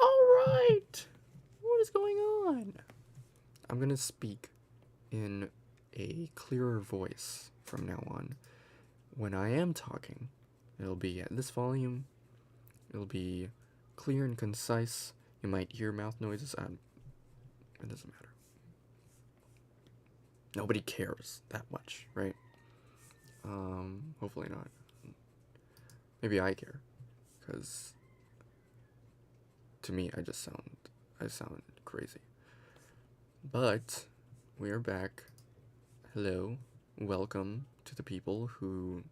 Alright! What is going on? I'm gonna speak in a clearer voice from now on. When I am talking, it'll be at this volume. It'll be clear and concise. You might hear mouth noises. It doesn't matter. Nobody cares that much, right? Hopefully not. Maybe I care, because to me, I sound crazy. But we are back. Hello, welcome to the people who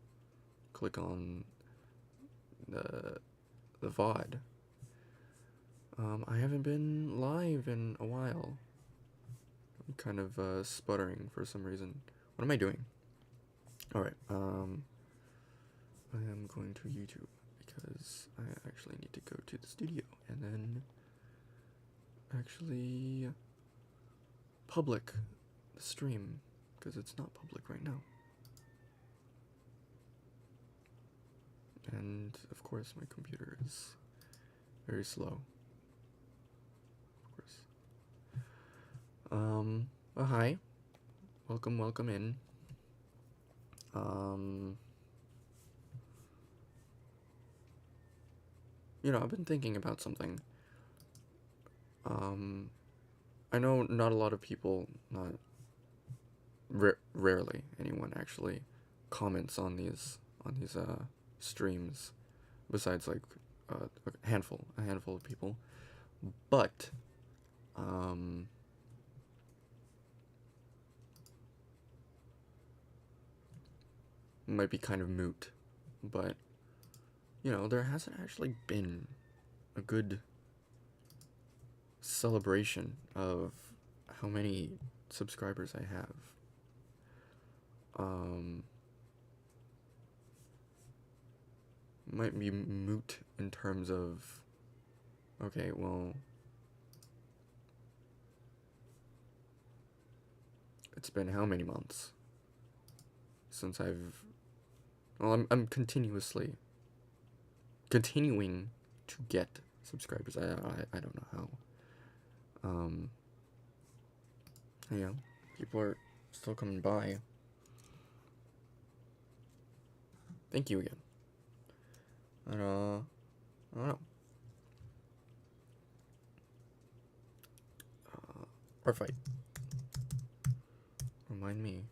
click on the VOD. I haven't been live in a while. I'm kind of sputtering for some reason. What am I doing? Alright, I am going to YouTube because I actually need to go to the studio and then actually public the stream, because it's not public right now. And of course my computer is very slow. Of course. Hi. Welcome in. You know, I've been thinking about something. I know not a lot of people, not rarely anyone actually comments on these streams, besides like a handful of people, but might be kind of moot, but you know, there hasn't actually been a good celebration of how many subscribers I have. Might be moot in terms of, okay, well, it's been how many months since I'm continuing to get subscribers. I don't know how. Yeah, people are still coming by. Thank you again. And, I don't know. ArtFight. Remind me.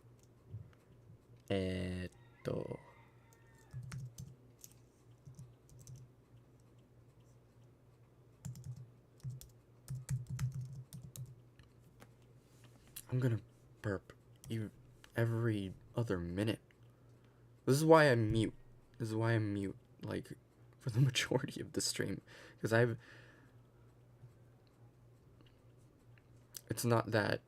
I'm gonna burp every other minute. This is why I'm mute. Like, for the majority of the stream. Because it's not that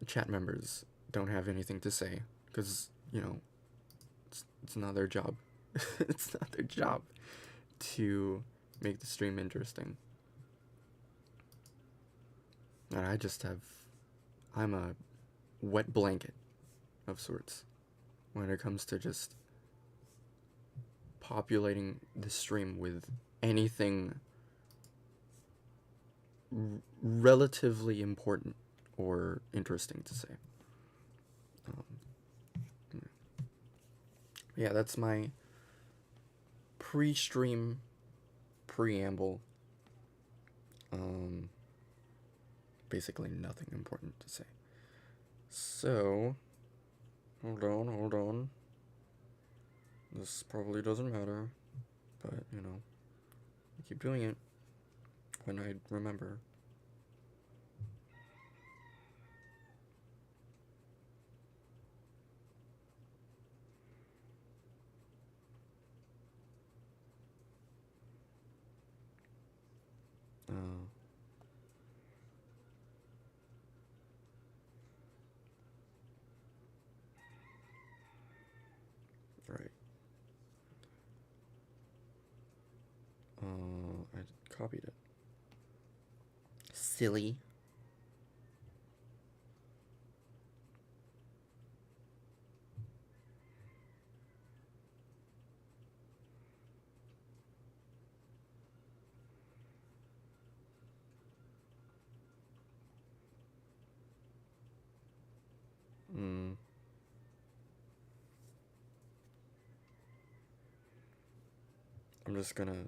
chat members don't have anything to say. Because, you know, it's not their job. It's not their job to make the stream interesting. And I'm a wet blanket of sorts when it comes to just populating the stream with anything relatively important or interesting to say. Yeah, that's my pre-stream preamble. Basically nothing important to say. So, hold on. This probably doesn't matter, but, you know, I keep doing it when I remember. Right. I copied it. Silly. I'm just gonna...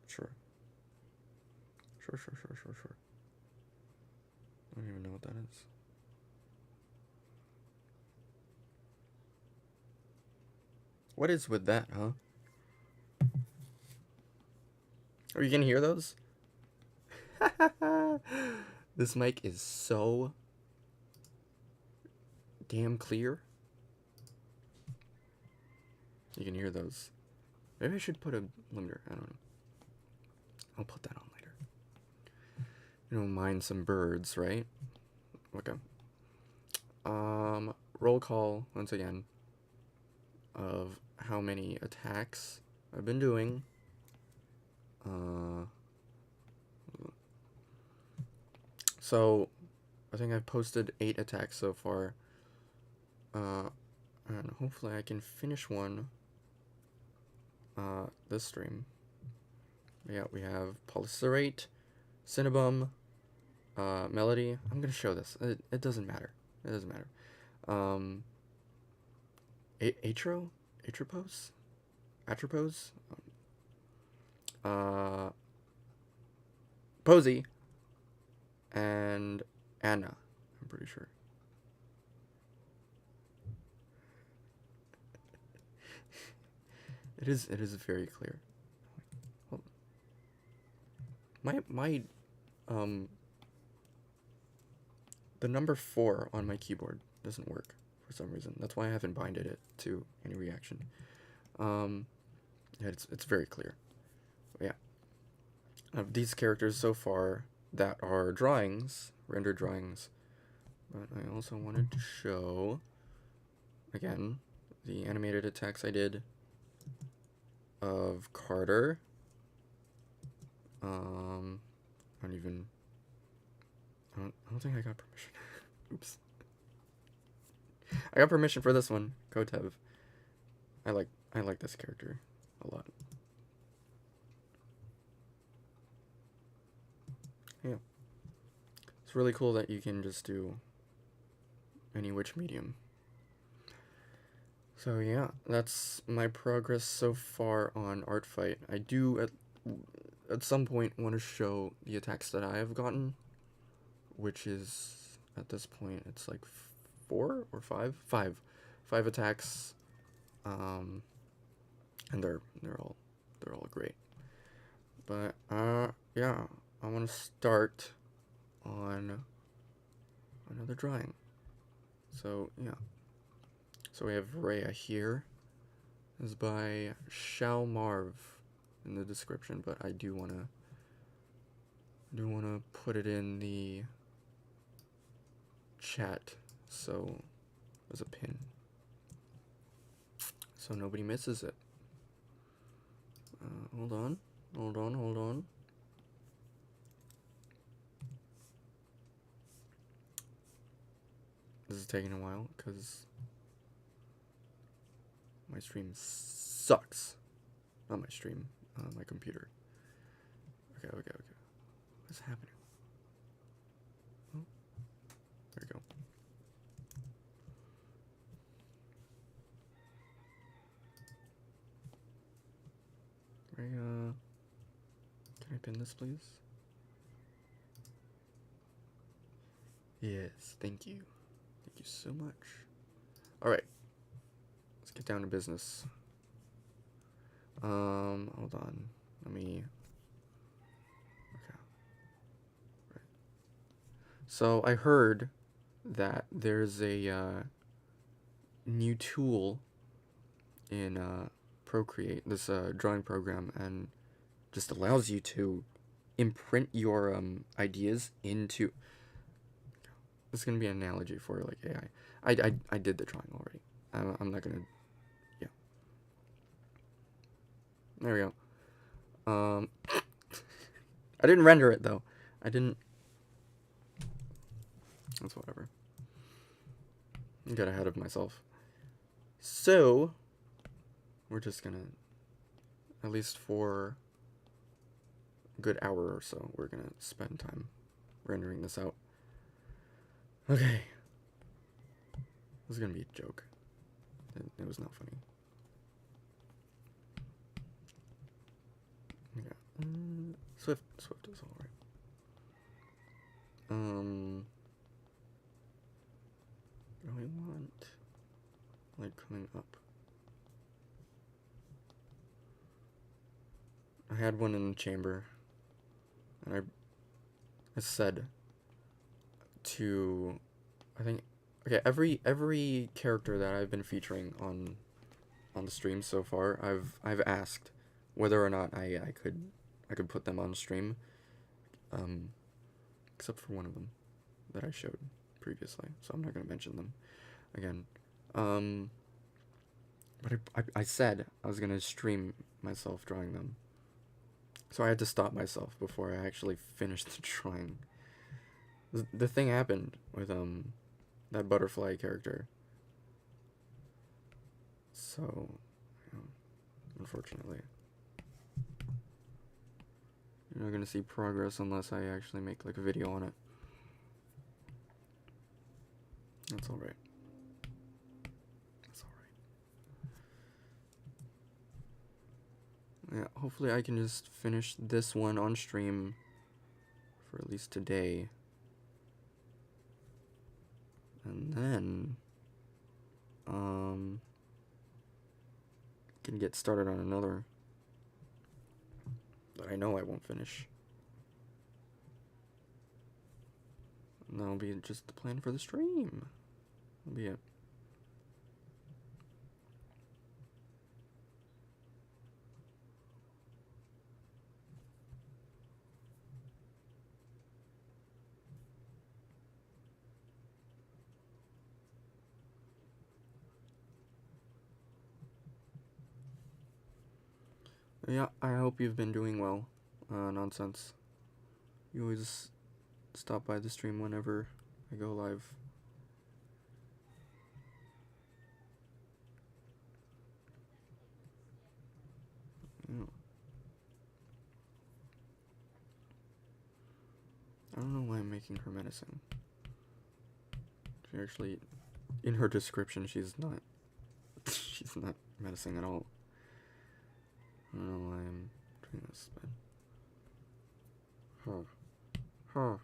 Sure. Sure. I don't even know what that is. What is with that, huh? Are you gonna hear those? This mic is so damn clear. You can hear those. Maybe I should put a limiter. I don't know. I'll put that on later. You don't mind some birds, right? Okay. Roll call once again of how many attacks I've been doing. So I think I've posted 8 attacks so far. And hopefully I can finish one this stream. Yeah, we have Polycerate, Cinnabum, Melody. I'm gonna show this. It doesn't matter. It doesn't matter. Atropos? Posey, and Anna, I'm pretty sure. It is very clear. Hold on. My the number 4 on my keyboard doesn't work for some reason. That's why I haven't binded it to any reaction. Yeah, it's very clear. But yeah. Of these characters so far that are drawings, rendered drawings. But I also wanted to show again the animated attacks I did of Carter. I don't think I got permission. Oops. I got permission for this one, Kotev. I like this character a lot. Yeah. It's really cool that you can just do any which medium. So yeah, that's my progress so far on ArtFight. I do at some point want to show the attacks that I have gotten, which is at this point it's like 4 or 5? 5 attacks, and they're all great. But yeah, I want to start on another drawing. So yeah. So we have Rhea here. This is by XiaoMarvv in the description, but I do wanna put it in the chat so as a pin, so nobody misses it. Hold on. This is taking a while because my stream sucks. Not my stream, my computer. Okay. What's happening? Oh, there we go. Rhea, can I pin this, please? Yes, thank you. Thank you so much. Alright. Let's get down to business. Hold on. Let me... Okay. Right. So, I heard that there's a new tool in Procreate, this drawing program, and just allows you to imprint your ideas into... This is going to be an analogy for like AI. I did the drawing already. I'm not going to... Yeah. There we go. I didn't render it, though. I didn't... That's whatever. I got ahead of myself. So, we're just going to... At least for a good hour or so, we're going to spend time rendering this out. Okay. This is going to be a joke. It was not funny. Swift is alright. Do I want like coming up? I had one in the chamber, and I said to, I think, okay, every character that I've been featuring on the stream so far, I've asked whether or not I could put them on stream, except for one of them that I showed previously, so I'm not gonna mention them again. But I said I was gonna stream myself drawing them, so I had to stop myself before I actually finished the drawing. The thing happened with that butterfly character, so unfortunately you're not gonna see progress unless I actually make like a video on it. That's alright. That's alright. Yeah, hopefully I can just finish this one on stream for at least today. And then can get started on another that I know I won't finish. And that'll be just the plan for the stream. That'll be it. Yeah, I hope you've been doing well. Nonsense. You always stop by the stream whenever I go live. Yeah. I don't know why I'm making her menacing. She actually, in her description, she's not menacing at all. I don't know why I'm doing this, but huh.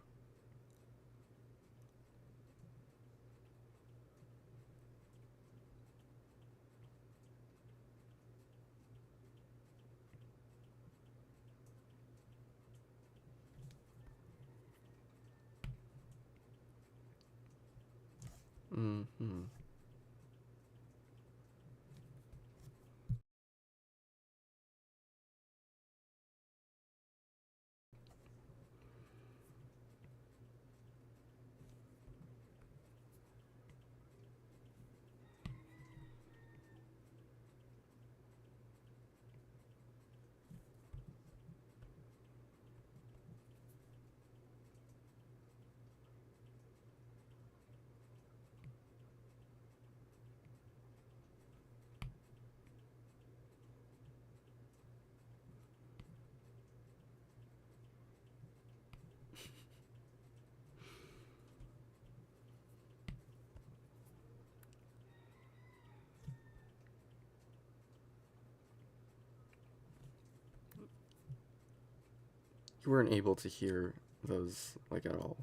You weren't able to hear those, like, at all.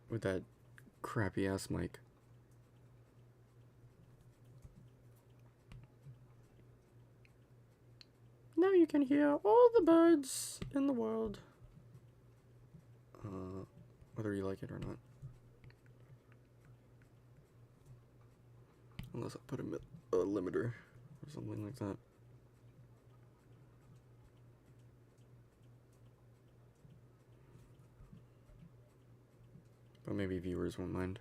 With that crappy ass mic. Now you can hear all the birds in the world. Whether you like it or not. Unless I put a limiter or something like that. But maybe viewers won't mind.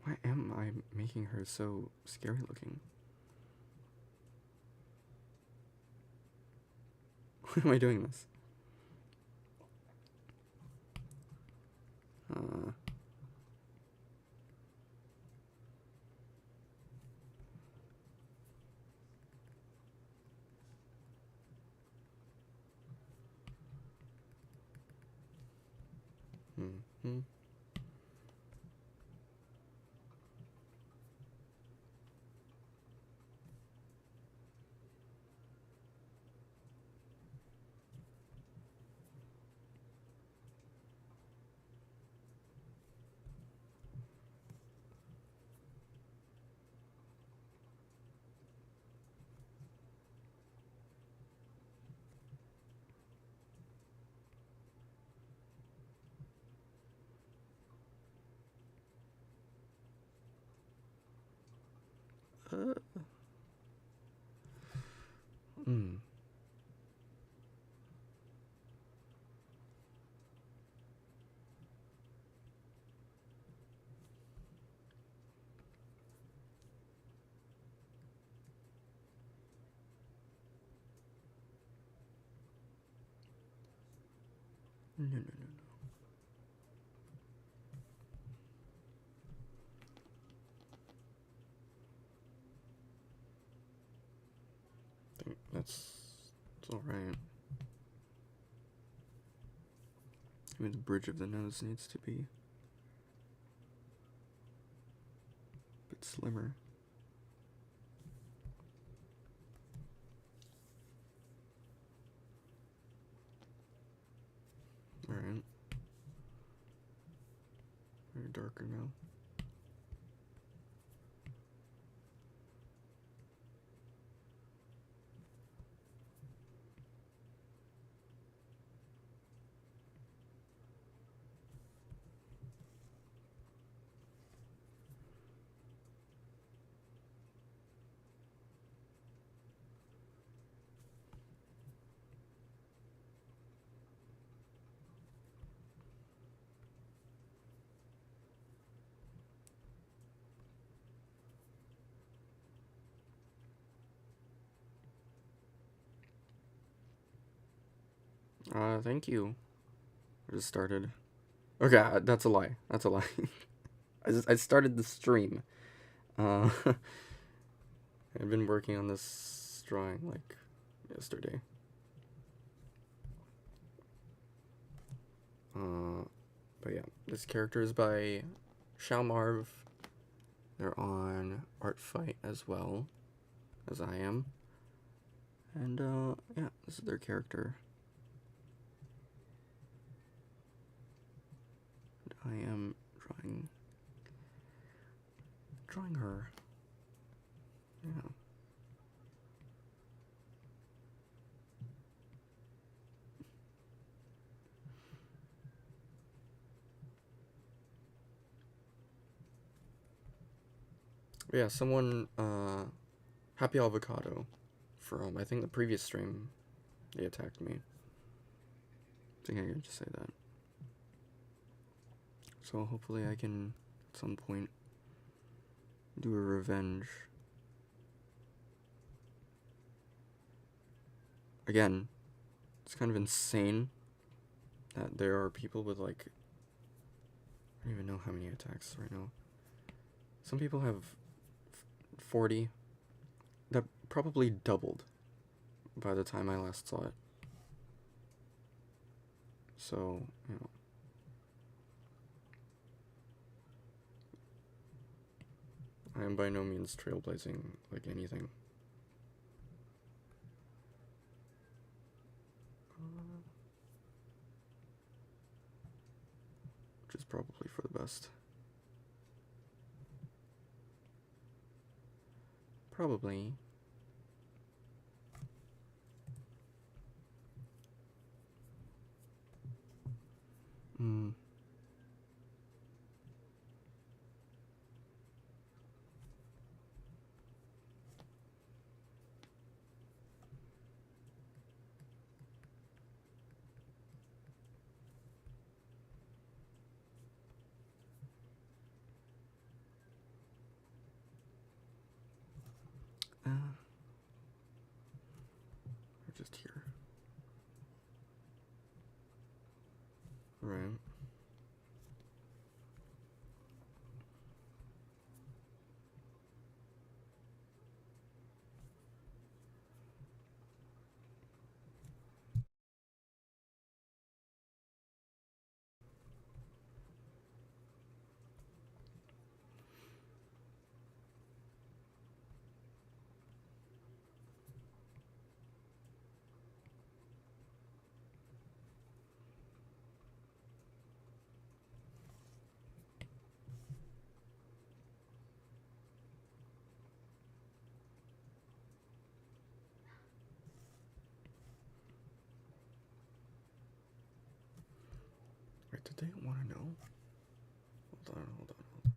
Why am I making her so scary looking? Why am I doing this? Hmm. Uh. Hmm. No, no, no, no. I think that's alright. Maybe the bridge of the nose needs to be a bit slimmer. Alright. Very darker now. Thank you. I just started. Okay, that's a lie. That's a lie. I started the stream. I've been working on this drawing like yesterday. But yeah, this character is by XiaoMarvv. They're on ArtFight as well as I am. And yeah, this is their character. I am drawing her. Yeah. Yeah, someone Happy Avocado from I think the previous stream, they attacked me. I think I can just say that. So hopefully I can at some point do a revenge. Again, it's kind of insane that there are people with like, I don't even know how many attacks right now. Some people have 40. That probably doubled by the time I last saw it. So, you know. I am by no means trailblazing like anything. Which is probably for the best. Probably. Hmm. Or just here. Right. Wait, did they want to know? Hold on, hold on.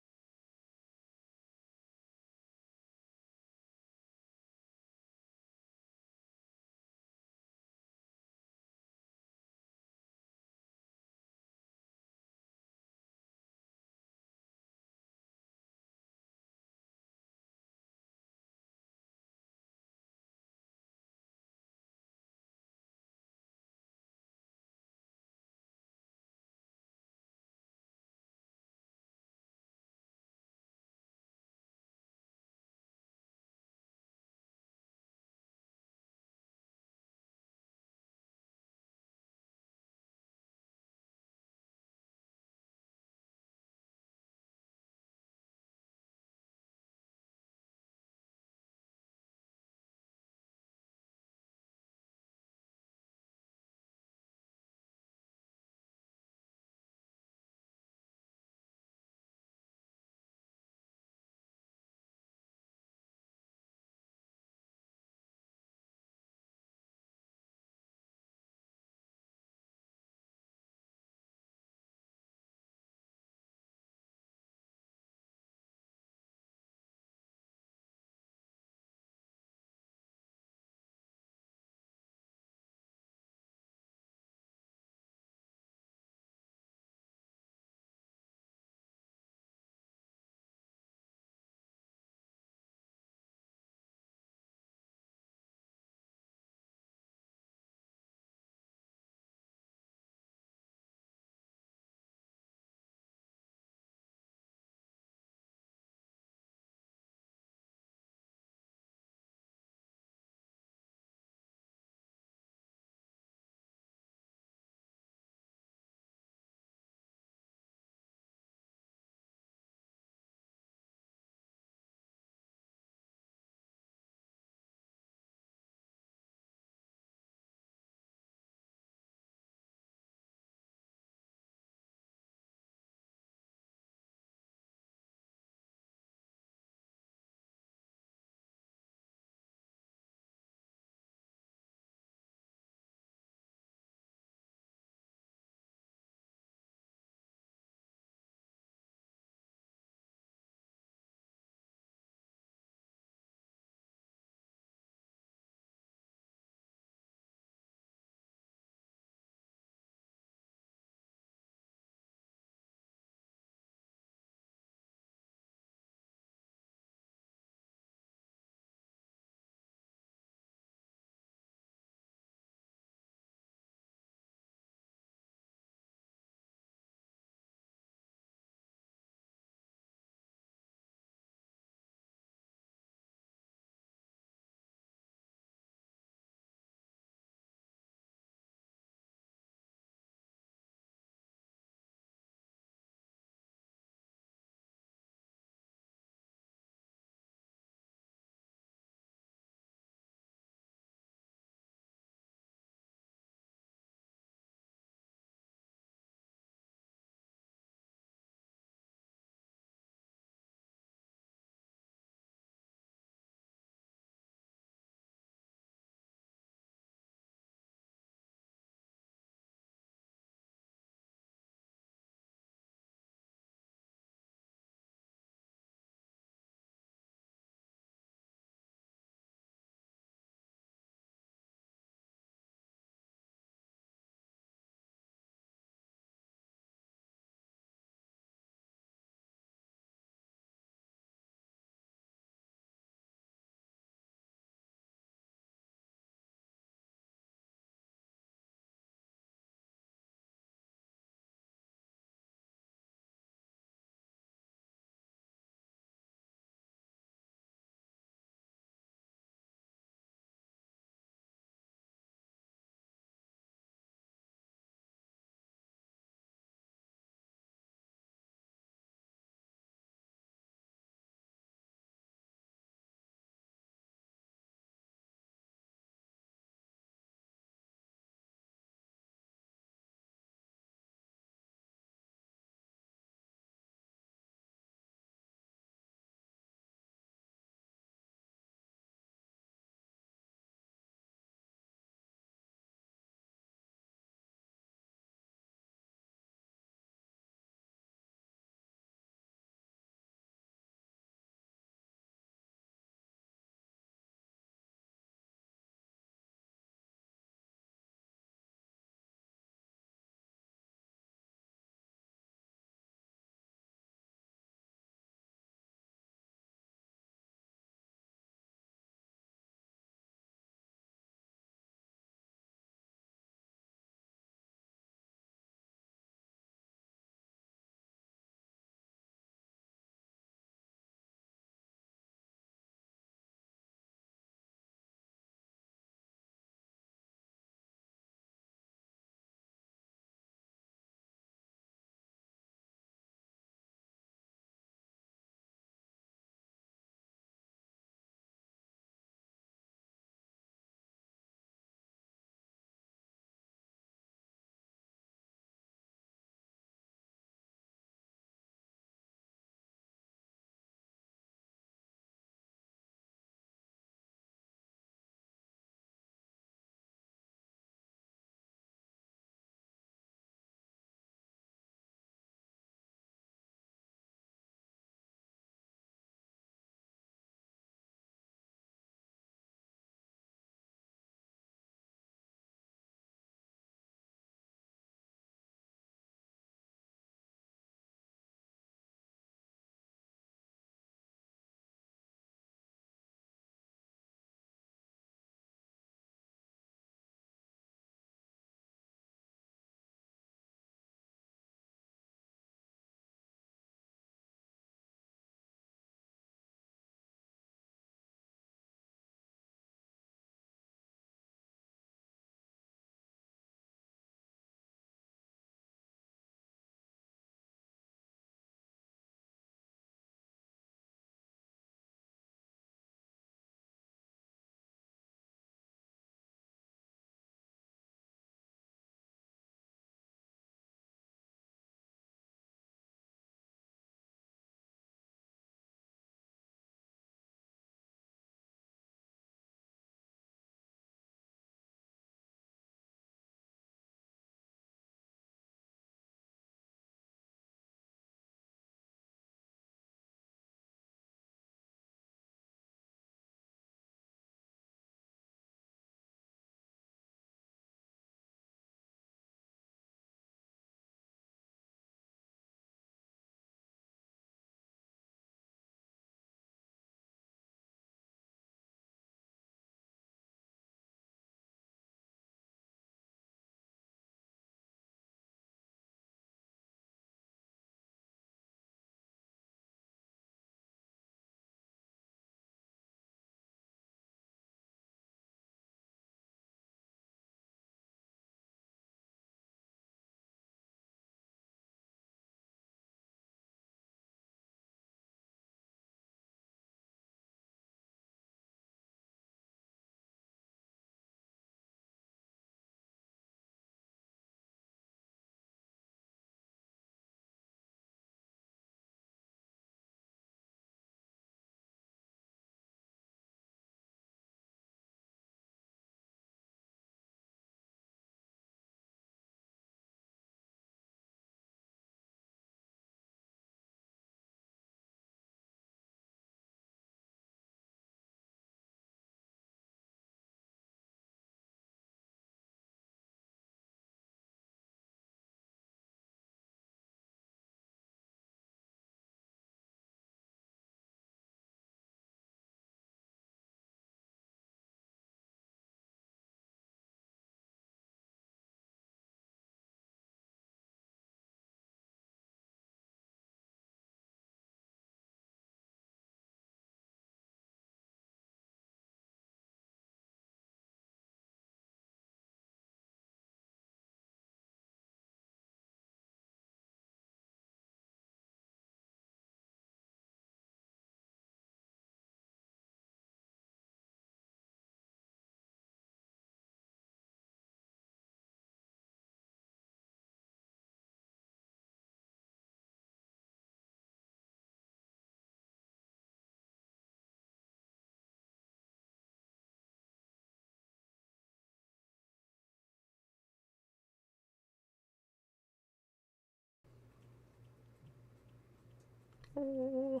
Oh.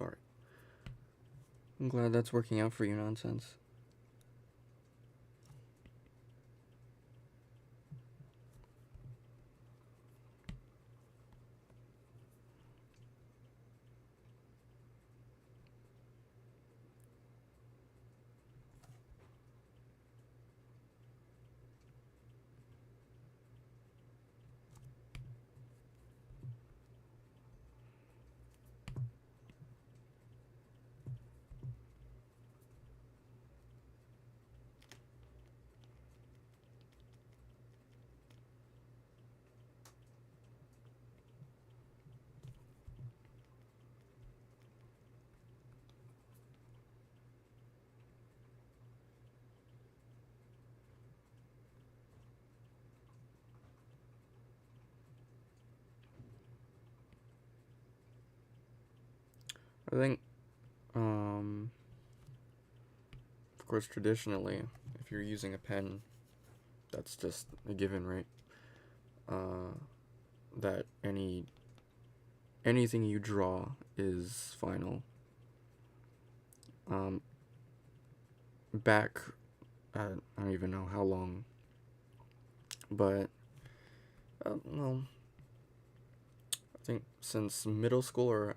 Alright. I'm glad that's working out for you, Nonsense. I think, of course, traditionally, if you're using a pen, that's just a given, right? That anything you draw is final. Back, I don't even know how long, but, well, I think since middle school or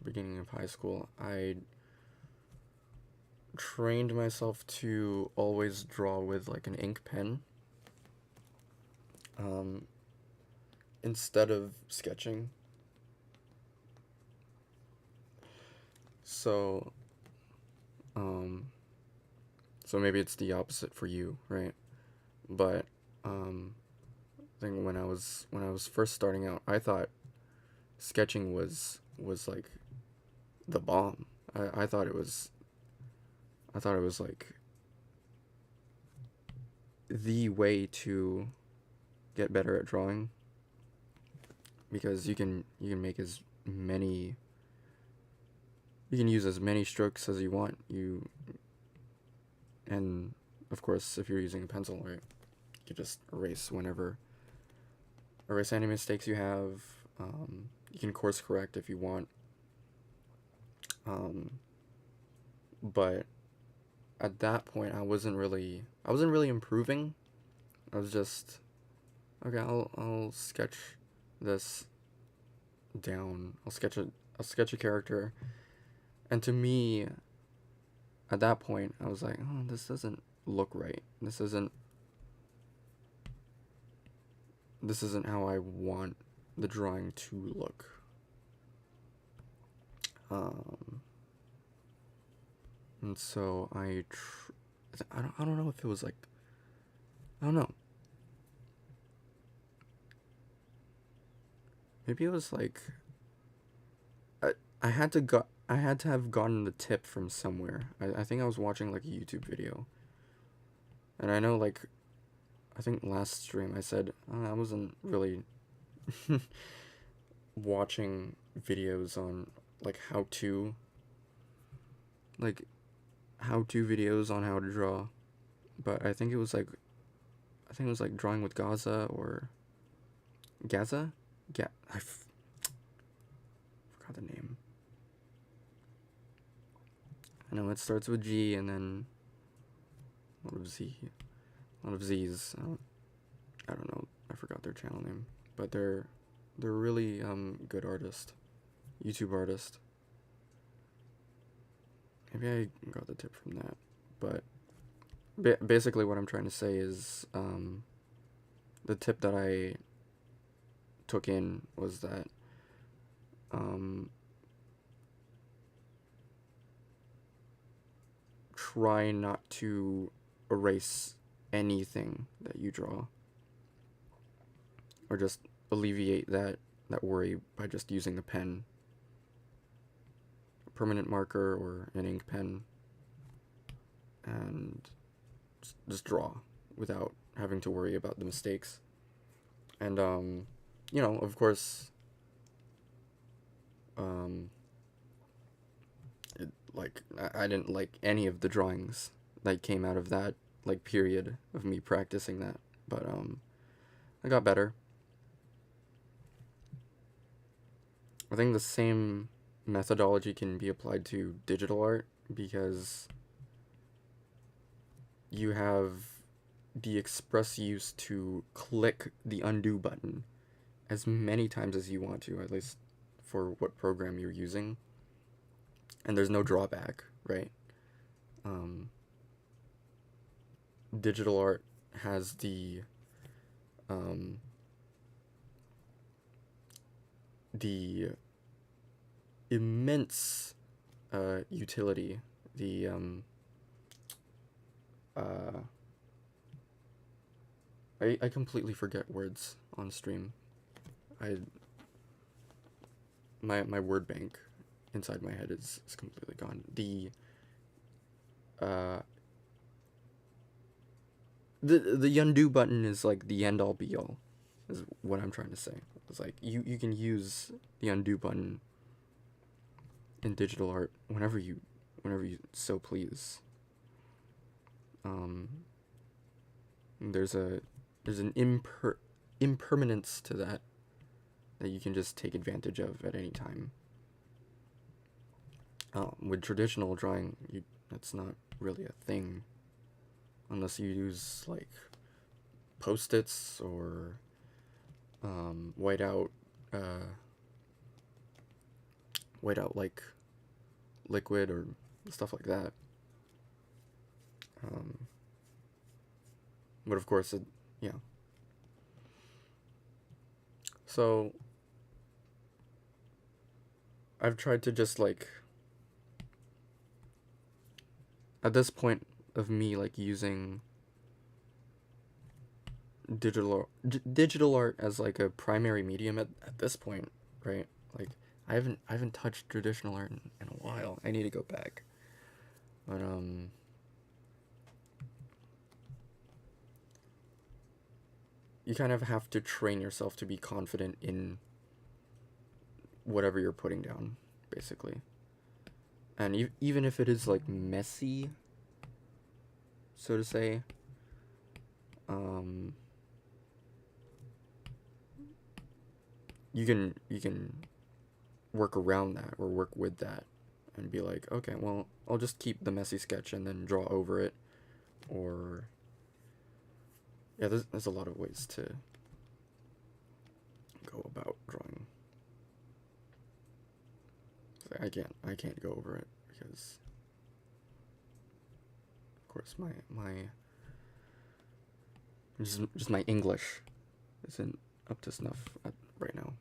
beginning of high school, I trained myself to always draw with like an ink pen instead of sketching. So so maybe it's the opposite for you, right? But I think when I was first starting out, I thought sketching was like the bomb. I thought it was like the way to get better at drawing, because you can make as many, you can use as many strokes as you want. And of course, if you're using a pencil, right, you just erase any mistakes you have. You can course correct if you want. But at that point, I wasn't really improving. I was just, okay, I'll sketch this down. I'll sketch a character. And to me, at that point, I was like, oh, this doesn't look right. This isn't how I want the drawing to look. And so I don't know if it was like, I don't know. Maybe it was like, I had to have gotten the tip from somewhere. I think I was watching like a YouTube video. And I know, like, I think last stream I said I wasn't really watching videos on like how to videos on how to draw. But I think it was like drawing with Gaza or Gaza? I forgot the name. I know it starts with G and then a lot of Z's. I don't know. I forgot their channel name, but they're really good artist, YouTube artist. Maybe I got the tip from that, but basically what I'm trying to say is the tip that I took in was that try not to erase anything that you draw, or just alleviate that worry by just using a pen, a permanent marker or an ink pen, and just draw without having to worry about the mistakes. And you know, of course, I didn't like any of the drawings that came out of that like period of me practicing that, but I got better. I think the same methodology can be applied to digital art, because you have the express use to click the undo button as many times as you want to, at least for what program you're using, and there's no drawback, right? Digital art has the immense utility, I completely forget words on stream. My word bank inside my head is completely gone. The undo button is like the end all be all, is what I'm trying to say. It's like you can use the undo button in digital art whenever you so please. There's an impermanence to that you can just take advantage of at any time. With traditional drawing, that's not really a thing, unless you use like post-its or whiteout like liquid or stuff like that. But of course, yeah. So I've tried to just like, at this point of me like using digital art as like a primary medium at this point, right? Like I haven't touched traditional art in a while. I need to go back. But you kind of have to train yourself to be confident in whatever you're putting down, basically. And even if it is like messy, so to say, you can work around that or work with that and be like, okay, well, I'll just keep the messy sketch and then draw over it. Or yeah, there's a lot of ways to go about drawing. I can't go over it because, of course, my just my English isn't up to snuff right now.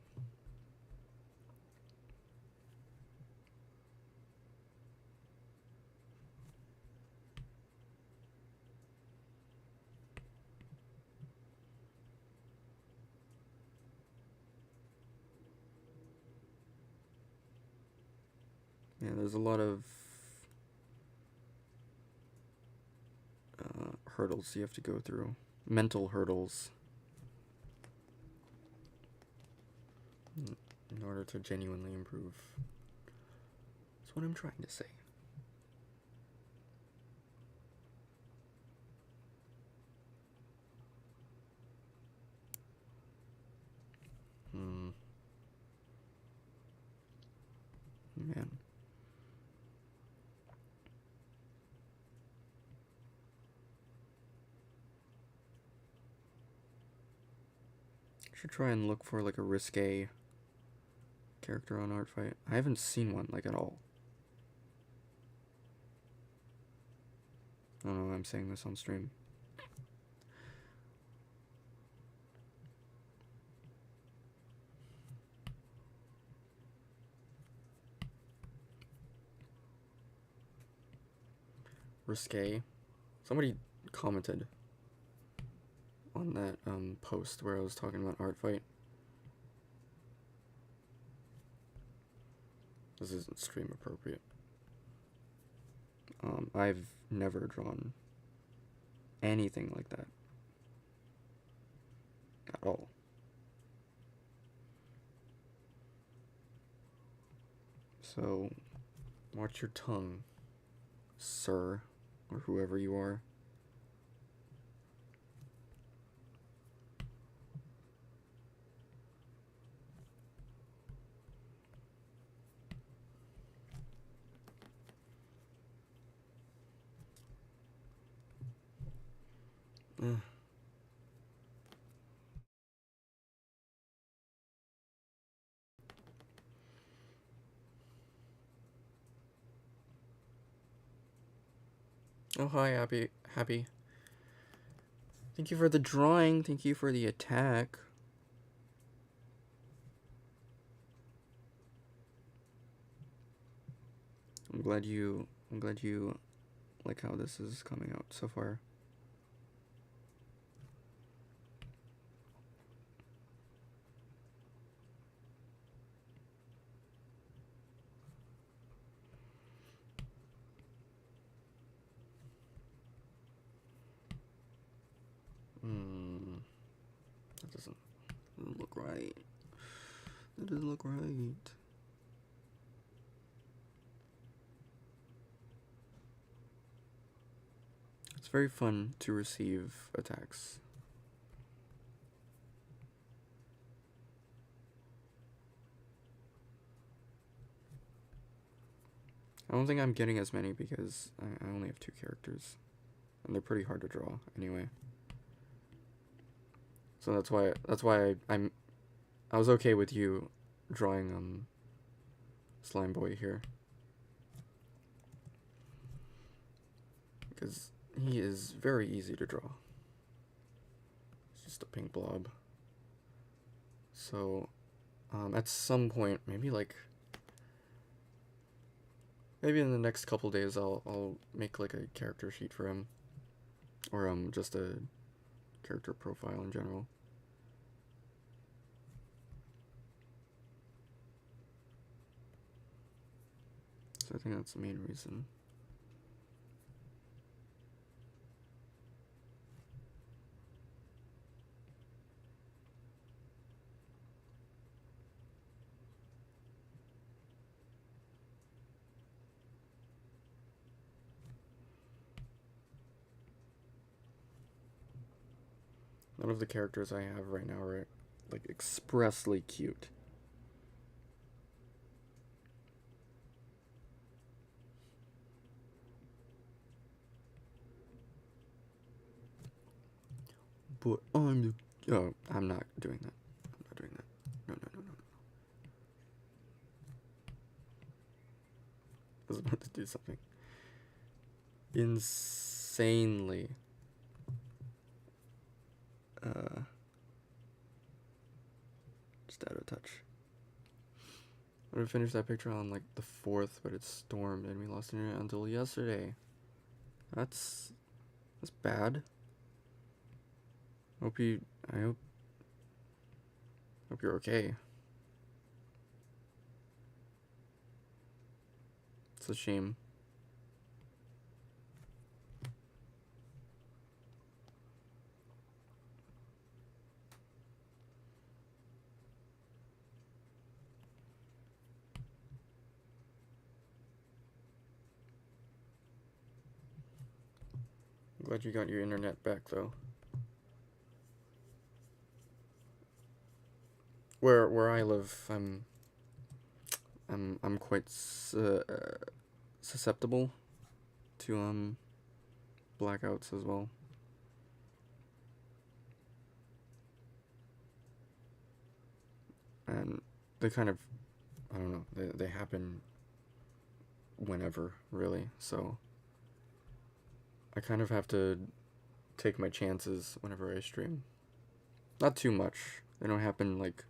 Yeah, there's a lot of hurdles you have to go through. Mental hurdles. In order to genuinely improve. That's what I'm trying to say. Man. Should try and look for like a risque character on ArtFight. I haven't seen one like at all. I don't know why I'm saying this on stream. Risque. Somebody commented on that post where I was talking about ArtFight. This isn't stream appropriate. I've never drawn anything like that at all. So, watch your tongue, sir, or whoever you are. Ugh. Oh, hi, Happy. Thank you for the drawing. Thank you for the attack. I'm glad you like how this is coming out so far. That doesn't look right. That doesn't look right. It's very fun to receive attacks. I don't think I'm getting as many because I only have 2 characters. And they're pretty hard to draw anyway. So that's why I was okay with you drawing Slime Boy here. Because he is very easy to draw. It's just a pink blob. So at some point, maybe in the next couple days I'll make like a character sheet for him. Or just a character profile in general. So I think that's the main reason. None of the characters I have right now are like expressly cute. But I'm not doing that. I'm not doing that. No. I was about to do something insanely just out of touch. I would have finished that picture on like the 4th, but it stormed and we lost internet until yesterday. That's bad. I hope you're okay. It's a shame. I'm glad you got your internet back though. Where I live, I'm quite susceptible to blackouts as well. And they kind of, I don't know, they happen whenever, really. So I kind of have to take my chances whenever I stream. Not too much. They don't happen like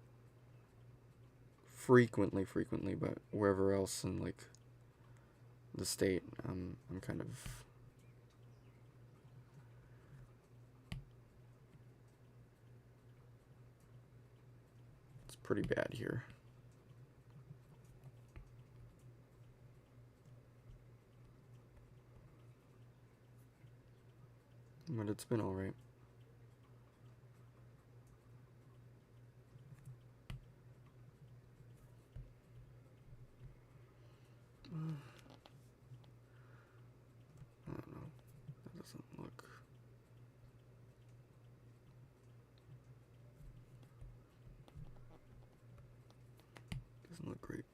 frequently, but wherever else in like the state, I'm kind of it's pretty bad here. But it's been alright. I don't know. That doesn't look. Doesn't look great.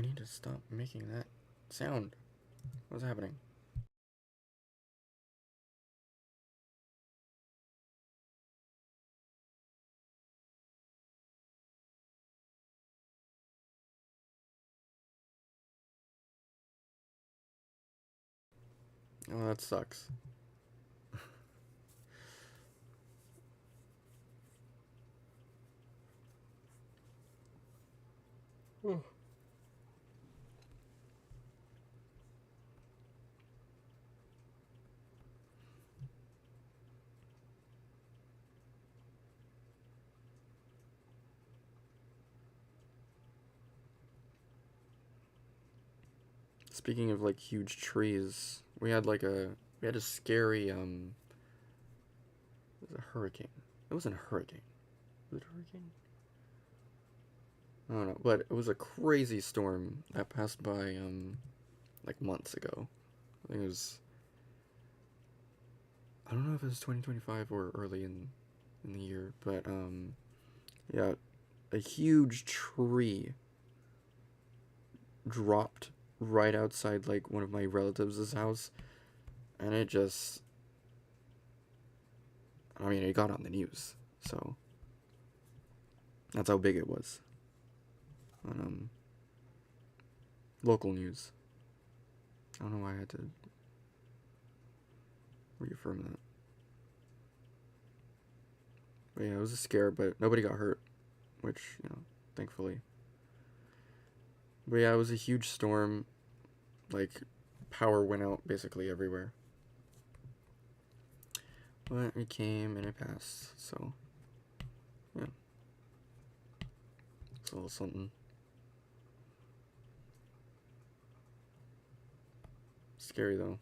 I need to stop making that sound. What's happening? Oh, that sucks. Oh. Speaking of like huge trees, we had a scary it was a hurricane. It wasn't a hurricane. Was it a hurricane? I don't know, but it was a crazy storm that passed by like months ago. I think it was, I don't know if it was 2025 or early in the year, but yeah, a huge tree dropped right outside like one of my relatives' house, and it just, I mean, it got on the news, so that's how big it was on local news. I don't know why I had to reaffirm that. But yeah, it was a scare, but nobody got hurt, which, you know, thankfully. But yeah, it was a huge storm. Like, power went out basically everywhere. But it came and it passed, so yeah. It's a little something. Scary though.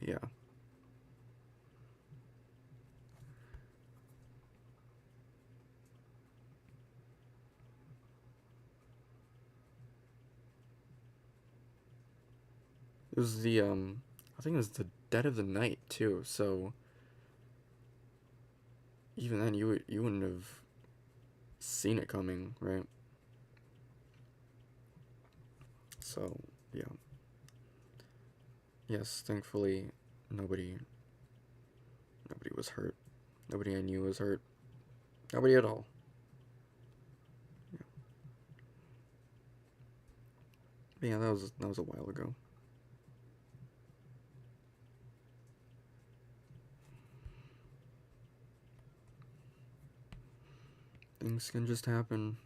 Yeah. It was the I think it was the dead of the night too, so even then you wouldn't have seen it coming, right? So, yeah. Yes, thankfully nobody was hurt. Nobody I knew was hurt. Nobody at all. Yeah. But yeah, that was a while ago. Things can just happen.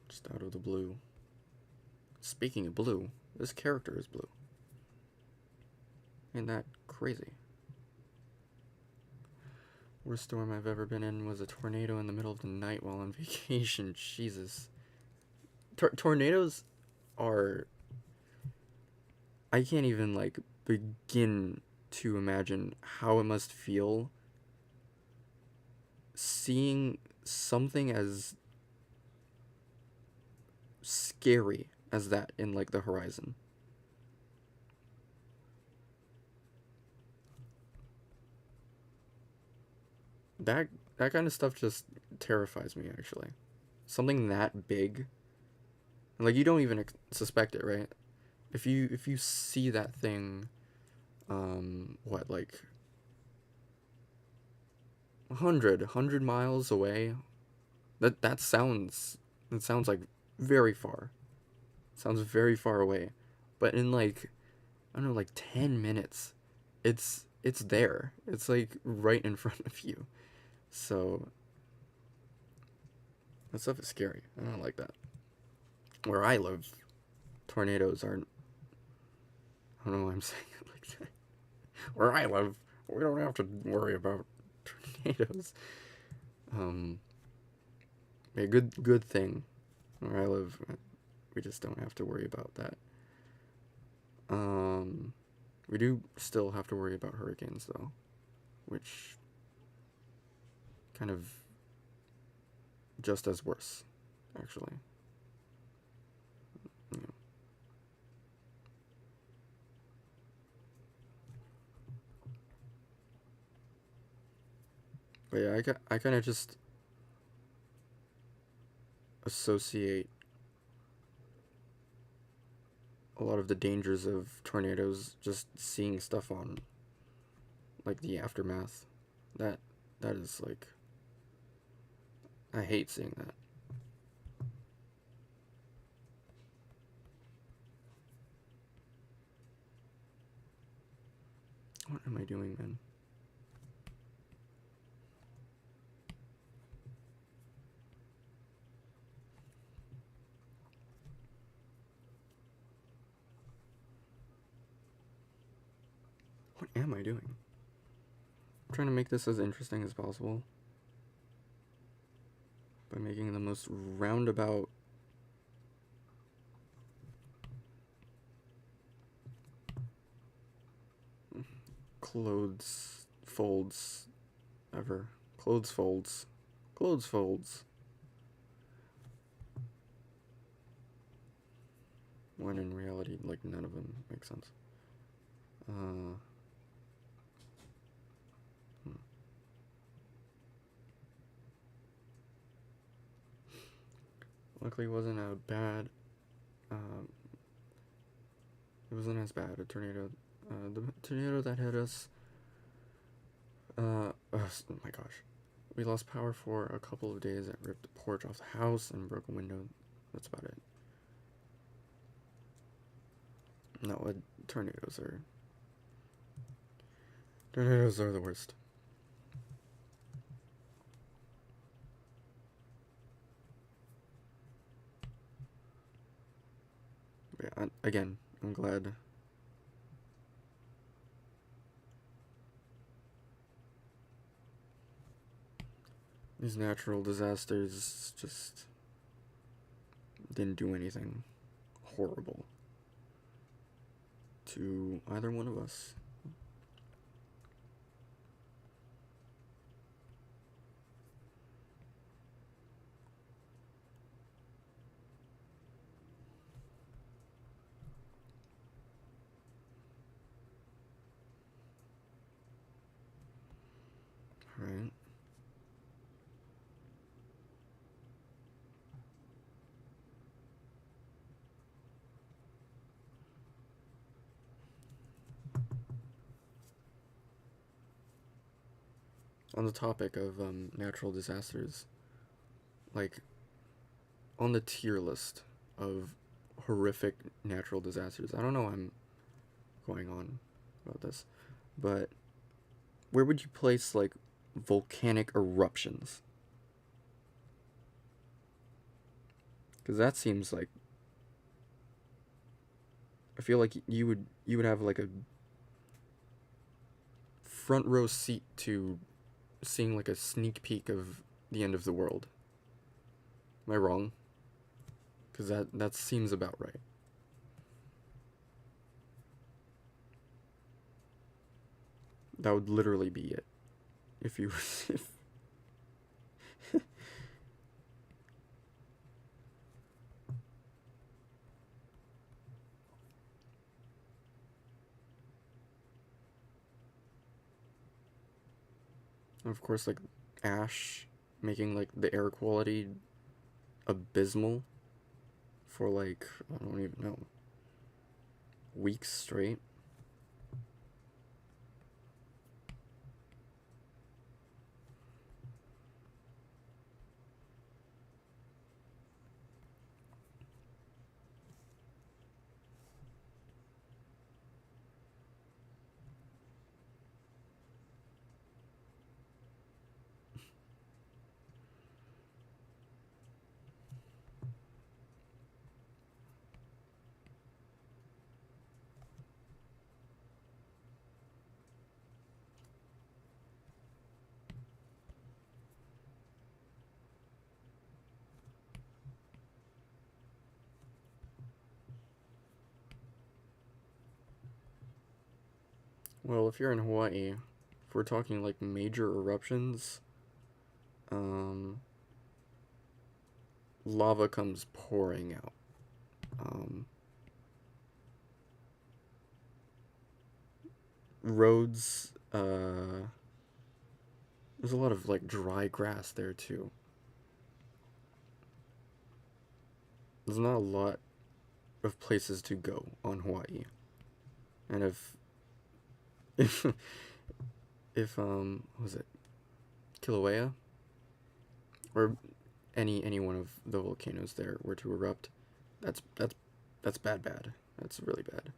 Just out of the blue. Speaking of blue, this character is blue. Ain't that crazy? Worst storm I've ever been in was a tornado in the middle of the night while on vacation. Jesus. Tornadoes are... I can't even, like, begin to imagine how it must feel seeing something as scary as that in, like, the horizon. That kind of stuff just terrifies me, actually. Something that big, like, you don't even suspect it, right? If you see that thing, what, like 100 miles away, that sounds like very far. Sounds very far away, but in like, I don't know, like 10 minutes, it's there. It's like right in front of you. So that stuff is scary. I don't like that. Where I live, tornadoes aren't. I don't know why I'm saying it like that. Where I live, we don't have to worry about tornadoes. Um, a good thing where I live, we just don't have to worry about that. Um, we do still have to worry about hurricanes though, which kind of just as worse, actually. Yeah. But yeah, I kind of just associate a lot of the dangers of tornadoes just seeing stuff on, like, the aftermath. That is, like, I hate seeing that. What am I doing, man? What am I doing? I'm trying to make this as interesting as possible by making the most roundabout clothes folds ever. Clothes folds. Clothes folds. When in reality, like, none of them make sense. Luckily, it wasn't a bad. It wasn't as bad a tornado. The tornado that hit us. Oh my gosh, we lost power for a couple of days. It ripped the porch off the house and broke a window. That's about it. No, tornadoes are the worst. Yeah, again, I'm glad. These natural disasters just didn't do anything horrible to either one of us. Alright. On the topic of natural disasters, like, on the tier list of horrific natural disasters, I don't know why I'm going on about this, but where would you place, like, volcanic eruptions? Because that seems like, I feel like you would have, like, a front row seat to seeing, like, a sneak peek of the end of the world. Am I wrong? Because that seems about right. That would literally be it. If you if of course, like, ash making, like, the air quality abysmal for, like, I don't even know, weeks straight. Well, if you're in Hawaii, if we're talking, like, major eruptions, lava comes pouring out. Roads There's a lot of like dry grass there too. There's not a lot of places to go on Hawaii. And if if what was it? Kilauea or any one of the volcanoes there were to erupt, that's bad. That's really bad.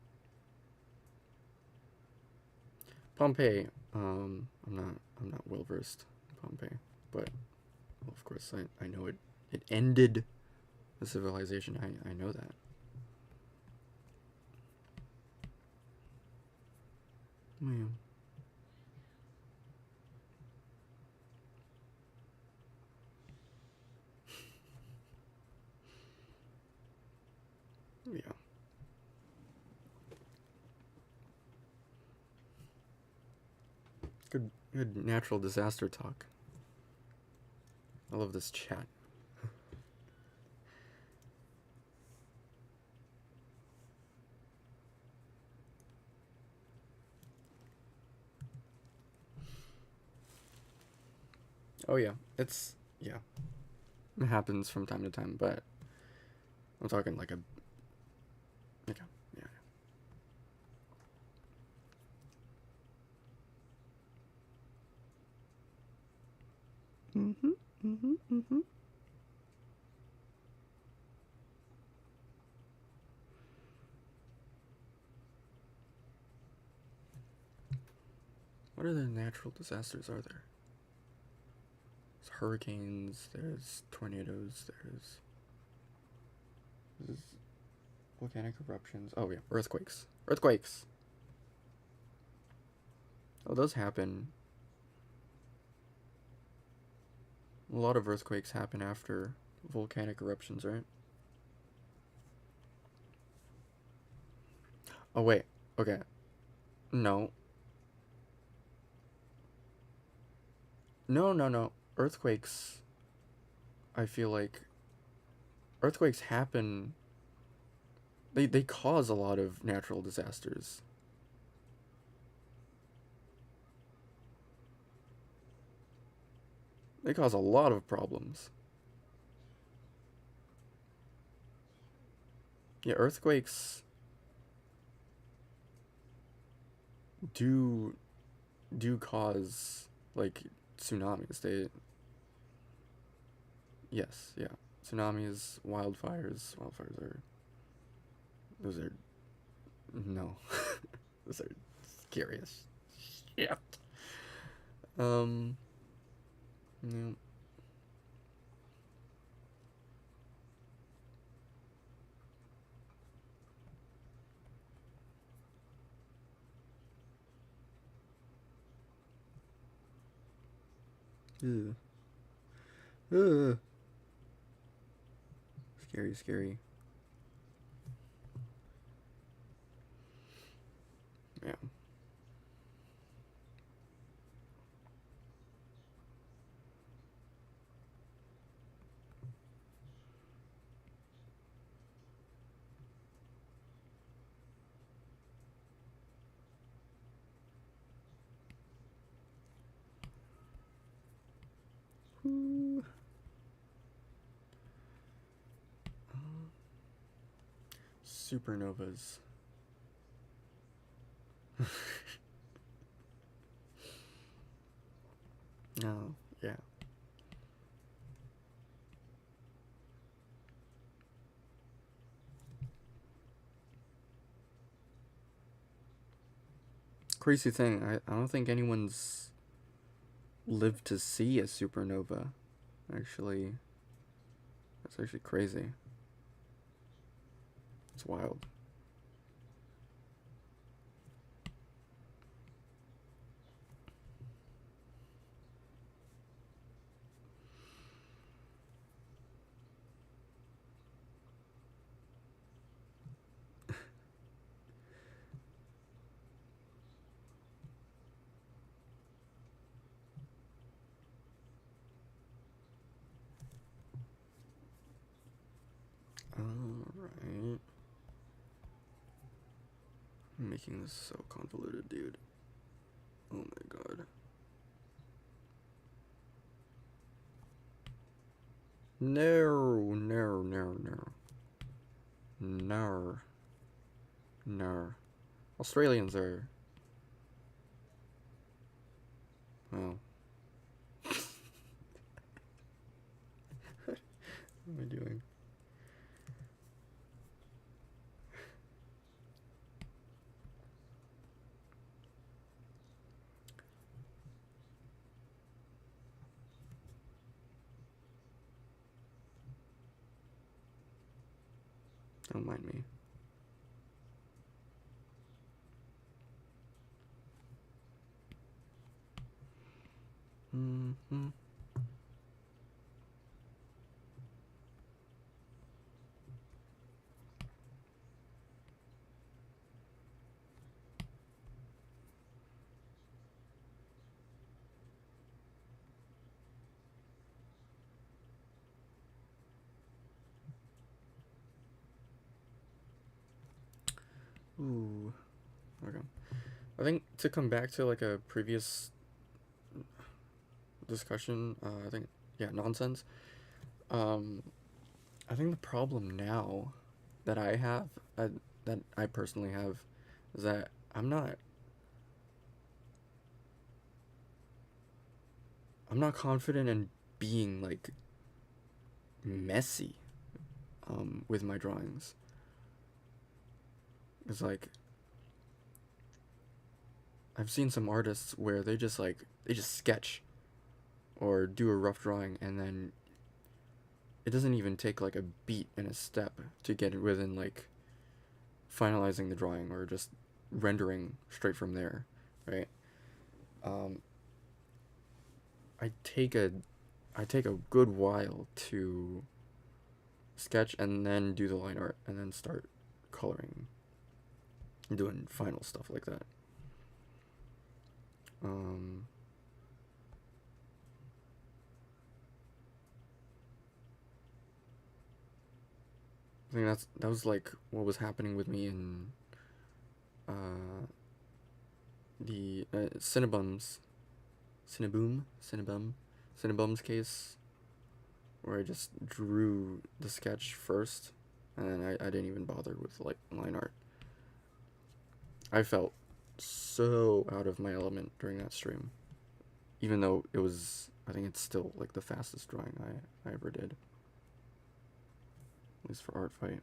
Pompeii, I'm not well versed in Pompeii, but well, of course I know it ended the civilization. I know that. Man. Yeah. Good natural disaster talk. I love this chat. Oh yeah, it happens from time to time, but I'm talking like a yeah. Mm-hmm. What other natural disasters are there? There's hurricanes, there's tornadoes, there's volcanic eruptions. Oh yeah, earthquakes. Earthquakes! Oh, those happen. A lot of earthquakes happen after volcanic eruptions, right? Oh wait, okay. No. No. Earthquakes, I feel like earthquakes happen, they cause a lot of natural disasters. They cause a lot of problems. Yeah, earthquakes do cause like tsunamis. Yes, yeah. Tsunamis, wildfires. Wildfires are those are no. Those are scary as shit. Um no. Ugh. Ugh. Scary. Yeah. Ooh. Supernovas. No, yeah. Crazy thing, I don't think anyone's lived to see a supernova. Actually, that's actually crazy. It's wild. Alright. I'm making this so convoluted, dude. Oh my god. No, no, no, no. No. No. Australians are... Well... What am I doing? Don't mind me. Mm-hmm. Ooh. Okay. I think to come back to like a previous discussion, I think, yeah, nonsense. I think the problem now that I have, that I personally have, is that I'm not confident in being like messy, with my drawings. It's like I've seen some artists where they just sketch or do a rough drawing, and then it doesn't even take like a beat and a step to get within like finalizing the drawing or just rendering straight from there, right? Um, I take a good while to sketch and then do the line art and then start coloring, doing final stuff like that. Um, I think that was like what was happening with me in uh, the Cinnabum's case, where I just drew the sketch first, and then I didn't even bother with like line art. I felt so out of my element during that stream, even though it was, I think it's still like the fastest drawing I ever did, at least for ArtFight.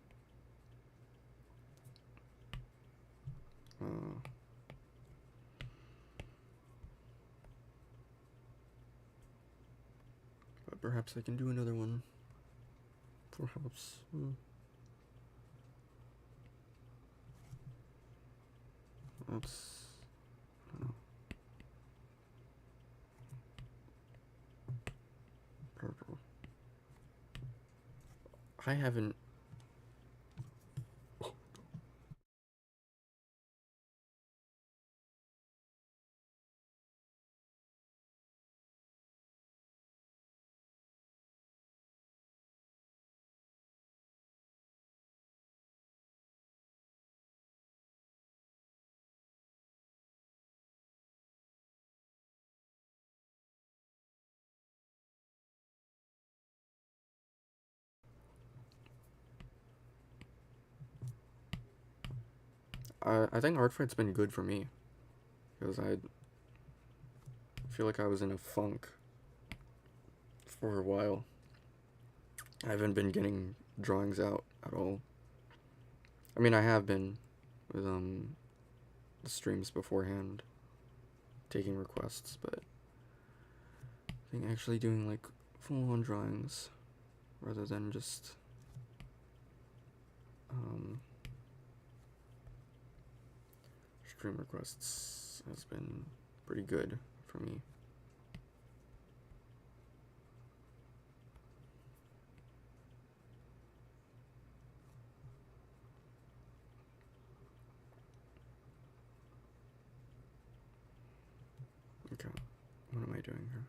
But perhaps I can do another one. Perhaps. That's... I don't know. Purple. I haven't... I think ArtFight's been good for me, because I feel like I was in a funk for a while. I haven't been getting drawings out at all. I mean, I have been with the streams beforehand, taking requests, but I think actually doing like full-on drawings rather than just stream requests has been pretty good for me. Okay, what am I doing here?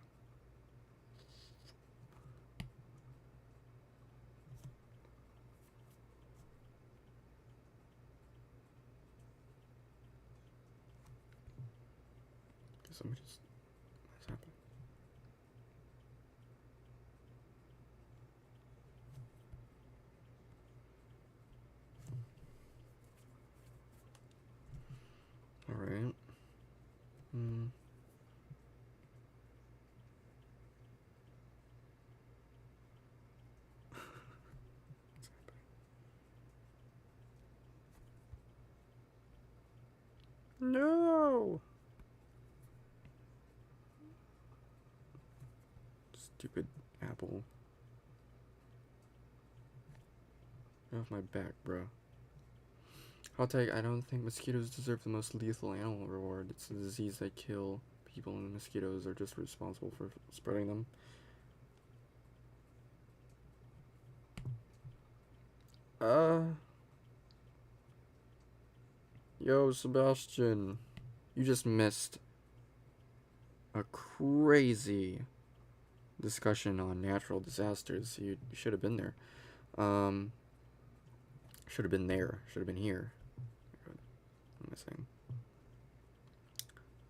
Somebody's... What's happening? No! Stupid apple. Get off my back, bro. I'll take. I don't think mosquitoes deserve the most lethal animal reward. It's a disease that kill people, and mosquitoes are just responsible for spreading them. Yo, Sebastian. You just missed a crazy discussion on natural disasters. You should have been there. Should have been there. Should have been here. What am I saying?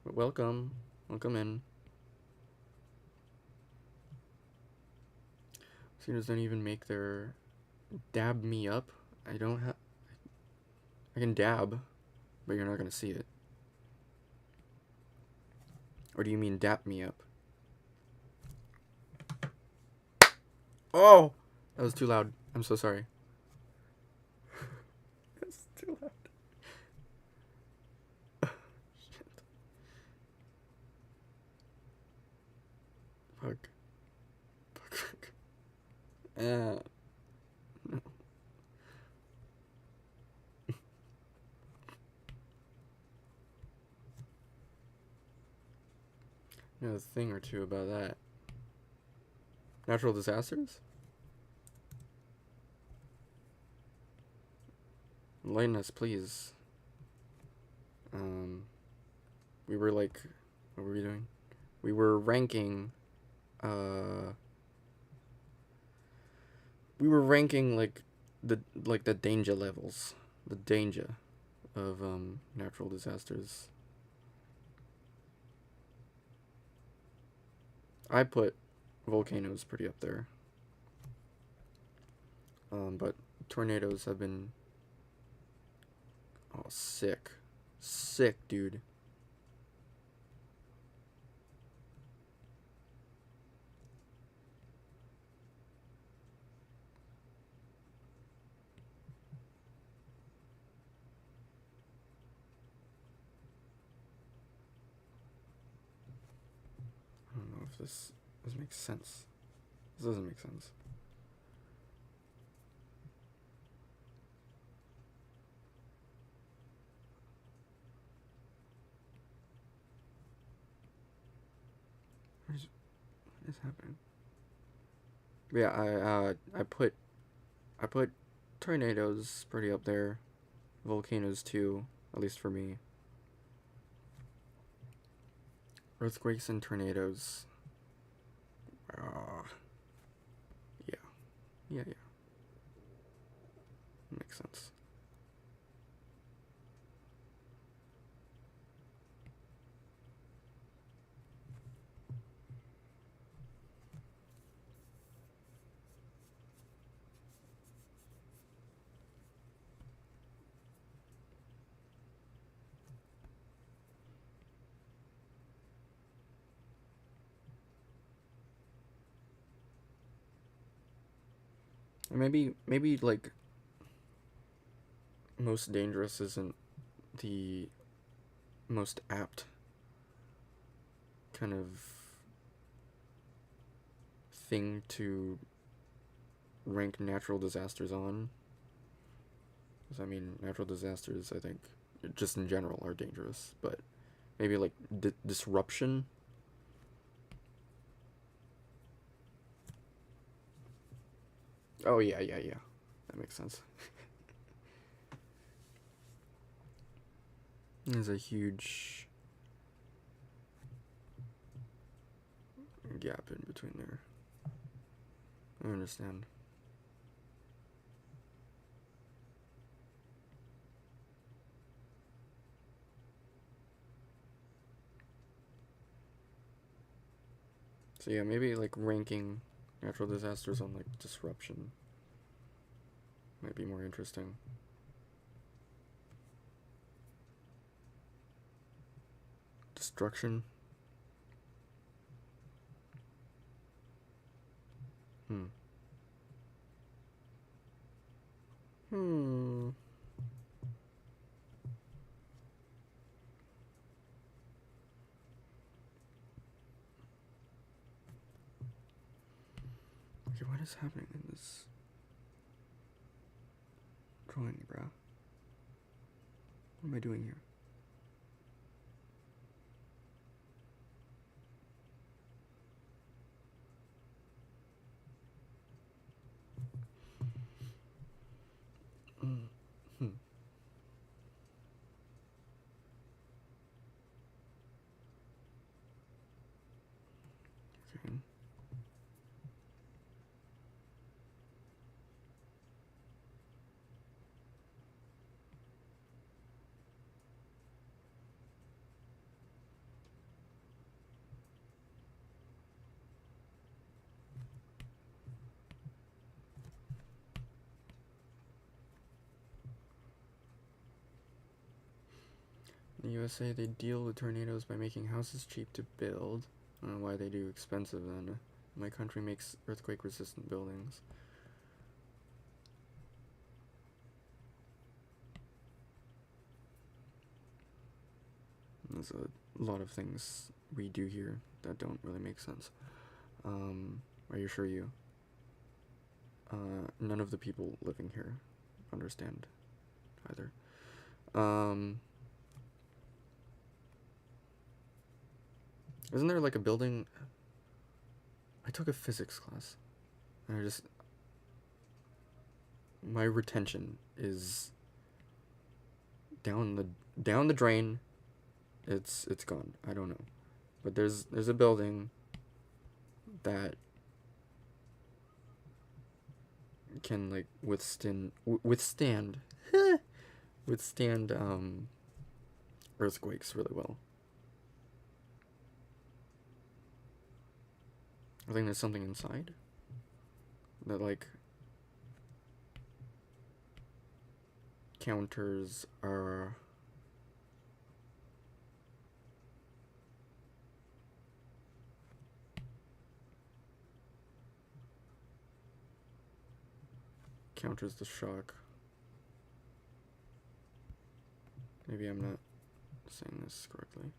But welcome. Welcome in. Seniors don't even make their dab me up. I don't have. I can dab, but you're not gonna see it. Or do you mean dap me up? Oh! That was too loud. I'm so sorry. That's too loud. Shit. Fuck. Fuck. No. You know, a thing or two about that. Natural disasters? Enlighten us, please. We were like, what were we doing? We were ranking, like the danger levels, the danger of natural disasters. I put volcanoes pretty up there. But tornadoes have been, oh, sick, dude. I don't know if this makes sense. This doesn't make sense. What is happening? Yeah, I put tornadoes pretty up there. Volcanoes too, at least for me. Earthquakes and tornadoes. Yeah. Makes sense. Maybe like most dangerous isn't the most apt kind of thing to rank natural disasters on. Because I mean, natural disasters, I think, just in general, are dangerous, but maybe like disruption. Oh yeah. That makes sense. There's a huge gap in between there. I understand. So yeah, maybe like ranking natural disasters on like disruption might be more interesting. Destruction. Okay, what is happening in this drawing, bruh? What am I doing here? Hmm. Okay. In the USA, they deal with tornadoes by making houses cheap to build. I don't know why they do expensive then. My country makes earthquake-resistant buildings. There's a lot of things we do here that don't really make sense. I assure you, none of the people living here understand either. Isn't there like a building? I took a physics class, and my retention is down the drain. It's gone. I don't know, but there's a building that can like withstand earthquakes really well. I think there's something inside that like counters our counters the shock. Maybe I'm not saying this correctly.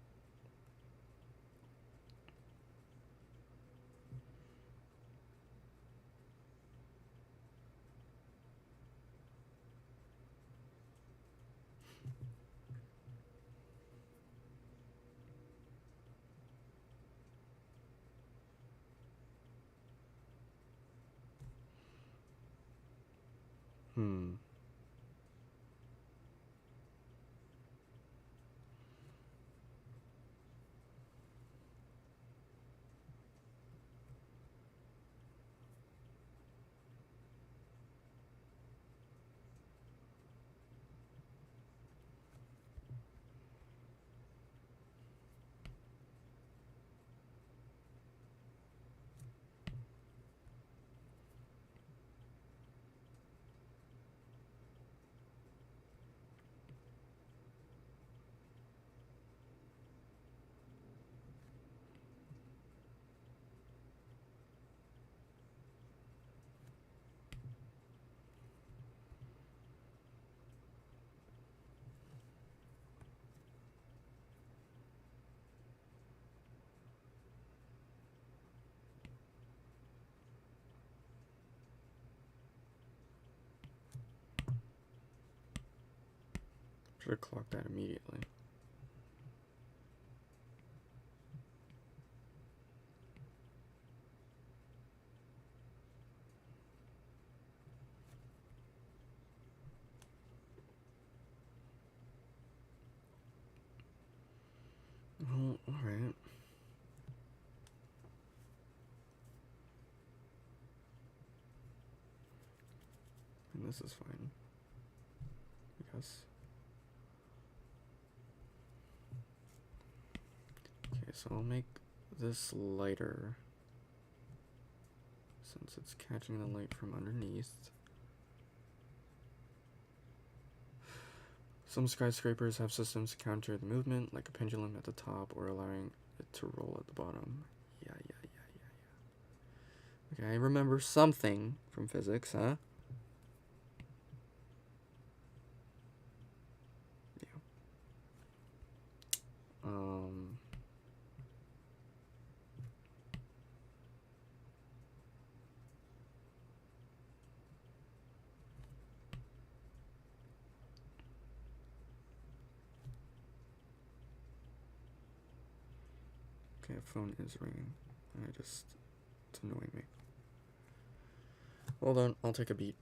Should have clocked that immediately. Well, alright. And this is fine, I guess. Okay, so I'll make this lighter since it's catching the light from underneath. Some skyscrapers have systems to counter the movement, like a pendulum at the top or allowing it to roll at the bottom. Yeah. Okay, I remember something from physics, huh? Yeah. Okay, phone is ringing. It's annoying me. Hold on, I'll take a beat.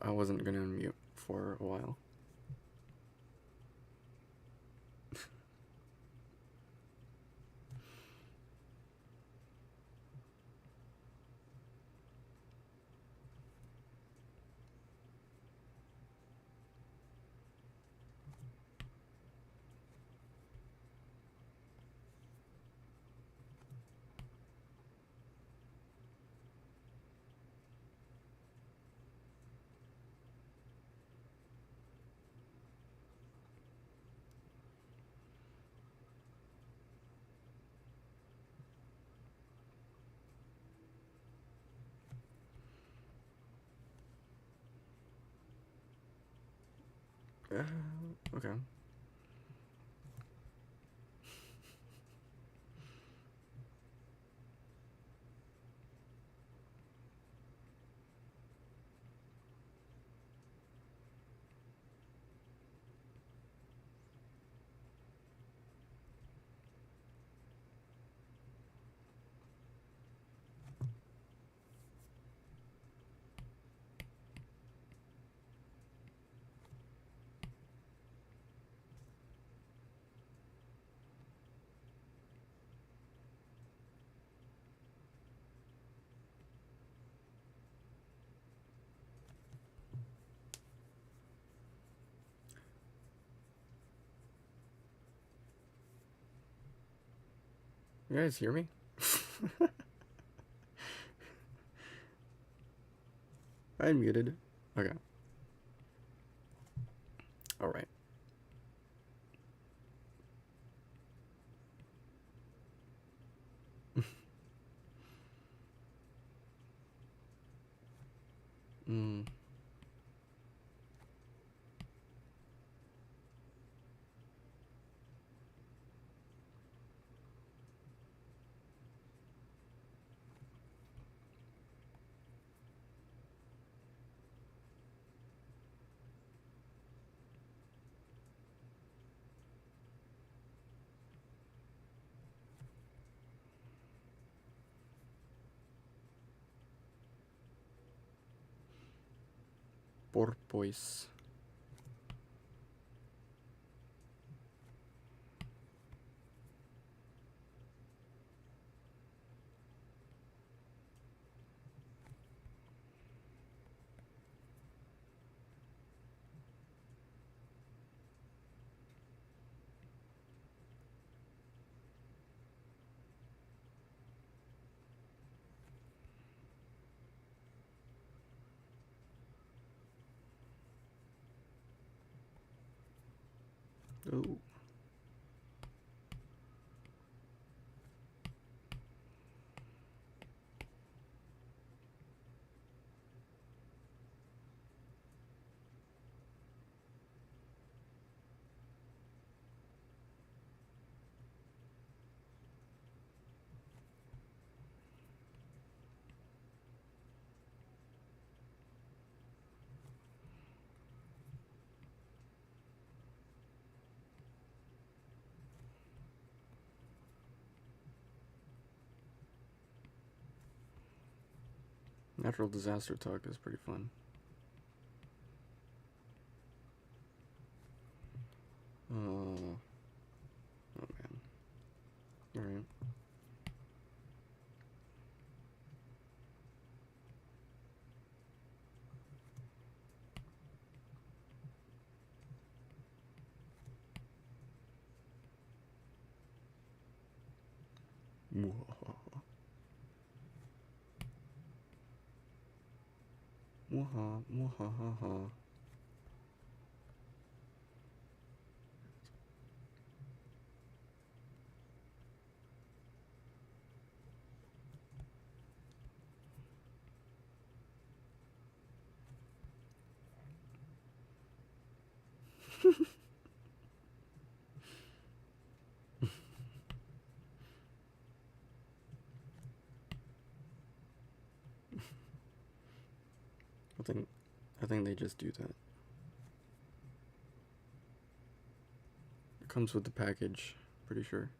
I wasn't gonna unmute for a while. Okay. You guys hear me? I'm muted. Okay. Alright. Mm. Porpoise. Oh. Natural disaster talk is pretty fun. Oh man. Alright. Mwahaha. Mwaha, mwahaha. I think they just do that. It comes with the package, pretty sure.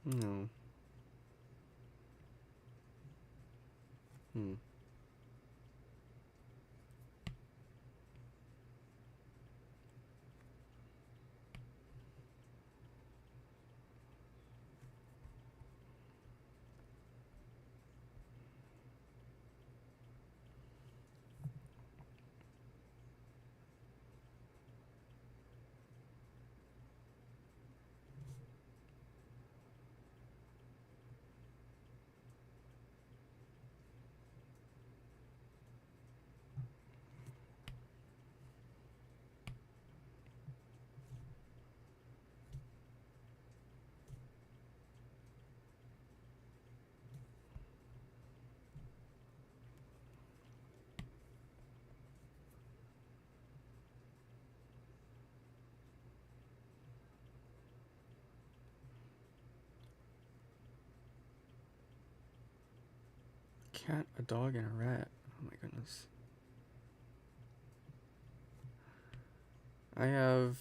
No. Hmm. cat, a dog, and a rat. Oh my goodness. I have,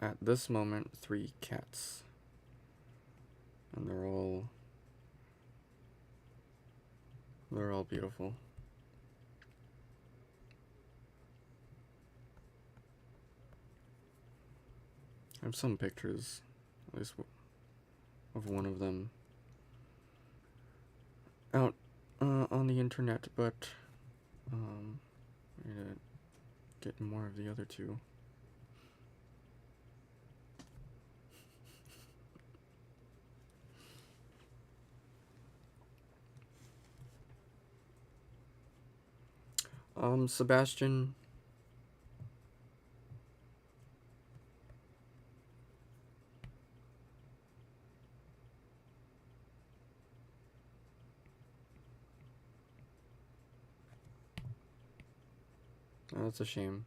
at this moment, 3 cats. And they're all beautiful. I have some pictures, at least of one of them, out on the internet, but I need to get more of the other 2. Sebastian. Oh, that's a shame.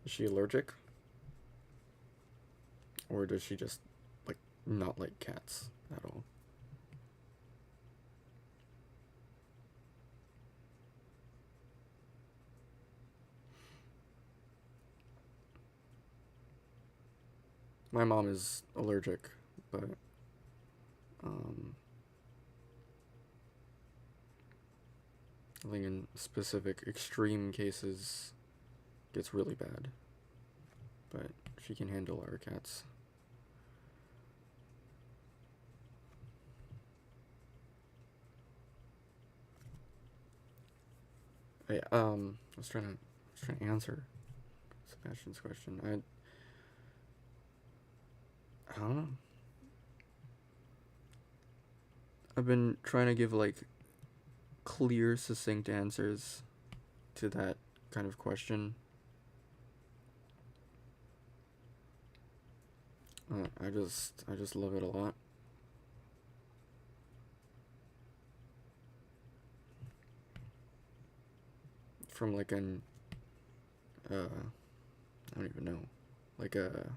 Is she allergic? Or does she just, like, not like cats at all? My mom is allergic, but I think in specific extreme cases gets really bad. But she can handle our cats. I was trying to answer Sebastian's question. I don't know. I've been trying to give, like, clear, succinct answers to that kind of question. I just love it a lot. From, like, I don't even know, like a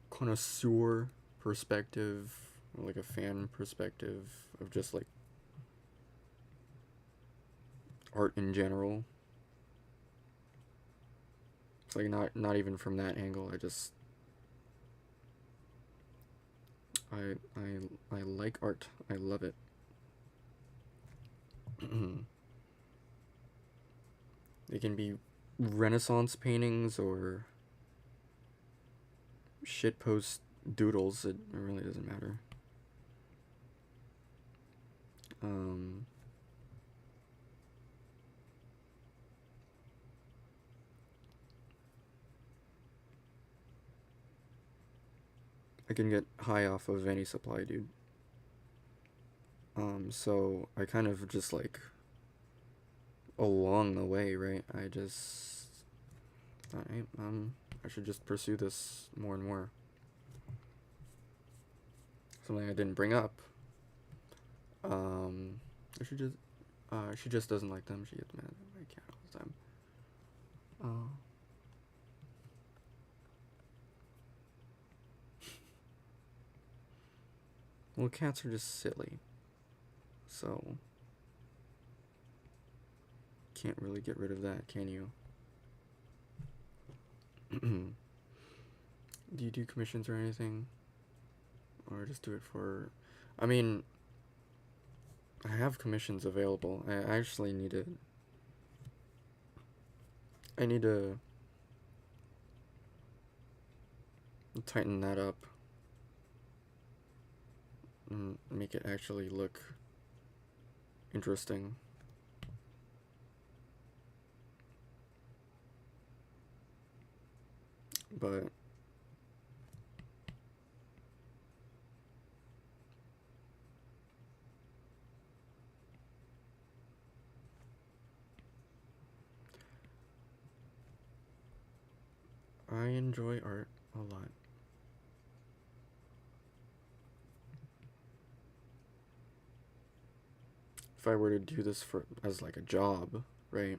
connoisseur perspective, or like a fan perspective of just, like, art in general. It's like not even from that angle. I like art. I love it. It can be Renaissance paintings or shitpost doodles. It really doesn't matter. I can get high off of any supply, dude. So I kind of just, like, along the way, right? I just thought, hey, I should just pursue this more and more. Something I didn't bring up. She just doesn't like them. She gets mad at my cat all the time. Well, cats are just silly. So, can't really get rid of that, can you? Do you do commissions or anything? Or just do it for... I mean, I have commissions available. I actually need to... I need to tighten that up and make it actually look interesting. But I enjoy art a lot. If I were to do this as like a job, right?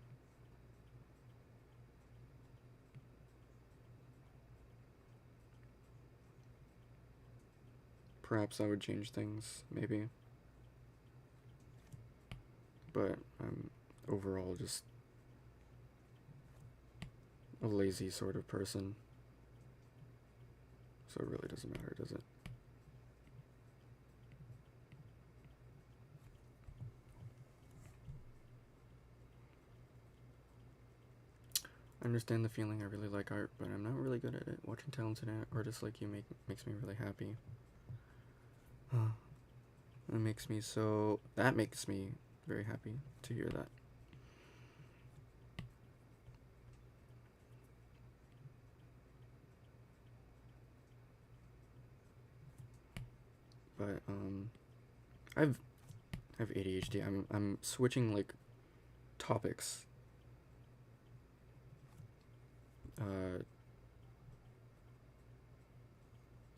perhaps I would change things, maybe. But I'm overall just a lazy sort of person. So it really doesn't matter, does it? I understand the feeling. I really like art, but I'm not really good at it. Watching talented artists like you makes me really happy. That makes me very happy to hear that. But I have ADHD. I'm switching like topics.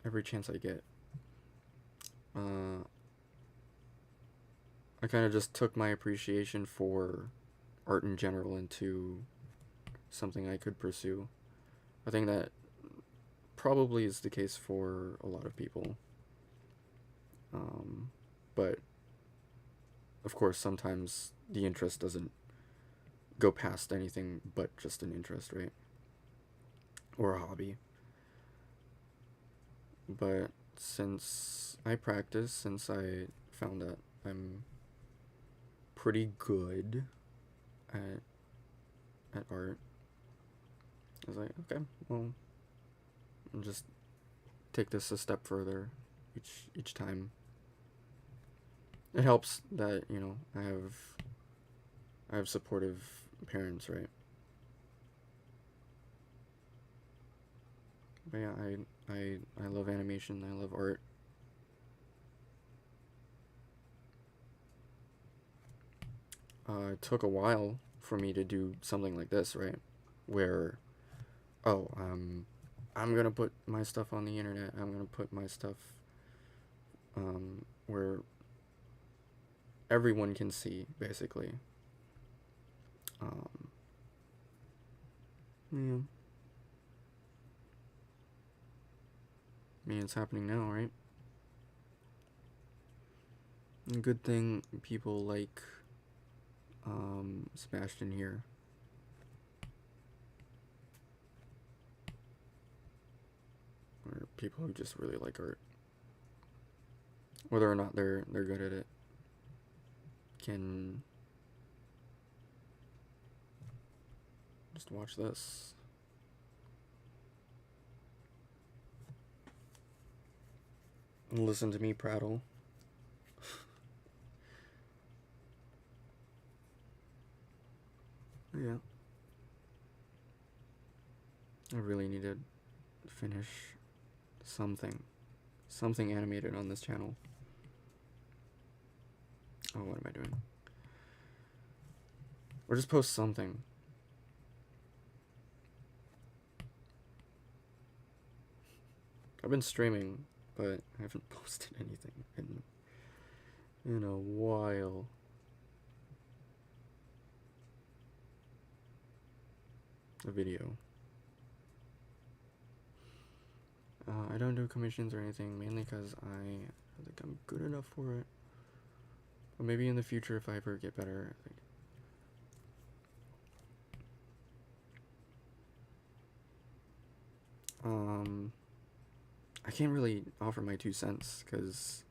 Every chance I get. I kind of just took my appreciation for art in general into something I could pursue. I think that probably is the case for a lot of people. But of course, sometimes the interest doesn't go past anything but just an interest, right? Or a hobby. But since I practice, since I found that I'm pretty good at art, I was like, okay, well, I'll just take this a step further each time. It helps that, you know, I have supportive parents, right? But yeah, I love animation, I love art. It took a while for me to do something like this, right? Where, oh, I'm gonna put my stuff on the internet, I'm gonna put my stuff where everyone can see, basically. Yeah. I mean, it's happening now, right? And good thing people like Sebastian here. Or people who just really like art. Whether or not they're good at it. Can just watch this. And listen to me prattle. Yeah. I really need to finish something animated on this channel. Oh, what am I doing? Or just post something. I've been streaming, but I haven't posted anything in a while. A video. I don't do commissions or anything, mainly because I think I'm good enough for it. But maybe in the future, if I ever get better, I think. I can't really offer my 2 cents because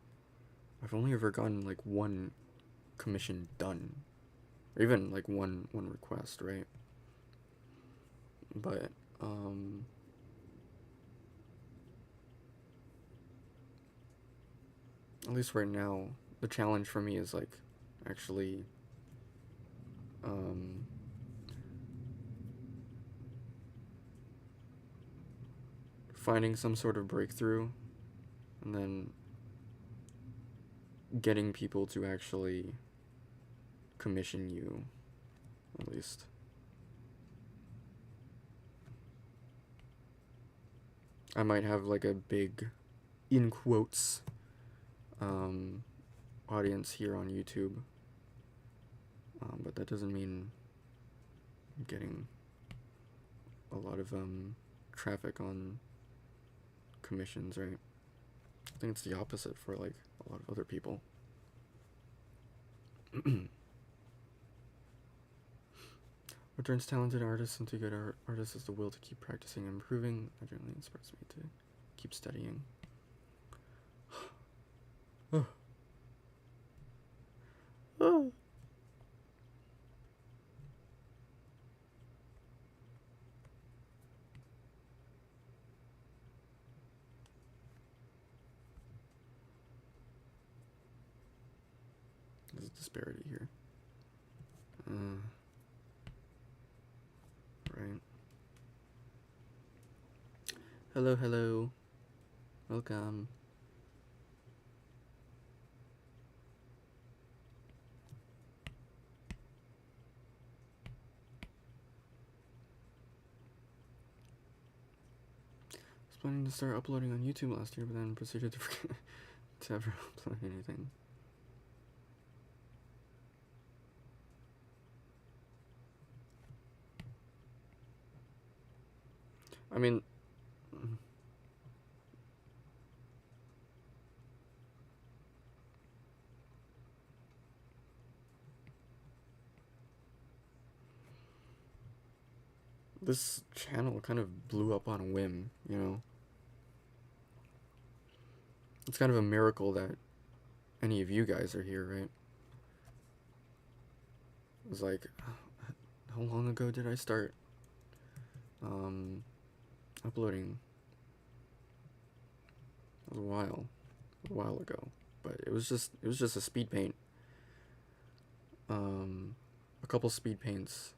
I've only ever gotten like one commission done, or even like one request, right? But at least right now, the challenge for me is like actually finding some sort of breakthrough and then getting people to actually commission you, at least. I might have like a big, in quotes, audience here on YouTube, but that doesn't mean I'm getting a lot of traffic on commissions, right? I think it's the opposite for like a lot of other people. What turns talented artists into good artists is the will to keep practicing and improving. That generally inspires me to keep studying. Oh. Oh. There's a disparity here. Right. Hello, hello. Welcome. I was planning to start uploading on YouTube last year, but then proceeded to forget to ever upload anything. I mean, this channel kind of blew up on a whim, you know? It's kind of a miracle that any of you guys are here, right? It was like, how long ago did I start uploading? It was a while ago, but it was just a speed paint. A couple speed paints.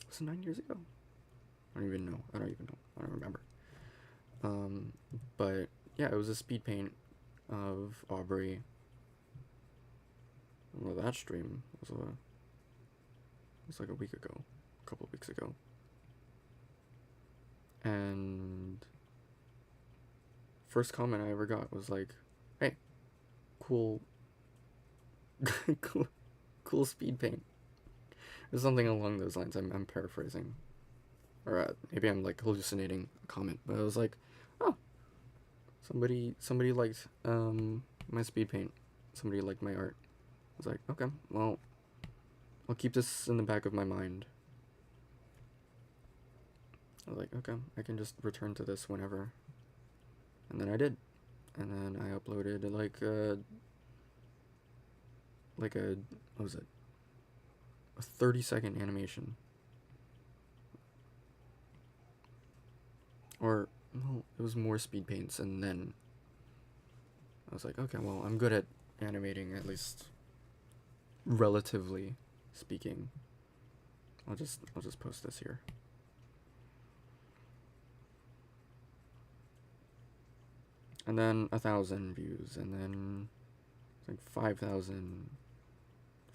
Was it 9 years ago? I don't even know. I don't remember. But yeah, it was a speed paint of Aubrey. Well, that stream was like a week ago, a couple of weeks ago. And first comment I ever got was like, "Hey, cool, cool speed paint." Or something along those lines. I'm paraphrasing, or maybe I'm like hallucinating a comment. But I was like, "Oh, somebody liked my speed paint. Somebody liked my art." I was like, "Okay, well, I'll keep this in the back of my mind." I was like, "Okay, I can just return to this whenever." And then I did. And then I uploaded like a what was it? A 30-second animation. Or, no, it was more speed paints, and then I was like, okay, well, I'm good at animating, at least relatively speaking. I'll just post this here. And then 1,000 views, and then like 5,000,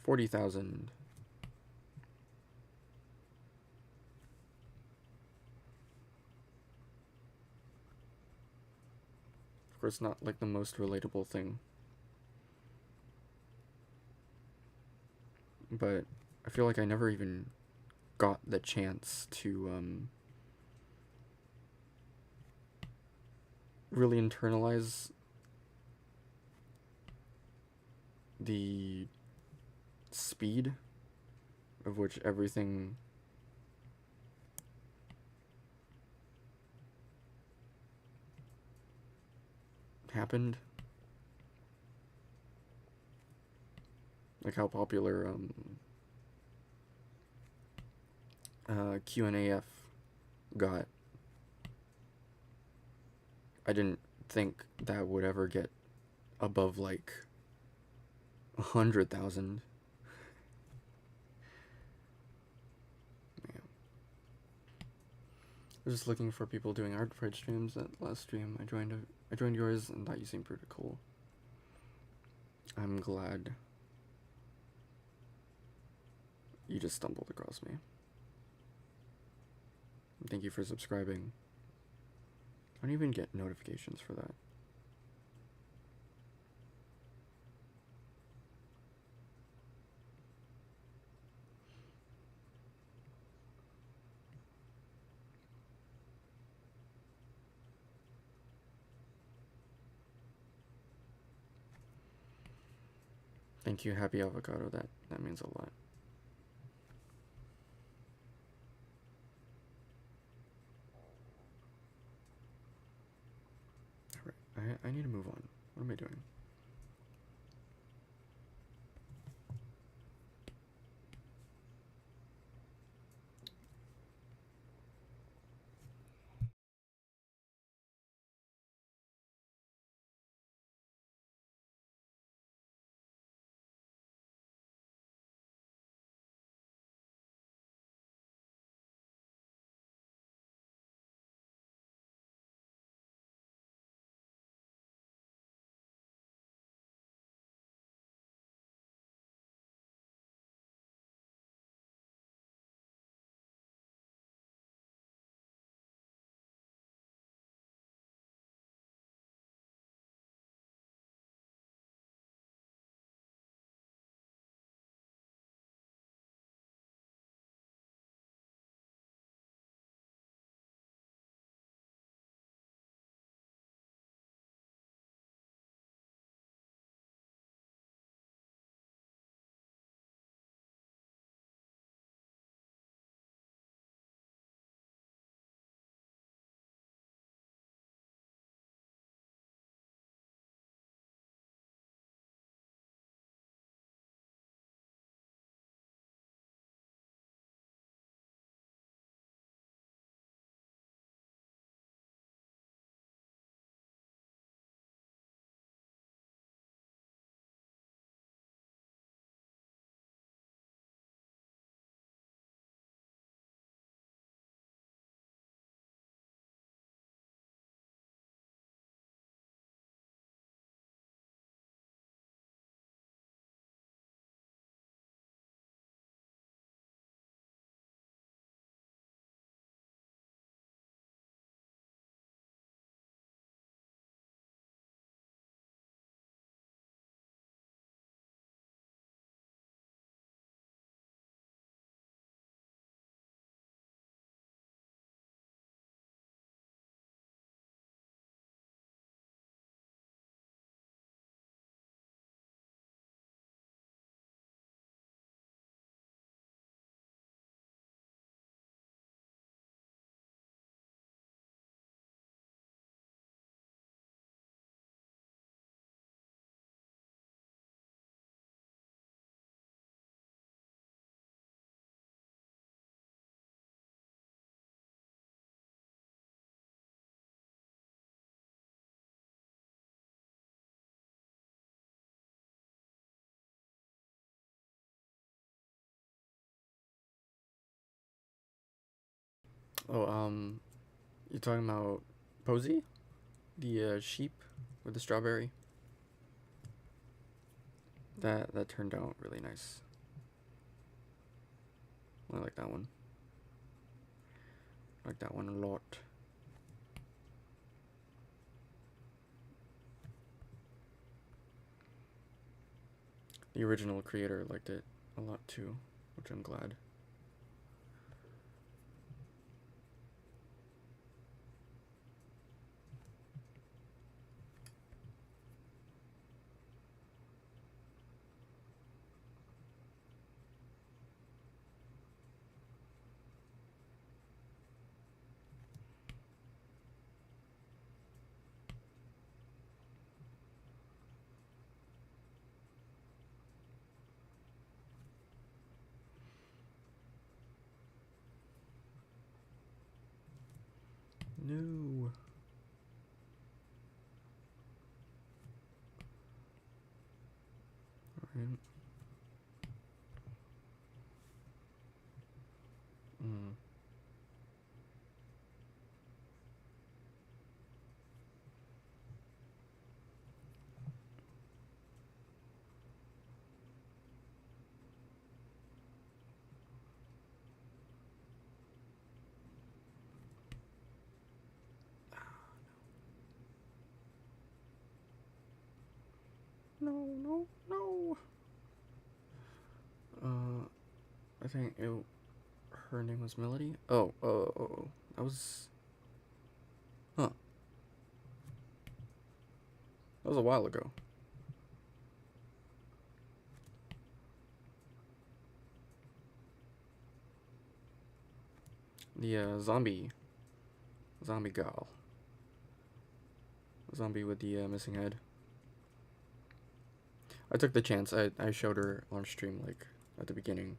40,000. Of course, not like the most relatable thing, but I feel like I never even got the chance to really internalize the speed of which everything happened. Like how popular Q&AF got. I didn't think that would ever get above like 100,000. Yeah. I was just looking for people doing ArtFight streams. That last stream I joined yours and thought you seemed pretty cool. I'm glad you just stumbled across me. Thank you for subscribing. I don't even get notifications for that. Thank you, Happy Avocado. That means a lot. Alright, I need to move on. What am I doing? Oh, you talking about Posey? The sheep with the strawberry? That turned out really nice. I like that one. I like that one a lot. The original creator liked it a lot too, which I'm glad. No. Alright. Mm. No, no, no. I think her name was Melody. Oh, that was, huh? That was a while ago. The zombie gal. Zombie with the missing head. I took the chance. I showed her on stream, like, at the beginning.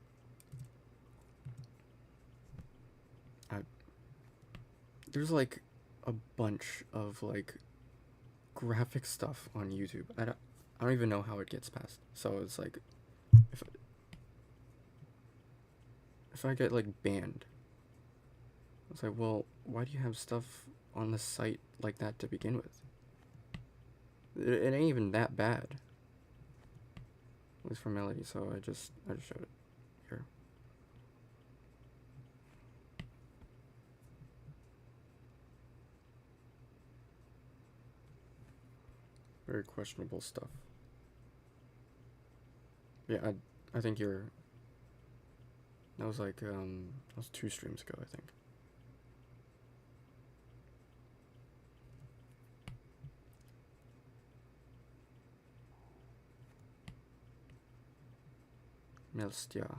There's, like, a bunch of, like, graphic stuff on YouTube. I don't even know how it gets past. So it's like, if I get, like, banned, it's like, well, why do you have stuff on the site like that to begin with? It ain't even that bad. At least for Melody, so I just showed it here. Very questionable stuff. Yeah, I think that was like, that was 2 streams ago, I think. Melstia.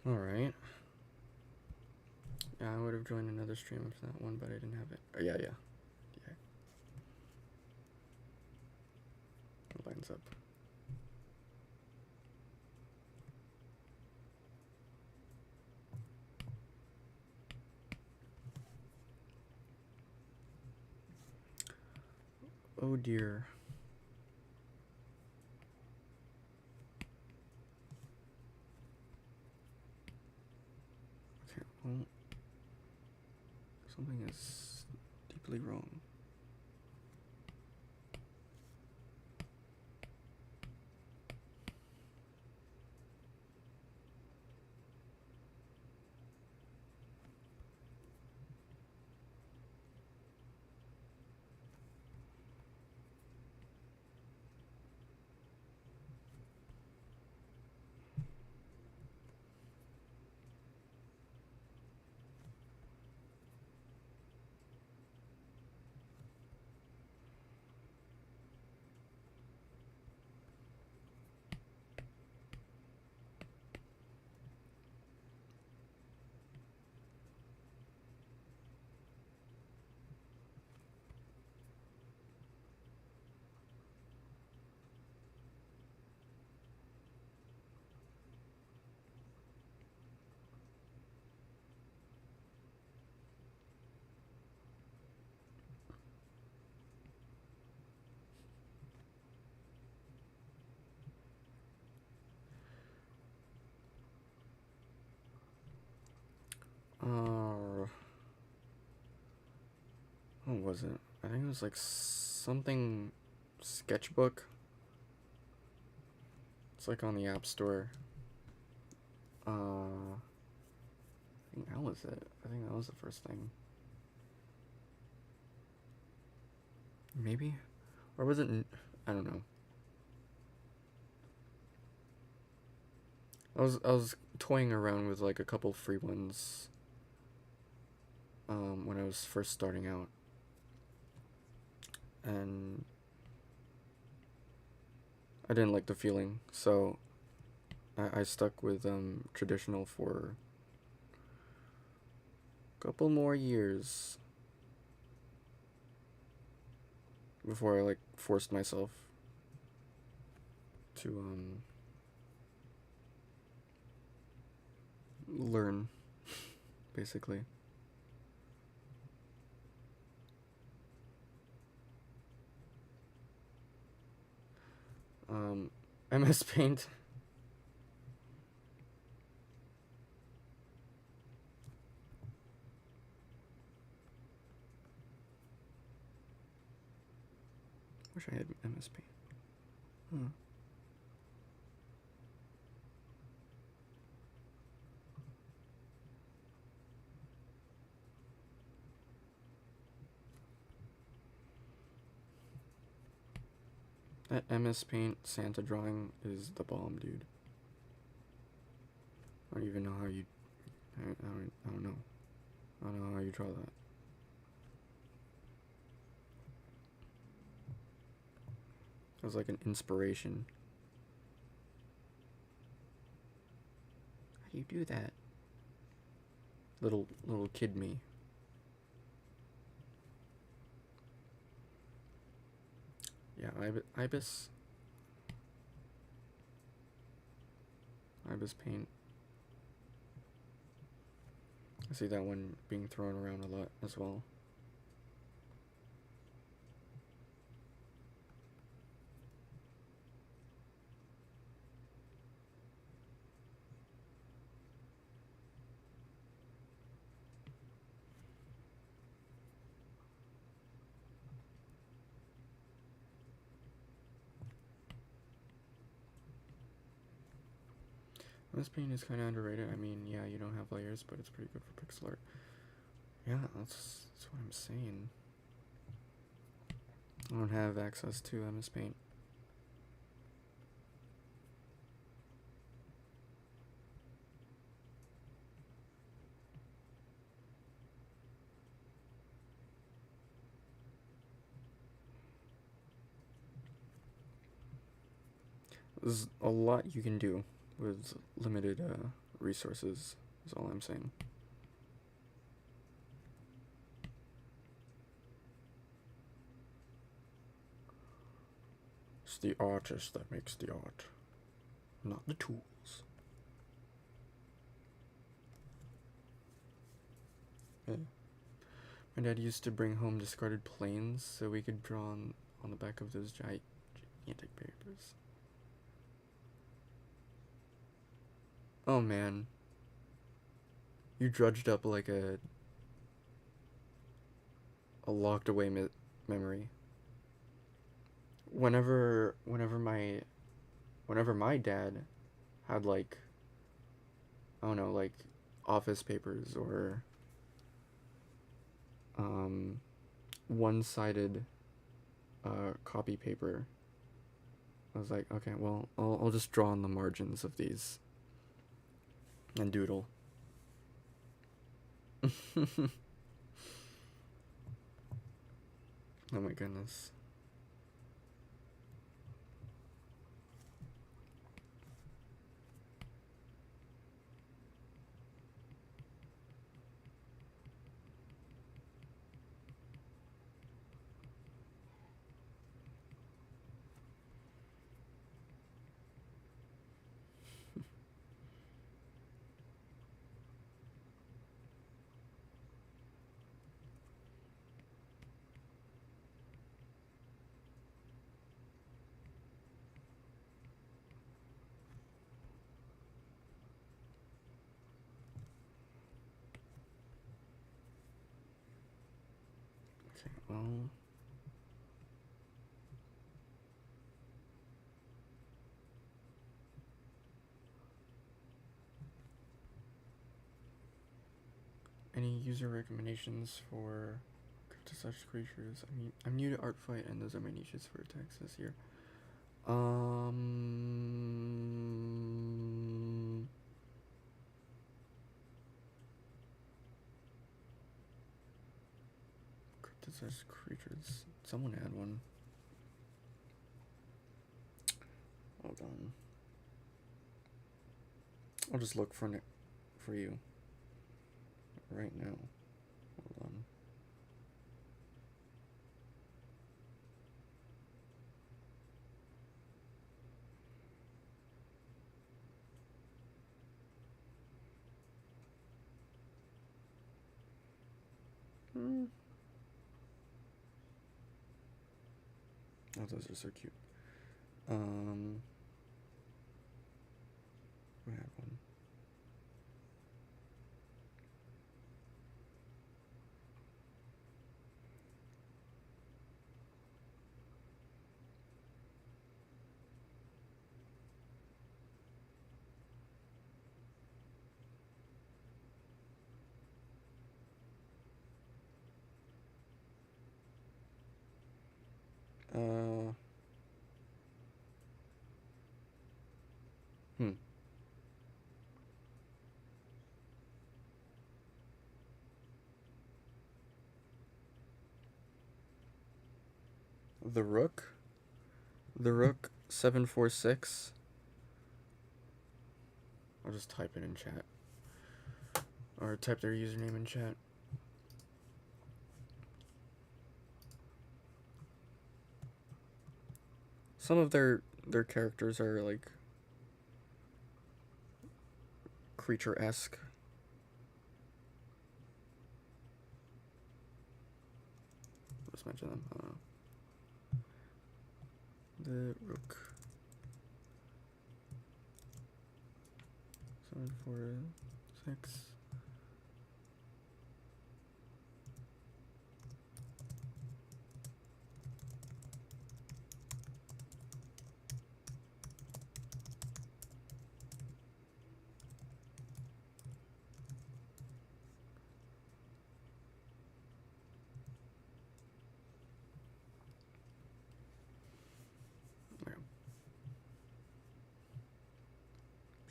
Alright. Yeah, I would have joined another stream after that one, but I didn't have it. Oh, yeah. It lines up. Oh dear. Okay, well, something is deeply wrong. What was it? I think it was like something sketchbook. It's like on the App Store. I think that was it. I think that was the first thing. Maybe? Or was it? I don't know. I was toying around with like a couple free ones when I was first starting out, and I didn't like the feeling, so I stuck with traditional for a couple more years before I like forced myself to learn, basically. MS Paint. Wish I had MS Paint. Huh. That MS Paint Santa drawing is the bomb, dude. I don't even know how you... I don't know. I don't know how you draw that. was like an inspiration. How do you do that? Little kid me. Yeah, Ibis paint. I see that one being thrown around a lot as well. This paint is kind of underrated. I mean, yeah, you don't have layers, but it's pretty good for pixel art. Yeah, that's what I'm saying. I don't have access to MS Paint. There's a lot you can do with limited resources, is all I'm saying. It's the artist that makes the art, not the tools. Yeah. My dad used to bring home discarded planes so we could draw on the back of those gigantic papers. Oh man. You drudged up like a locked away memory. Whenever my dad had like, I don't know, like office papers or one-sided copy paper, I was like, okay, well, I'll just draw on the margins of these and doodle. Oh my goodness. Okay, well, any user recommendations for such creatures? I mean, I'm new to ArtFight, and those are my niches for attacks this year. Cryptocized creatures. Someone had one. Hold on. I'll just look for it for you right now. Hold on. Oh, those are so cute. I have one. The Rook? The Rook 746. I'll just type it in chat. Or type their username in chat. Some of their characters are like creature-esque. Let's mention them. I don't know. The Rook 746.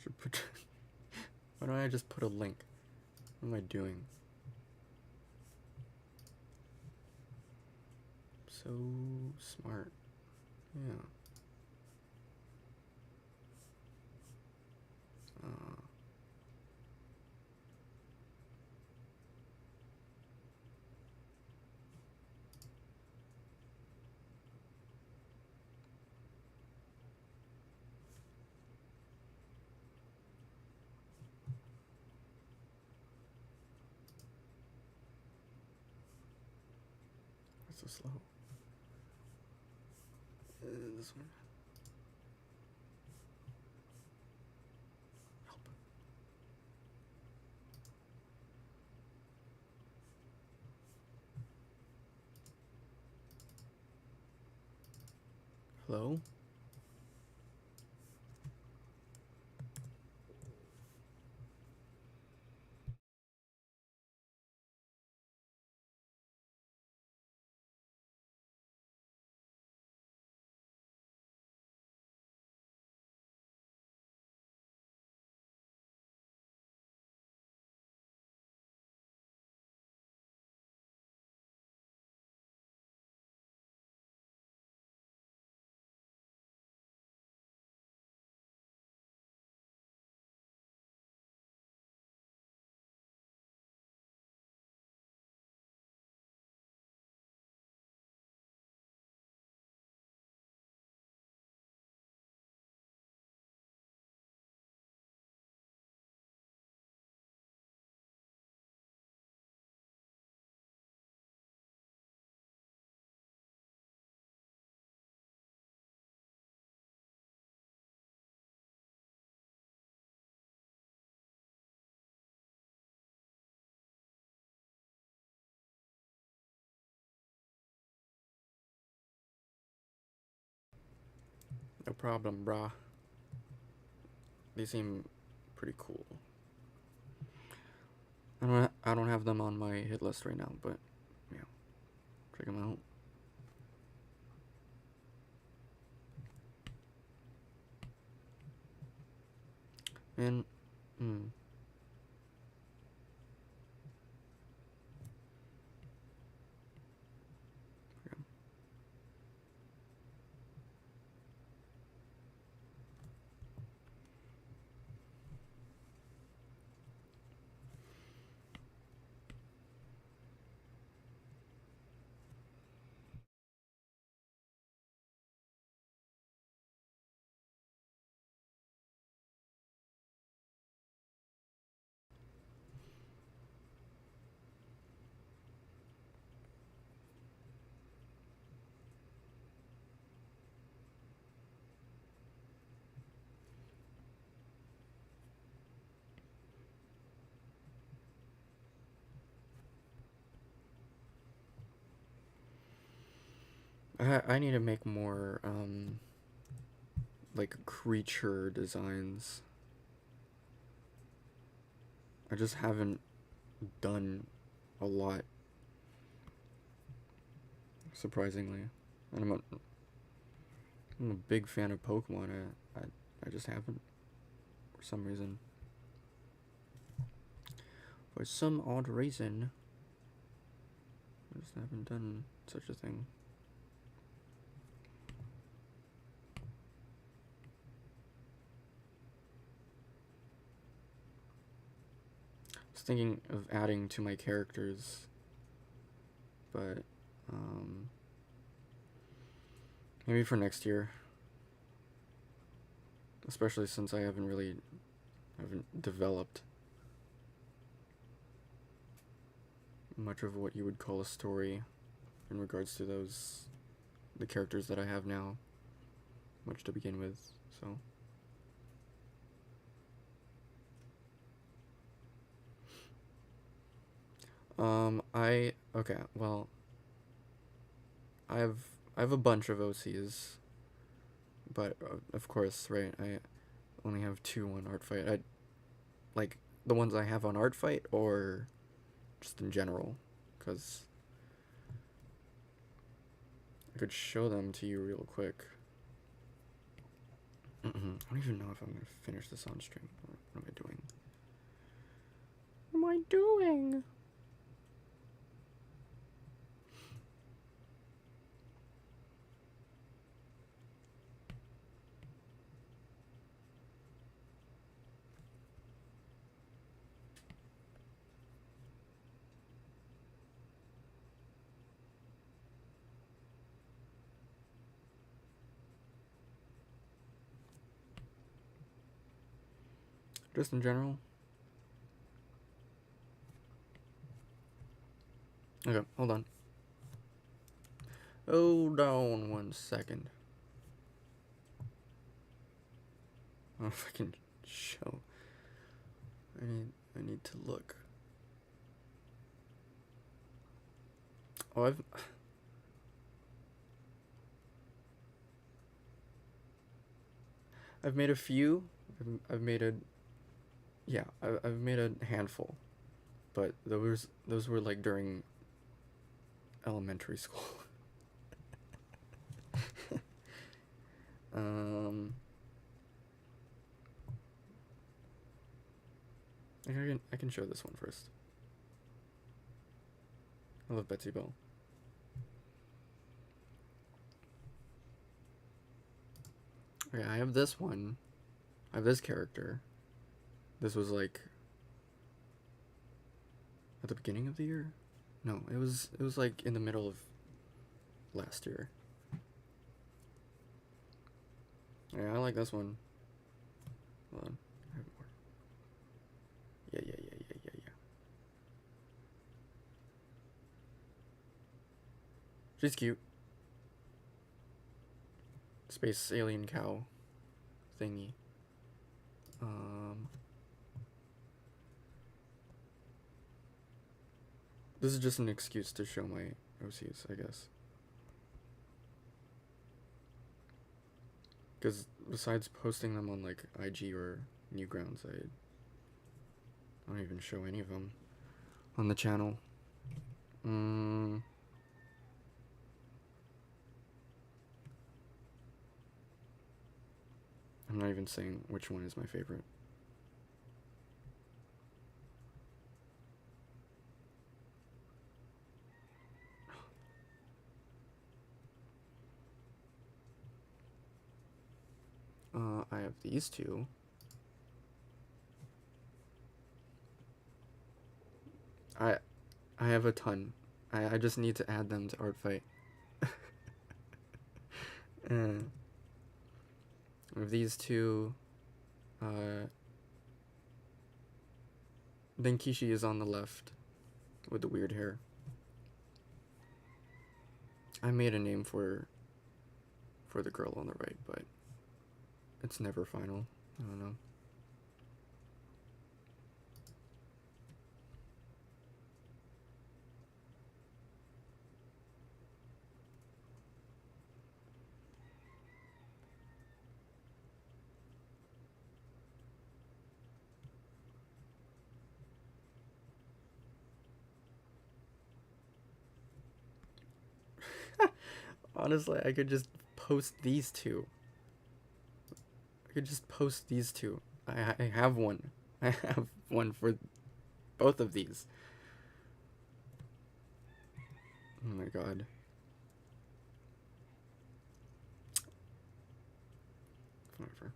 Should put. Why don't I just put a link? What am I doing? So smart. Yeah. What's so slow? This one. Help. Hello? No problem, brah. They seem pretty cool. I don't have them on my hit list right now, but yeah, check them out. And yeah. I need to make more like creature designs. I just haven't done a lot, surprisingly. And I'm a big fan of Pokemon. I just haven't, for some reason. For some odd reason, I just haven't done such a thing. was thinking of adding to my characters, but maybe for next year, especially since I haven't developed much of what you would call a story in regards to the characters that I have now, much to begin with, so. Okay, well, I have a bunch of OCs, but of course, right, I only have 2 on ArtFight. I like the ones I have on ArtFight or just in general, because I could show them to you real quick. I don't even know if I'm gonna finish this on stream. What am I doing? What am I doing? Just in general? Okay, hold on. Hold on 1 second. I don't know if I can show. I need to look. Oh, I've made a few. I've made a I've made a handful, but those were like during elementary school. I can show this one first. I love Betsy Bell. Okay, I have this one. I have this character. This was like at the beginning of the year? No, it was like in the middle of last year. Yeah, I like this one. Hold on. I have more. Yeah. She's cute. Space alien cow thingy. This is just an excuse to show my OCs, I guess. Because besides posting them on like IG or Newgrounds, I don't even show any of them on the channel. I'm not even saying which one is my favorite. I have these 2. I have a ton. I just need to add them to ArtFight. I have these 2. Then Kishi is on the left with the weird hair. I made a name for the girl on the right, but it's never final. I don't know. Honestly, I could just post these 2. I could just post these 2. I have one. I have one for both of these. Oh my god. Whatever.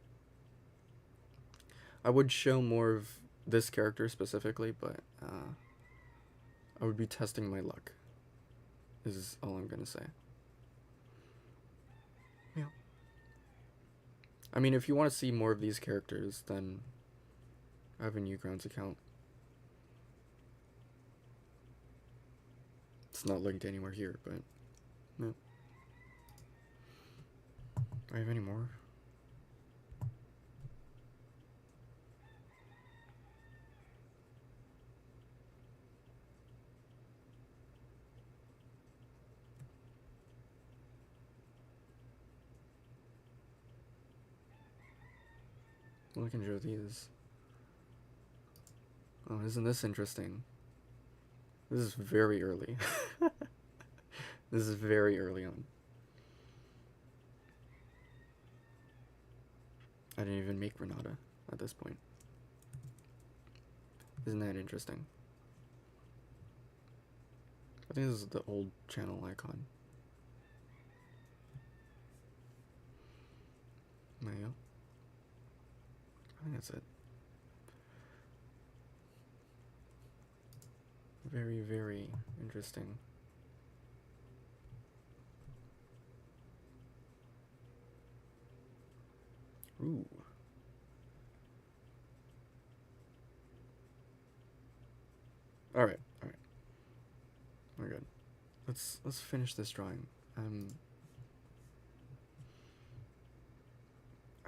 I would show more of this character specifically, but I would be testing my luck. Is all I'm gonna say. Yeah. I mean, if you want to see more of these characters, then I have a Newgrounds account. It's not linked anywhere here, but no. Do I have any more? Well, I can show these. Oh, isn't this interesting? This is very early. This is very early on. I didn't even make Renata at this point. Isn't that interesting? I think this is the old channel icon. There you go. I think that's it. Very, very interesting. Ooh. Alright, alright. We're good. Let's finish this drawing. I'm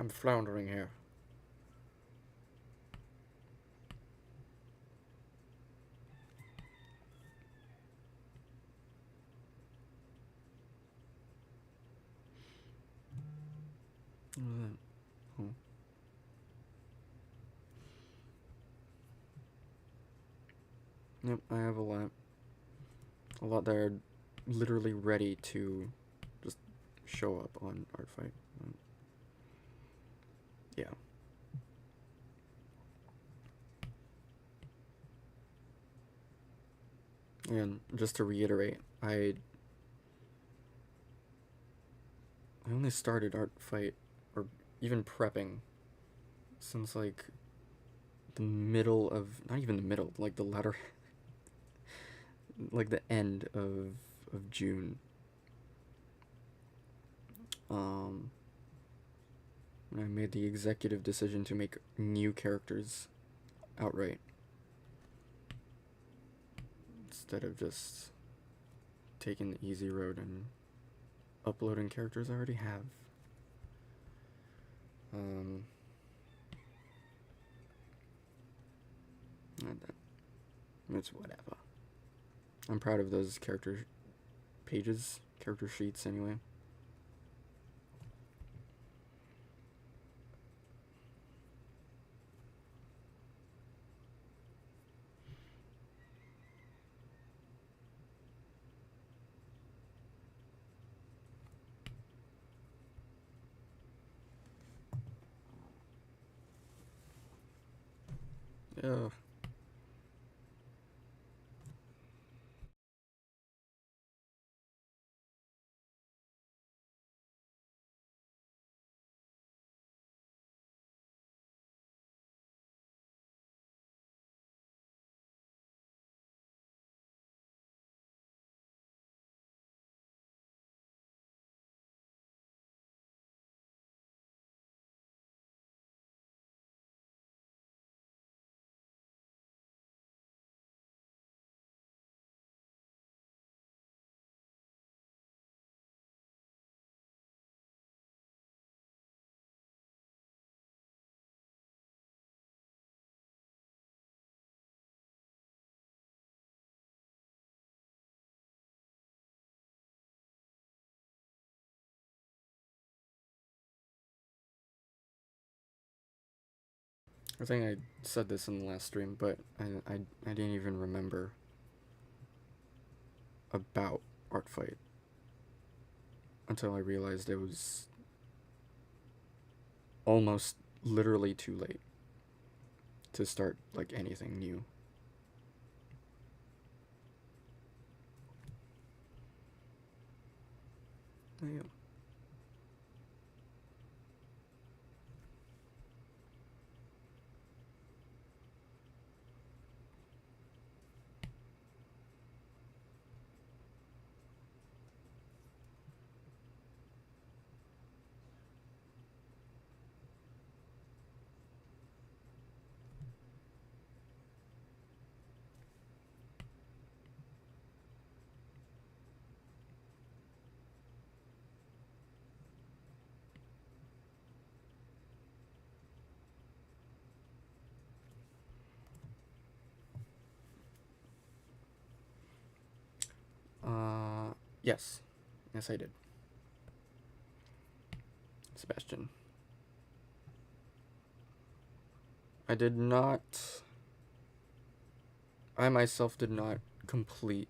floundering here. What was that? Oh. Yep, I have a lot that are literally ready to just show up on ArtFight. Yeah. And just to reiterate, I only started ArtFight, or even prepping, since like the middle of, not even the middle, like the latter, like the end of June. When I made the executive decision to make new characters outright, instead of just taking the easy road and uploading characters I already have. It's whatever. I'm proud of those character pages, character sheets anyway. Yeah. I think I said this in the last stream, but I didn't even remember about ArtFight until I realized it was almost literally too late to start like anything new. Yeah. Yes. Yes, I did. Sebastian. I did not... I myself did not complete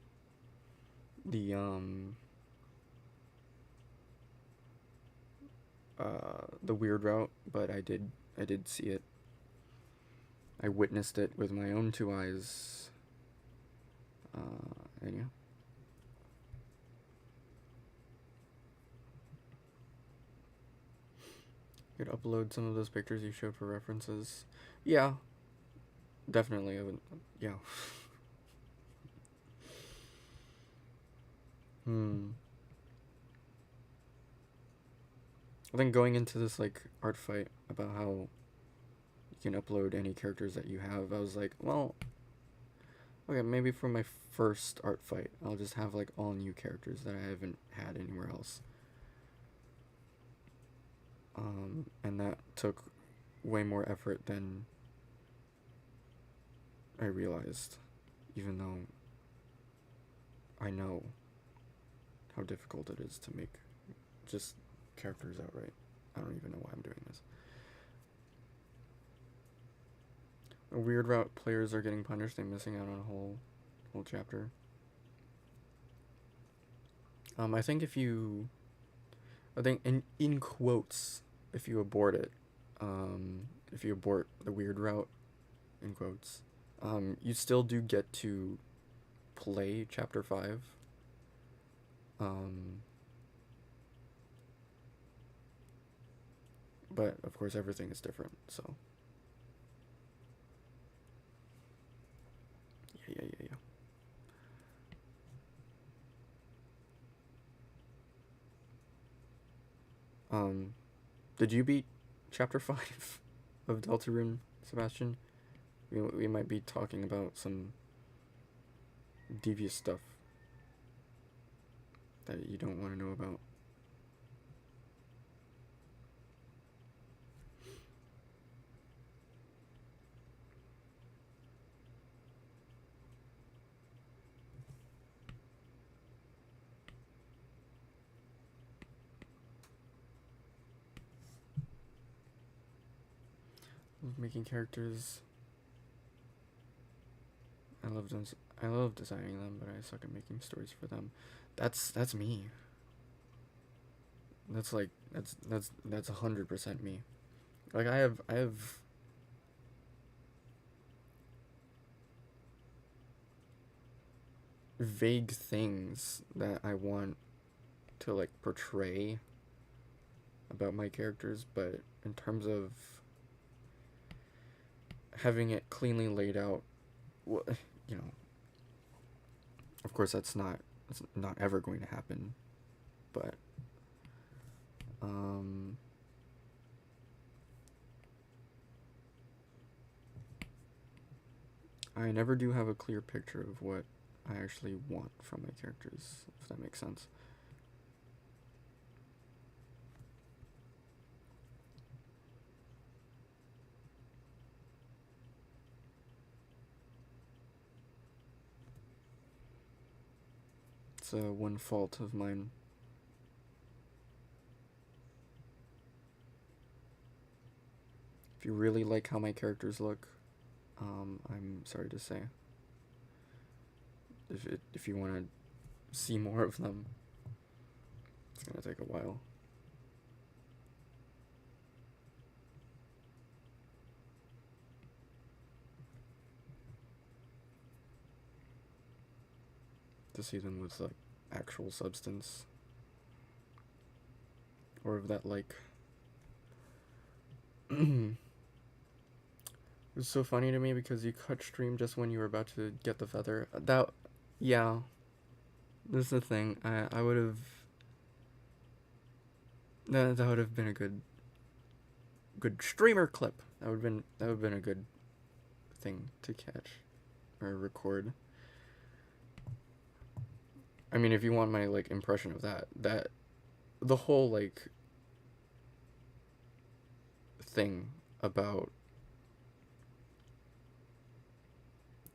the, the weird route, but I did see it. I witnessed it with my own two eyes. And yeah. You could upload some of those pictures you showed for references. Yeah, definitely. I would. Yeah. I think going into this like art fight about how you can upload any characters that you have, I was like, well, okay, maybe for my first art fight, I'll just have like all new characters that I haven't had anywhere else. And that took way more effort than I realized, even though I know how difficult it is to make just characters outright. I don't even know why I'm doing this. A weird route, players are getting punished, they're missing out on a whole chapter. I think in quotes, if you abort it, if you abort the weird route, in quotes, you still do get to play chapter 5. But of course everything is different, so yeah. Did you beat chapter 5 of Deltarune, Sebastian? We might be talking about some devious stuff that you don't want to know about. Love making characters. I love designing them, but I suck at making stories for them. That's me. That's 100% me. Like I have vague things that I want to like portray about my characters, but in terms of having it cleanly laid out, well, you know, of course that's not ever going to happen, but I never do have a clear picture of what I actually want from my characters, if that makes sense. It's one fault of mine. If you really like how my characters look, I'm sorry to say, if you want to see more of them, it's gonna take a while. To see them with like actual substance, or of that like it was so funny to me because you cut stream just when you were about to get the feather. Yeah, this is the thing. I would have that would have been a good streamer clip. That would have been a good thing to catch or record. I mean, if you want my like impression of that the whole like thing about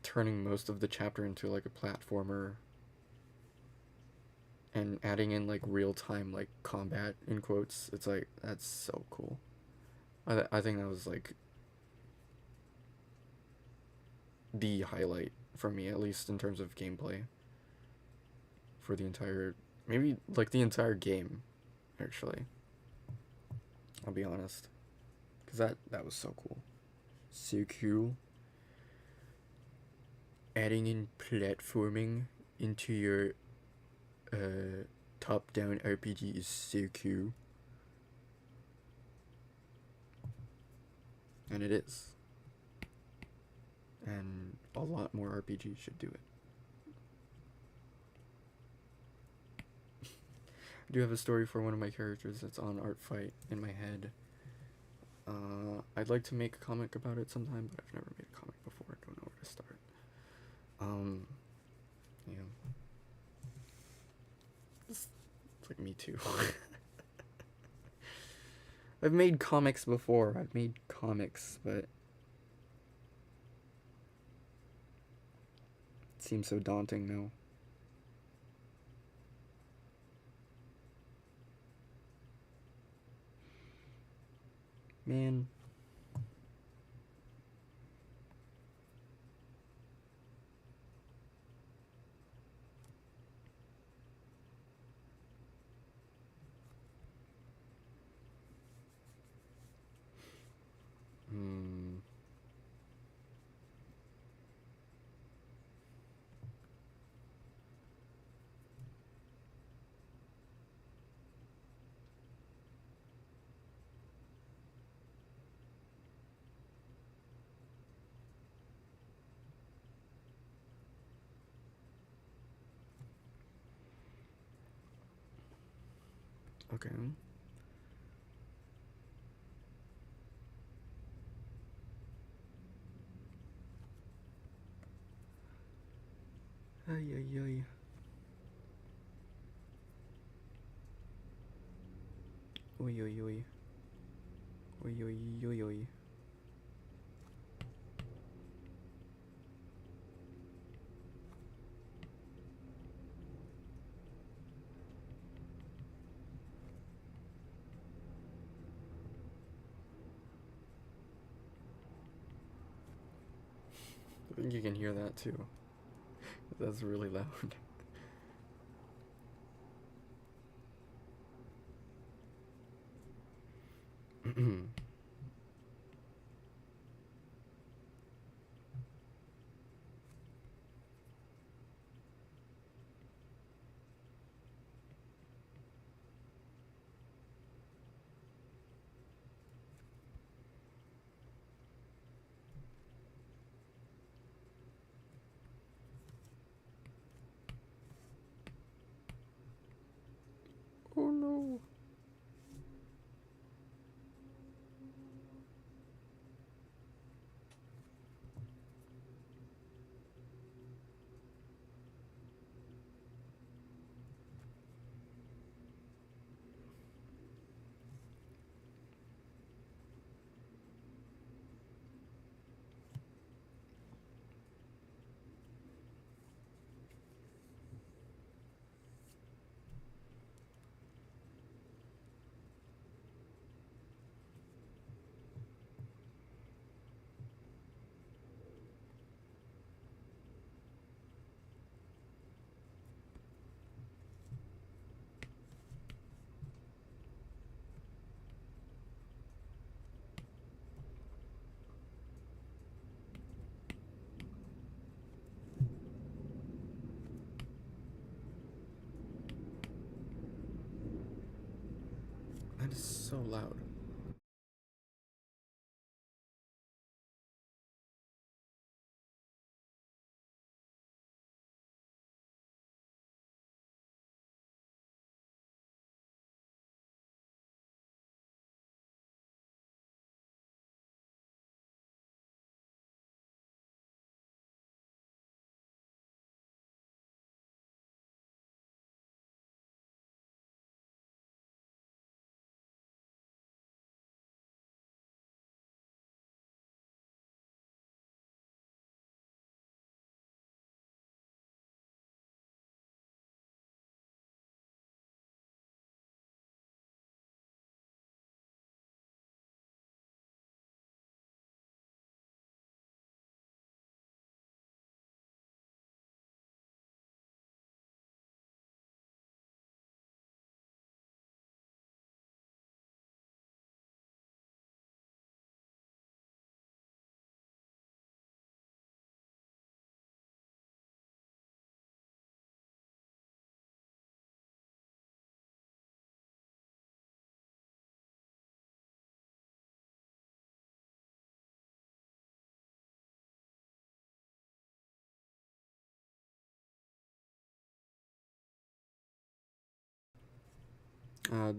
turning most of the chapter into like a platformer and adding in like real time like combat in quotes. It's like that's so cool. I think that was like the highlight for me, at least in terms of gameplay for the entire, maybe like the entire game, actually. I'll be honest, because that was so cool, so cool. Adding in platforming into your top-down RPG is so cool, and it is. And a lot more RPGs should do it. I do have a story for one of my characters that's on ArtFight in my head. I'd like to make a comic about it sometime, but I've never made a comic before. I don't know where to start. Yeah. It's like me too. I've made comics before. I've made comics, but it seems so daunting now. Man. Hmm. Okay. Ay, ay, ay. Oi, oi, oi. Oi, oi, oi, oi. I think you can hear that too. That's really loud. Oh no. That is so loud.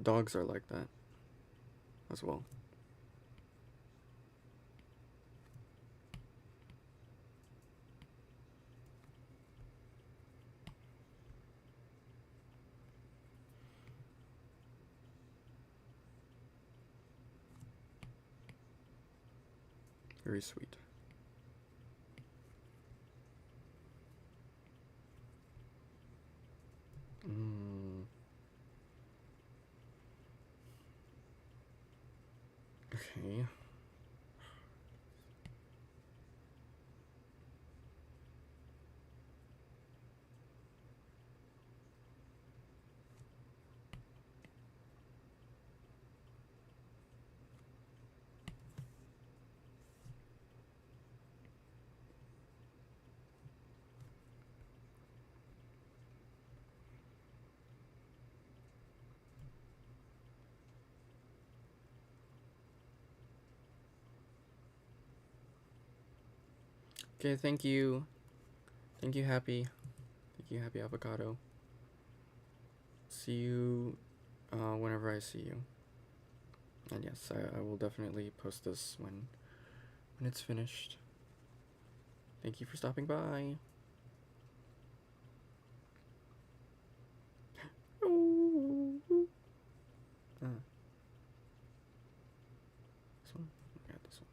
Dogs are like that as well. Very sweet. Okay. Okay, thank you. Thank you, Happy. Thank you, Happy Avocado. See you whenever I see you. And yes, I will definitely post this when it's finished. Thank you for stopping by. This one? Yeah, this one.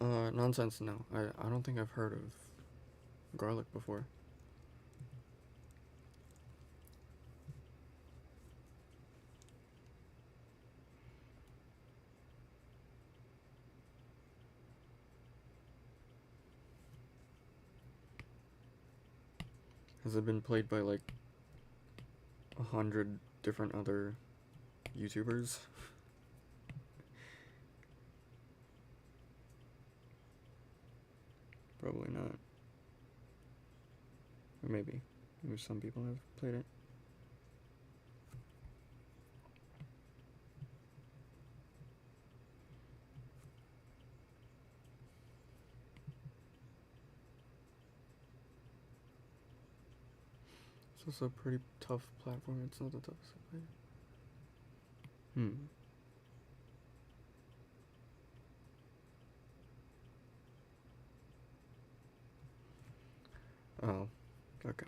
Nonsense, no. I don't think I've heard of garlic before. Has it been played by like 100 different other YouTubers? Probably not. Or maybe. Maybe some people have played it. It's also a pretty tough platform. It's not the toughest to play. Oh, okay.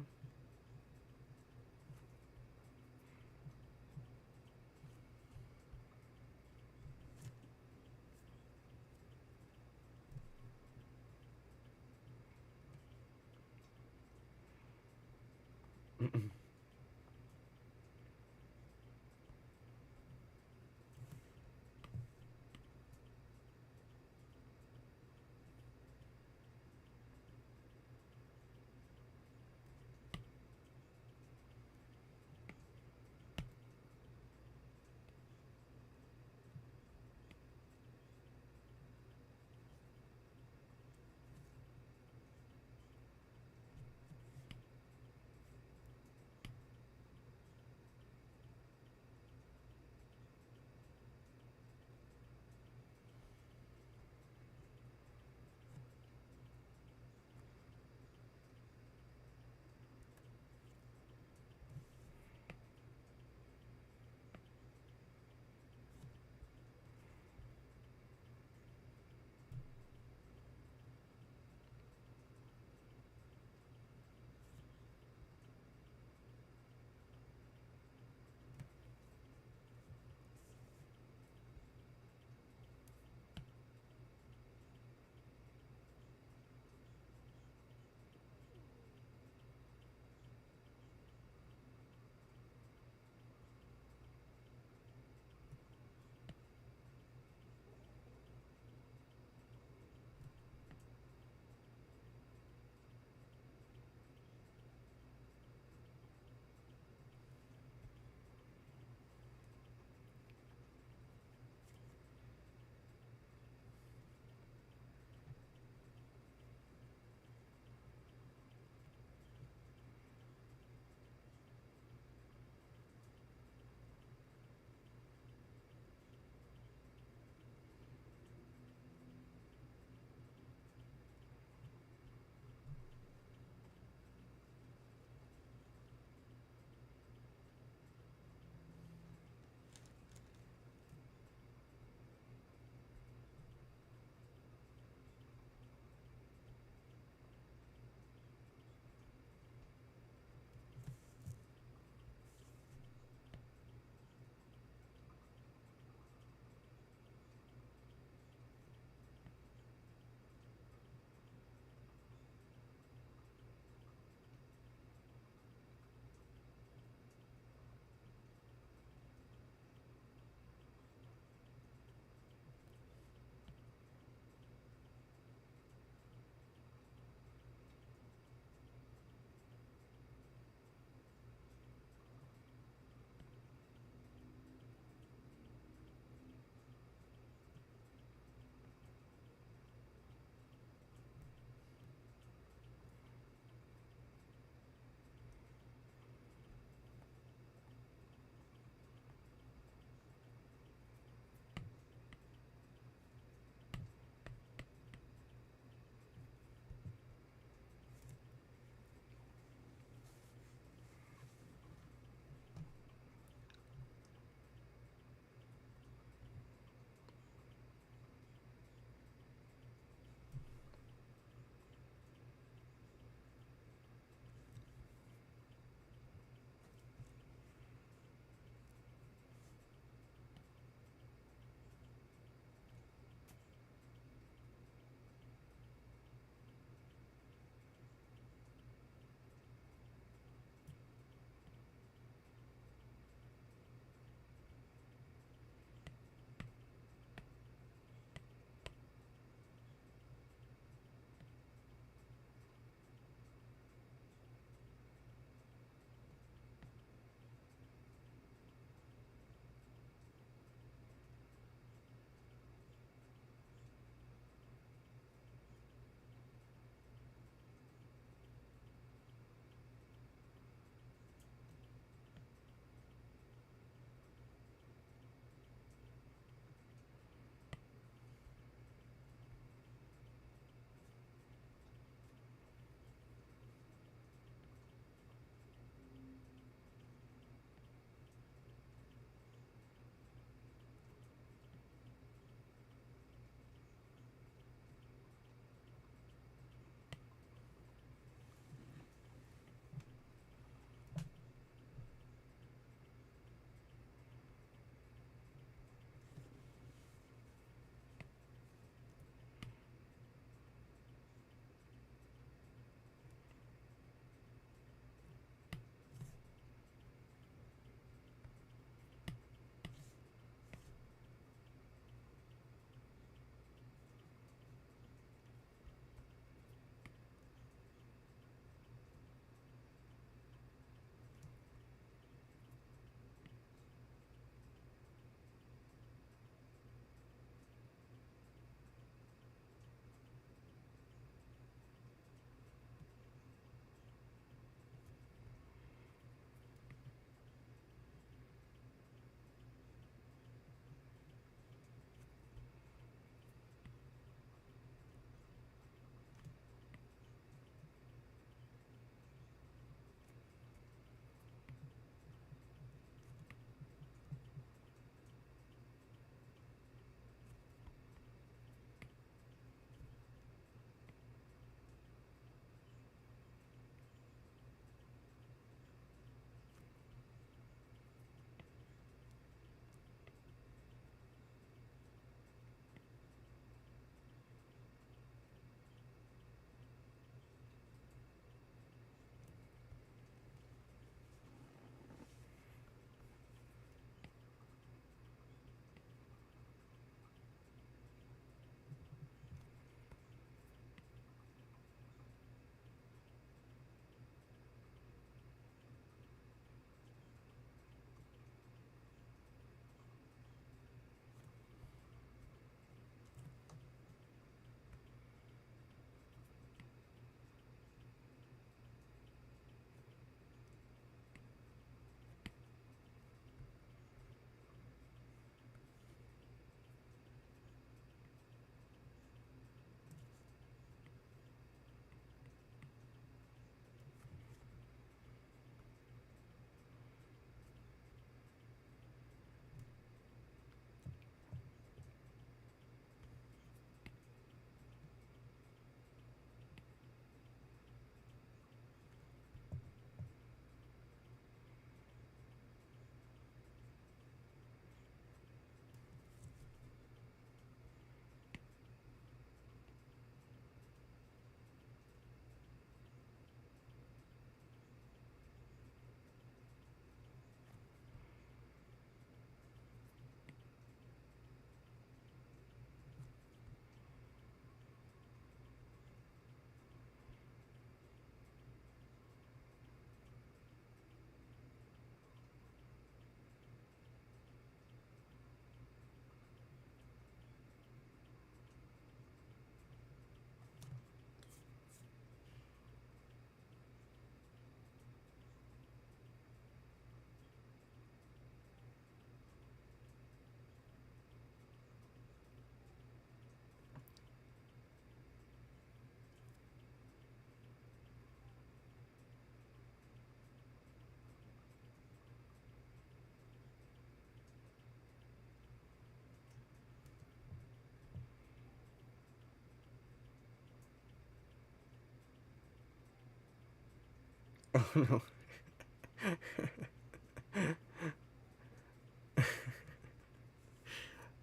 Oh no.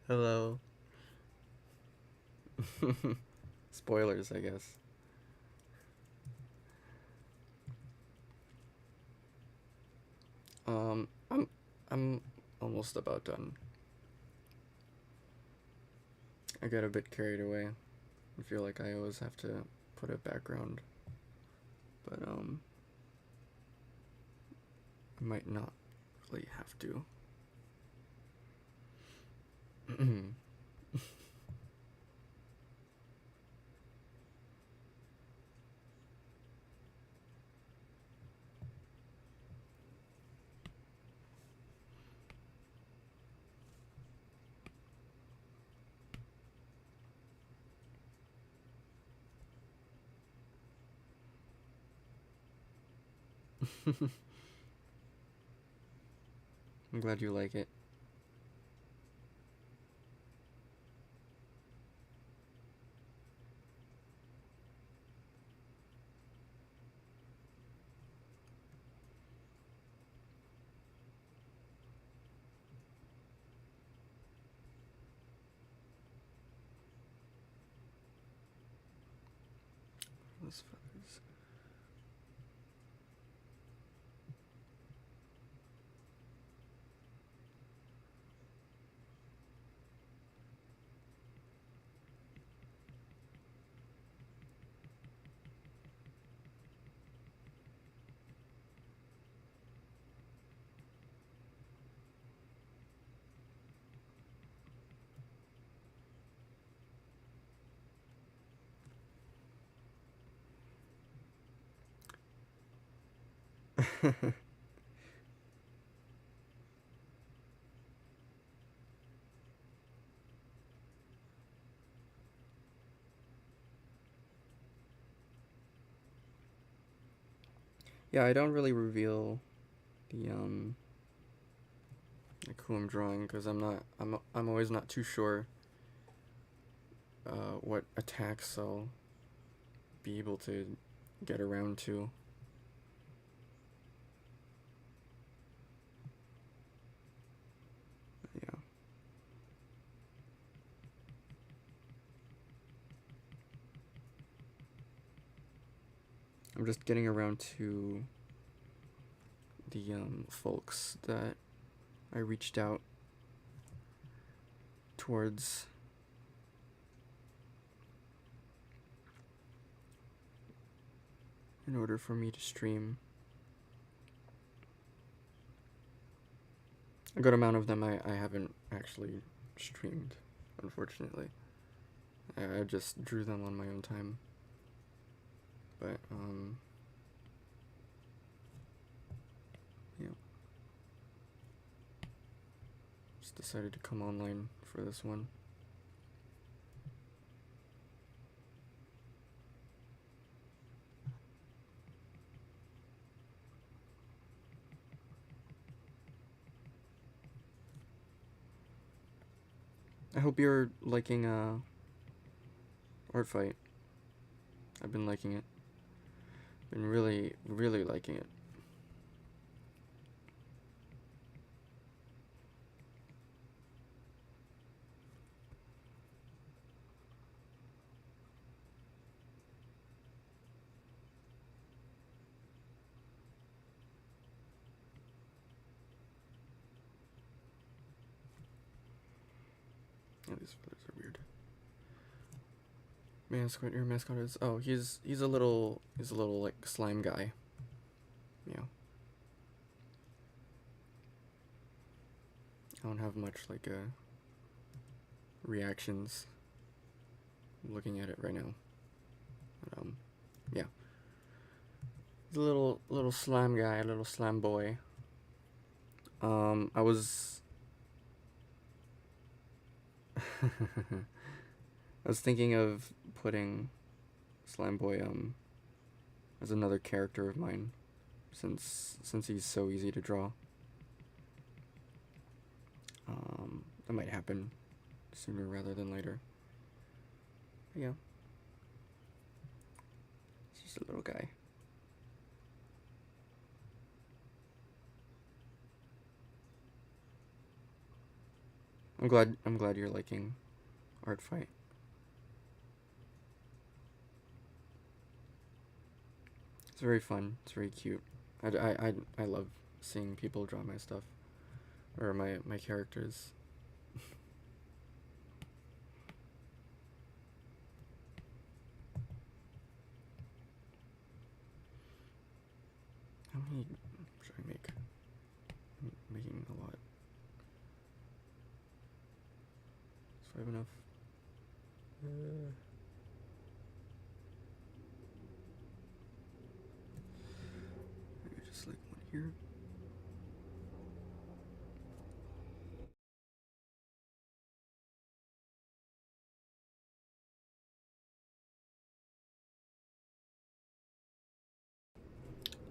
Hello. Spoilers, I guess. I'm almost about done. I got a bit carried away. I feel like I always have to put a background, but I might not really have to. I'm glad you like it. Those feathers. Yeah, I don't really reveal the like who I'm drawing because I'm always not too sure what attacks I'll be able to get around to. Yeah. I'm just getting around to the folks that I reached out towards. In order for me to stream. A good amount of them I haven't actually streamed, unfortunately. I just drew them on my own time. But, yeah. Just decided to come online for this one. I hope you're liking ArtFight. I've been liking it. Been really, really liking it. Oh, these feathers are weird. Mascot, your mascot is he's a little like slime guy. Yeah. I don't have much like reactions looking at it right now. But, yeah. He's a little slime guy, a little slime boy. I was I was thinking of putting Slime Boy as another character of mine since he's so easy to draw. That might happen sooner rather than later. But yeah. It's just a little guy. I'm glad you're liking ArtFight. It's very fun. It's very cute. I love seeing people draw my stuff or my characters. How many should I make? I'm making a lot. Is 5 enough? Maybe just like one here.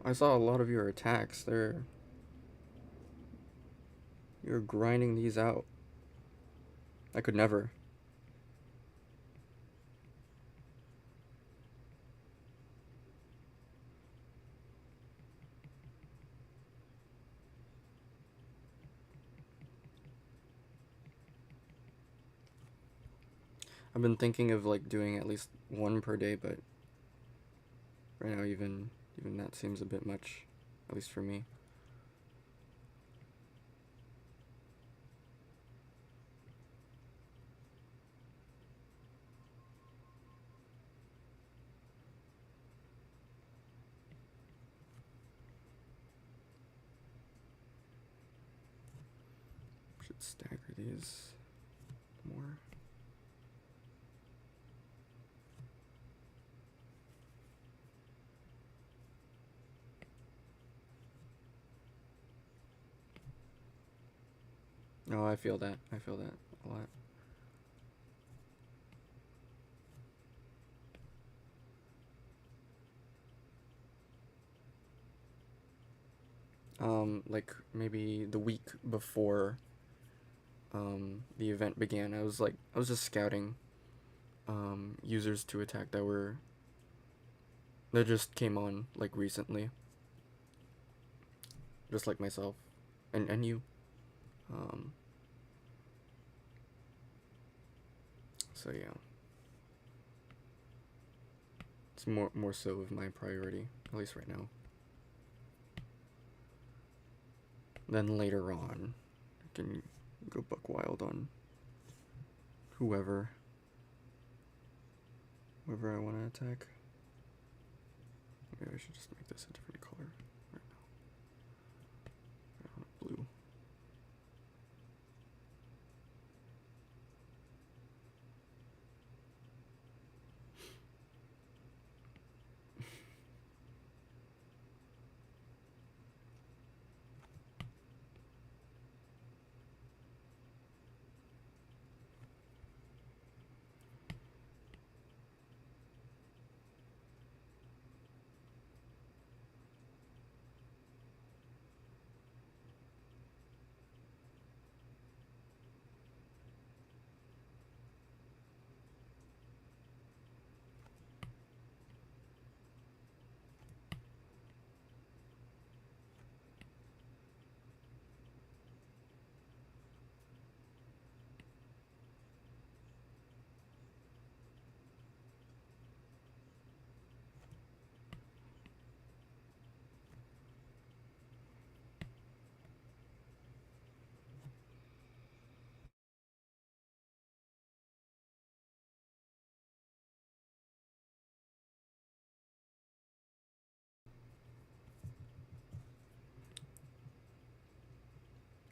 I saw a lot of your attacks. You're grinding these out. I could never. I've been thinking of like doing at least one per day, but right now even that seems a bit much, at least for me. Should stagger these more. No, I feel that. I feel that a lot. Like maybe the week before the event began, I was just scouting users to attack that just came on like recently, just like myself and you. Um, so yeah, it's more so of my priority, at least right now. Then later on, I can go buck wild on whoever I want to attack. Maybe I should just make this a different color right now. Blue.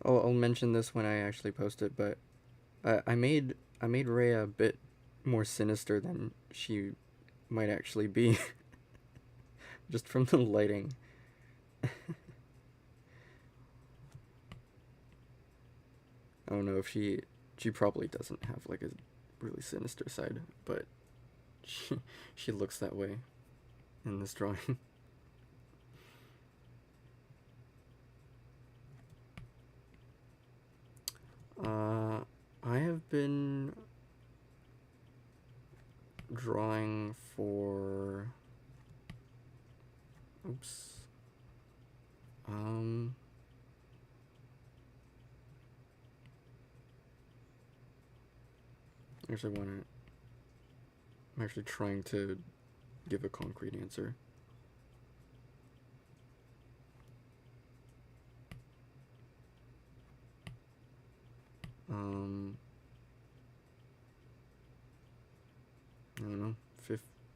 Oh, I'll mention this when I actually post it, but I made Rhea a bit more sinister than she might actually be, just from the lighting. I don't know if she probably doesn't have like a really sinister side, but she looks that way in this drawing. I have been drawing for oops. Um Actually, want to. I'm actually trying to give a concrete answer. I don't know,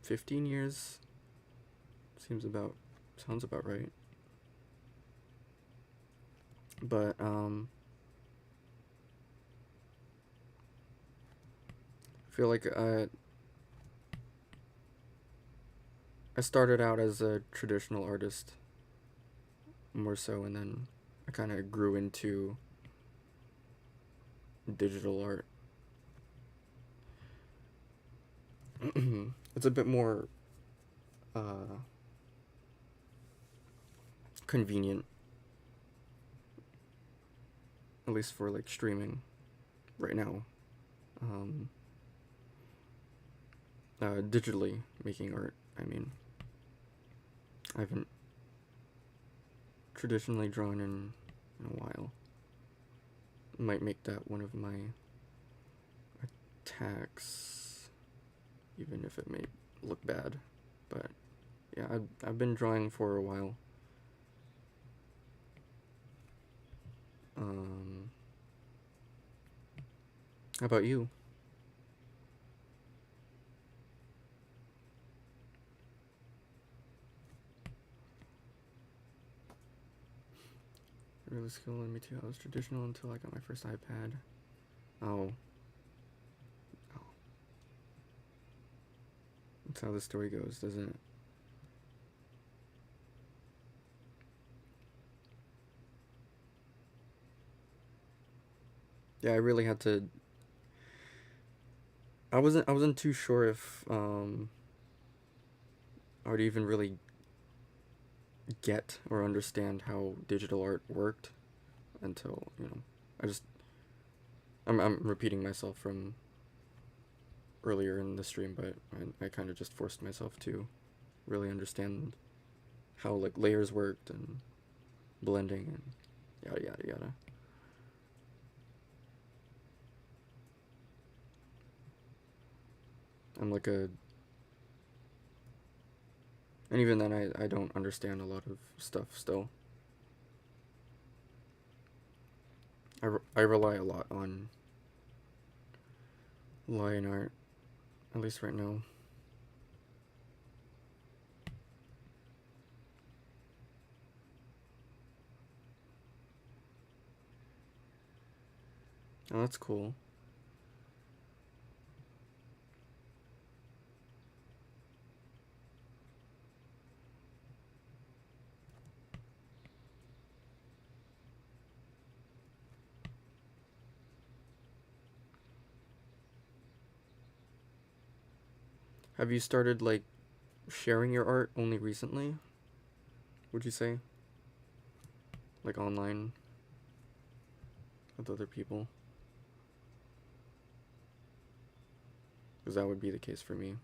15 years sounds about right. But, I feel like I started out as a traditional artist, more so, and then I kind of grew into digital art. It's a bit more convenient, at least for like streaming right now. Digitally making art, I mean, I haven't traditionally drawn in a while. Might make that one of my attacks, even if it may look bad. But yeah, I've been drawing for a while. How about you? Really skilled in me too. I was traditional until I got my first iPad. Oh. That's how the story goes, doesn't it? Yeah, I really had to. I wasn't too sure if I would even really get or understand how digital art worked until, I'm repeating myself from earlier in the stream, but I kind of just forced myself to really understand how like layers worked and blending and yada yada yada. I'm like a And even then I don't understand a lot of stuff still. I rely a lot on line art, at least right now. Oh, that's cool. Have you started like sharing your art only recently? Would you say? Like online with other people? Because that would be the case for me.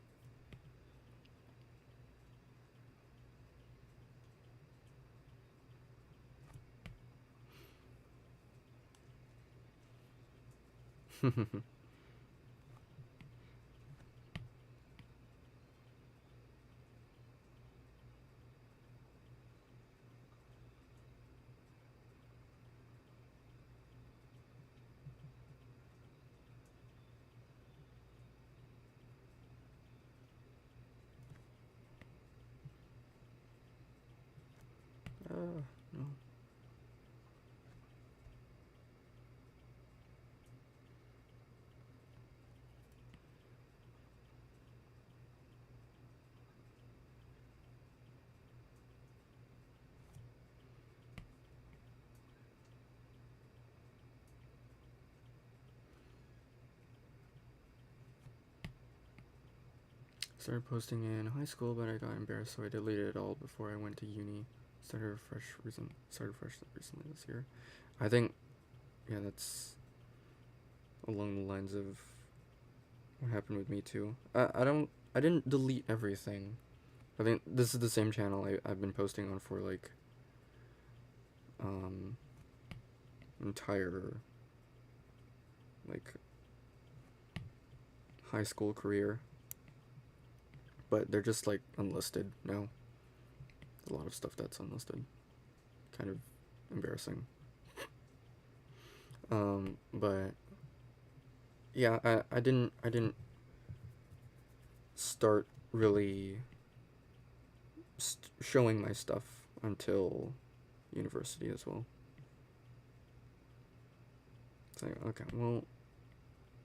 No. Started posting in high school, but I got embarrassed, so I deleted it all before I went to uni. Started fresh recently this year. I think, yeah, that's along the lines of what happened with me too. I didn't delete everything. I think this is the same channel I've been posting on for like entire like high school career, but they're just like unlisted now. A lot of stuff that's unlisted, kind of embarrassing. But yeah, I didn't start really showing my stuff until university as well. It's like, okay, well,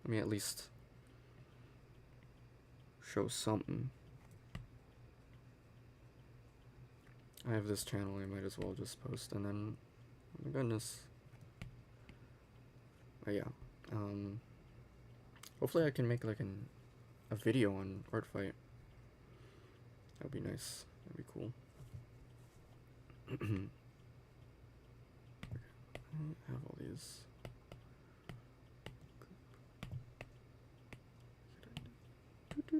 let me at least show something. I have this channel, I might as well just post, and then, oh my goodness. But yeah, hopefully I can make like a video on ArtFight. That'd be nice. That'd be cool. I have all these. Should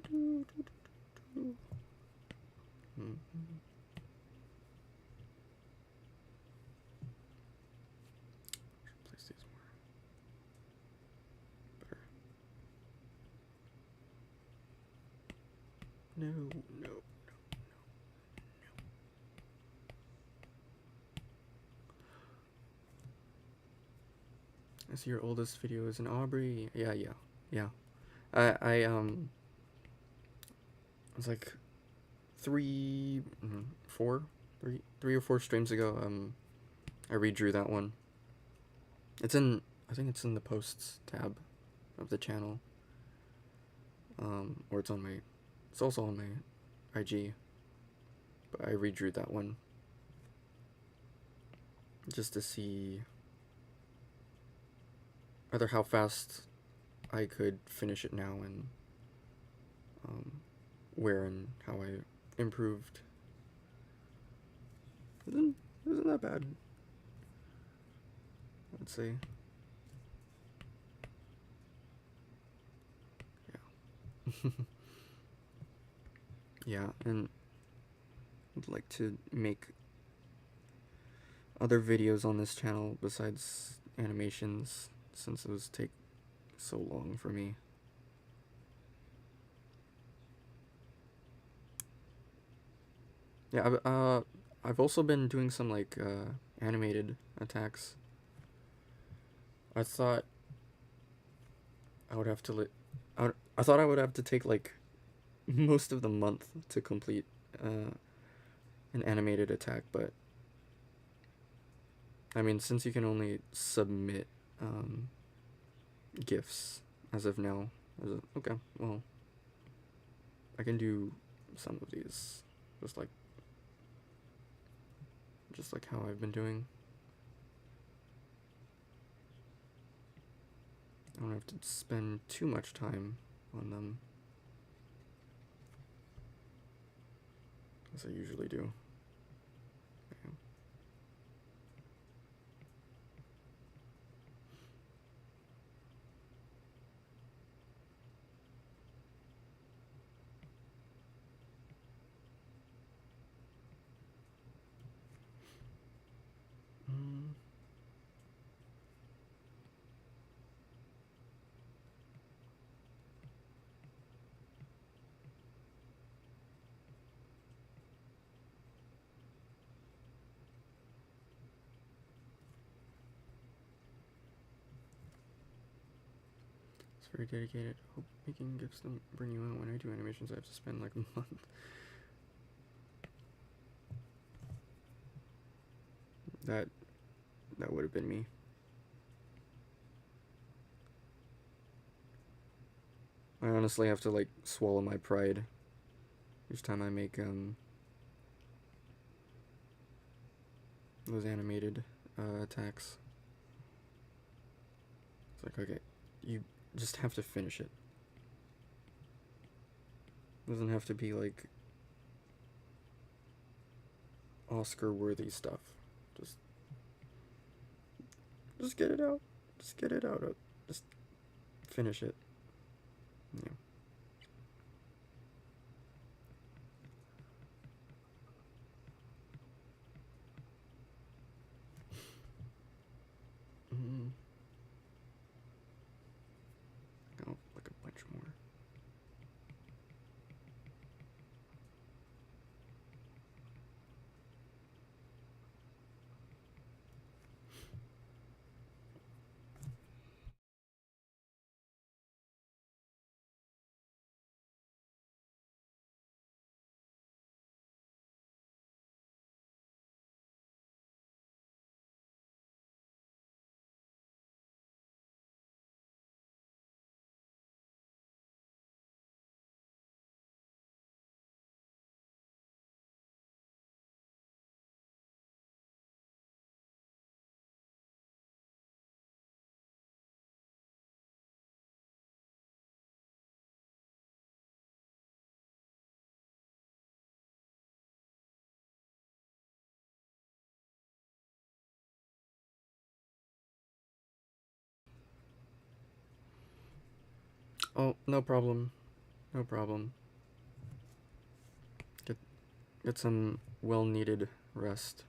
place these more better. No. I see your oldest video is in Aubrey. Yeah. I it was like three or four streams ago. I redrew that one. I think it's in the posts tab of the channel. Or it's also on my IG. But I redrew that one just to see either how fast I could finish it now and where and how I improved. Isn't that bad, I'd say. Yeah. Yeah, and I'd like to make other videos on this channel besides animations, since those take so long for me. Yeah, I've also been doing some like animated attacks. I thought I would have to I thought I would have to take like most of the month to complete an animated attack, but I mean, since you can only submit GIFs as of now, okay, well, I can do some of these just like how I've been doing. I don't have to spend too much time on them, as I usually do. Yeah. Very dedicated. Hope making gifts don't bring you out. When I do animations, I have to spend like a month. That would have been me. I honestly have to like swallow my pride each time I make those animated attacks. It's like, okay, you just have to finish it. Doesn't have to be like Oscar-worthy stuff. Just get it out. Just get it out. Just finish it. Yeah. Oh, like a bunch more. Oh, no problem. No problem. Get some well-needed rest.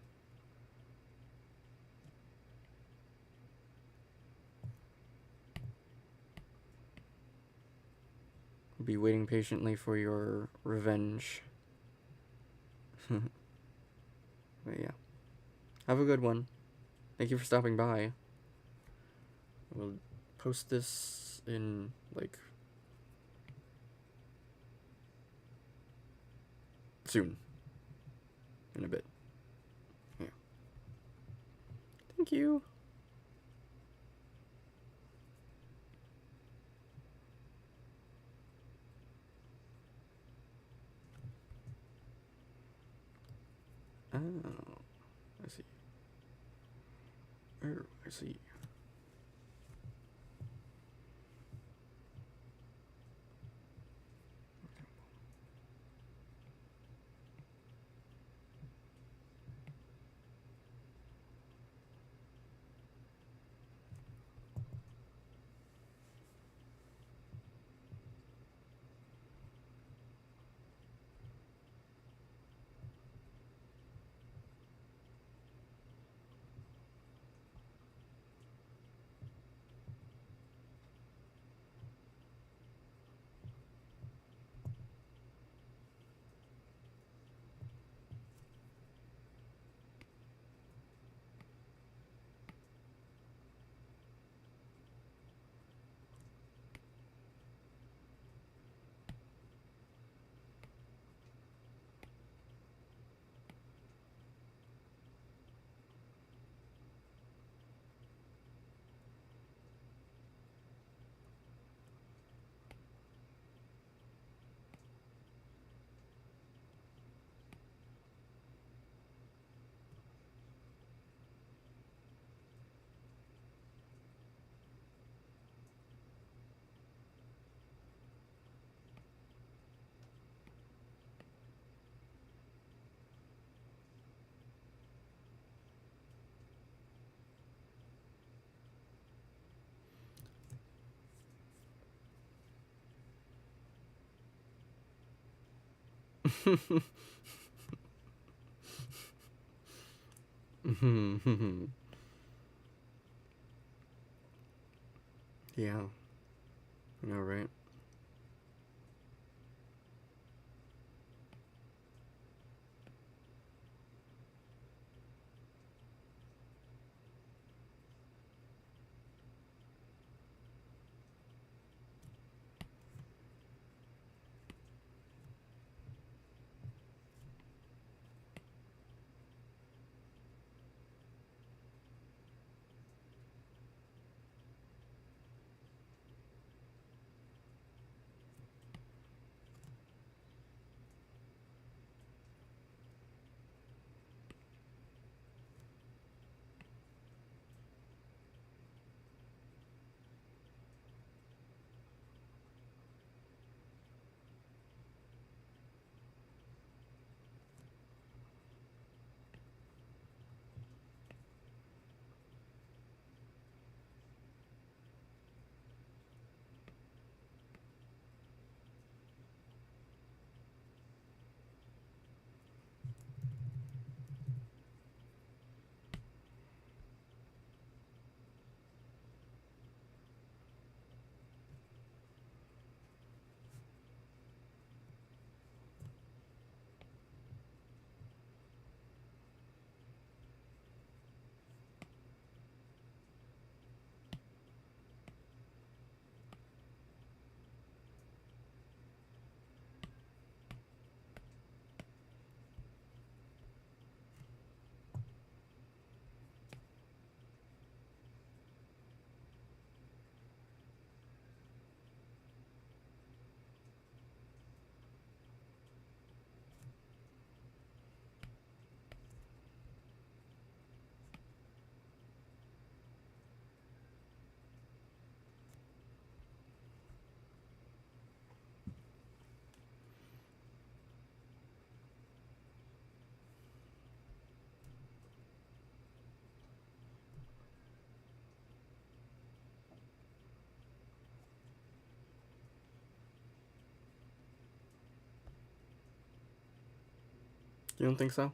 I'll be waiting patiently for your revenge. But yeah. Have a good one. Thank you for stopping by. We'll post this in, like, soon. In a bit. Yeah. Thank you. Oh, I see. Oh, I see. Yeah. I know, right? You don't think so?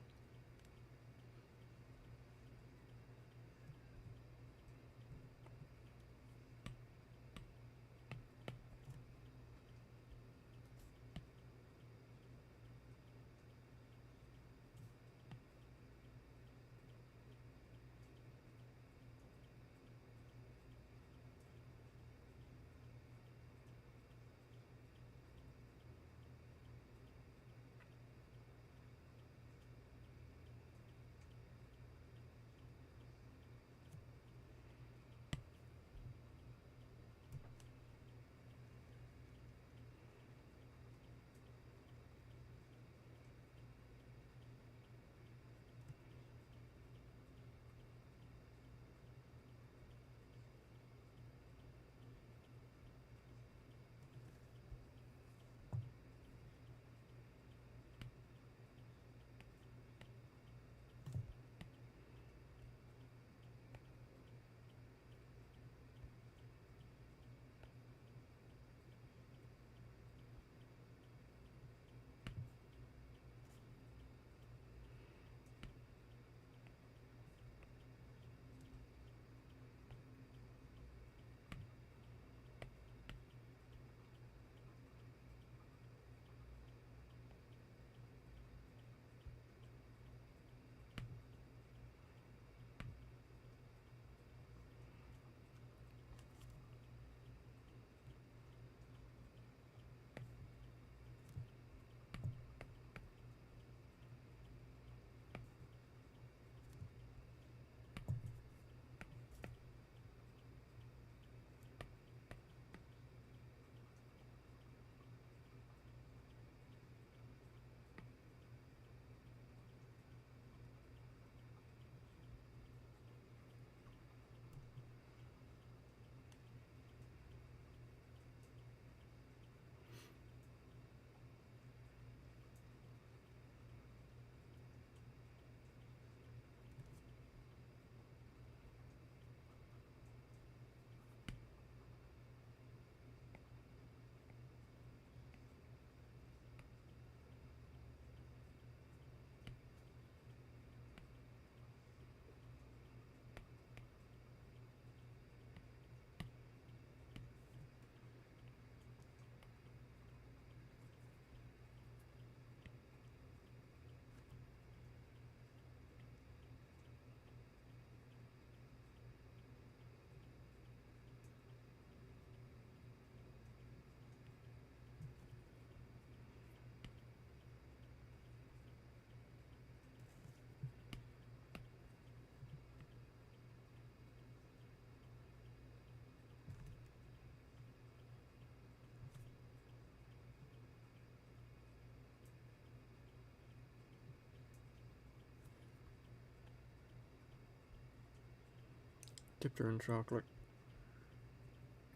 Dipped her in chocolate.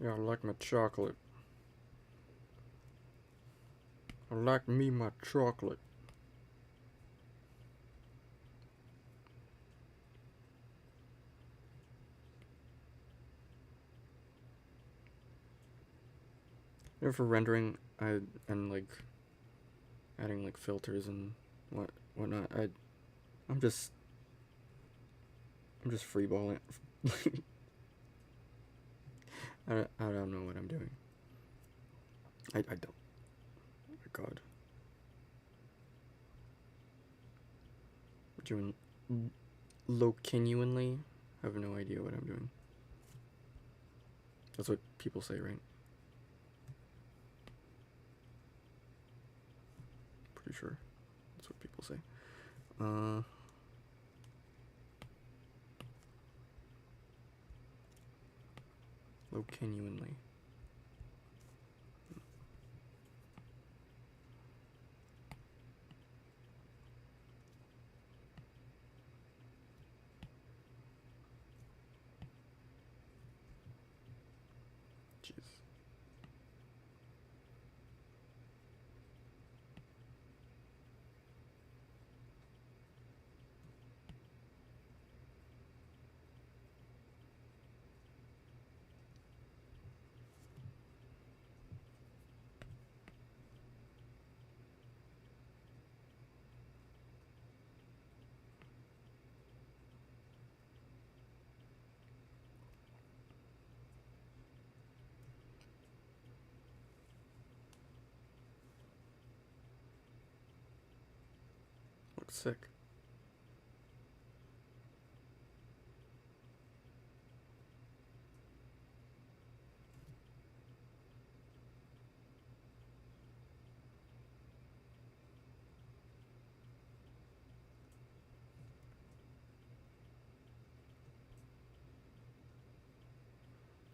Yeah, I like my chocolate. I like me my chocolate. You know, for rendering, and like adding like filters and whatnot. I'm just freeballing. I don't know what I'm doing. I don't. Oh my God. Doing low-genuinely. I have no idea what I'm doing. That's what people say, right? Pretty sure that's what people say. Low-genuinely. Jeez. Sick.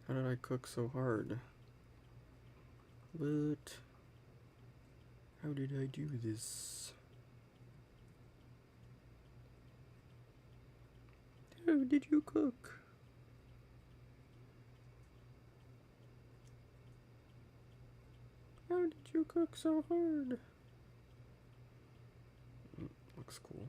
How did I cook so hard? What? How did I do this? How did you cook? How did you cook so hard? Looks cool.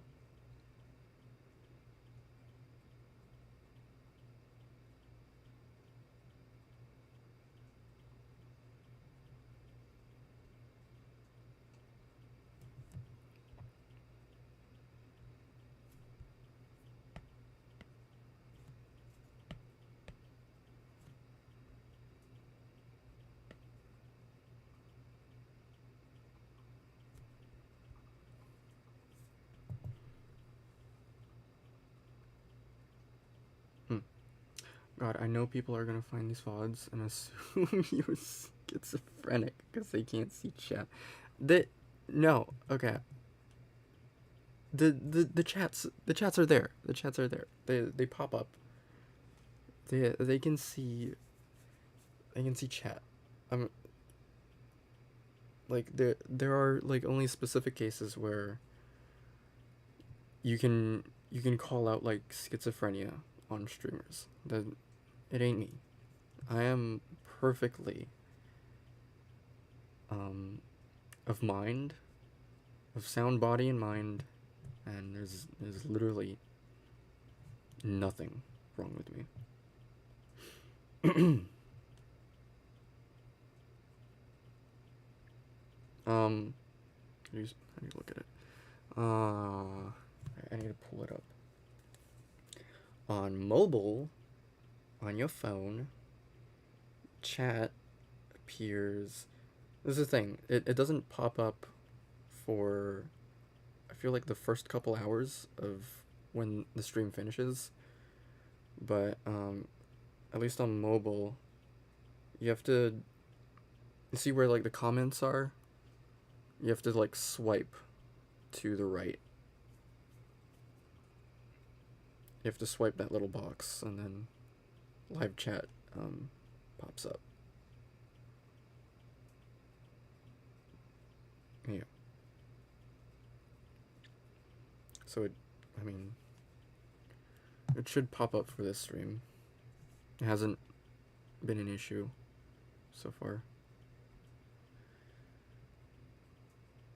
God, I know people are gonna find these VODs and assume you're schizophrenic because they can't see chat. No, okay. The chats are there. The chats are there. They pop up. They can see chat. Like there are like only specific cases where you can call out like schizophrenia on streamers. That it ain't me. I am perfectly of mind, of sound body and mind, and there's literally nothing wrong with me. How do you look at it? I need to pull it up. On mobile, on your phone, chat appears. This is the thing. It doesn't pop up for, I feel like, the first couple hours of when the stream finishes. But at least on mobile, you have to see where like the comments are. You have to like swipe to the right. You have to swipe that little box and then live chat pops up. Yeah. So it should pop up for this stream. It hasn't been an issue so far.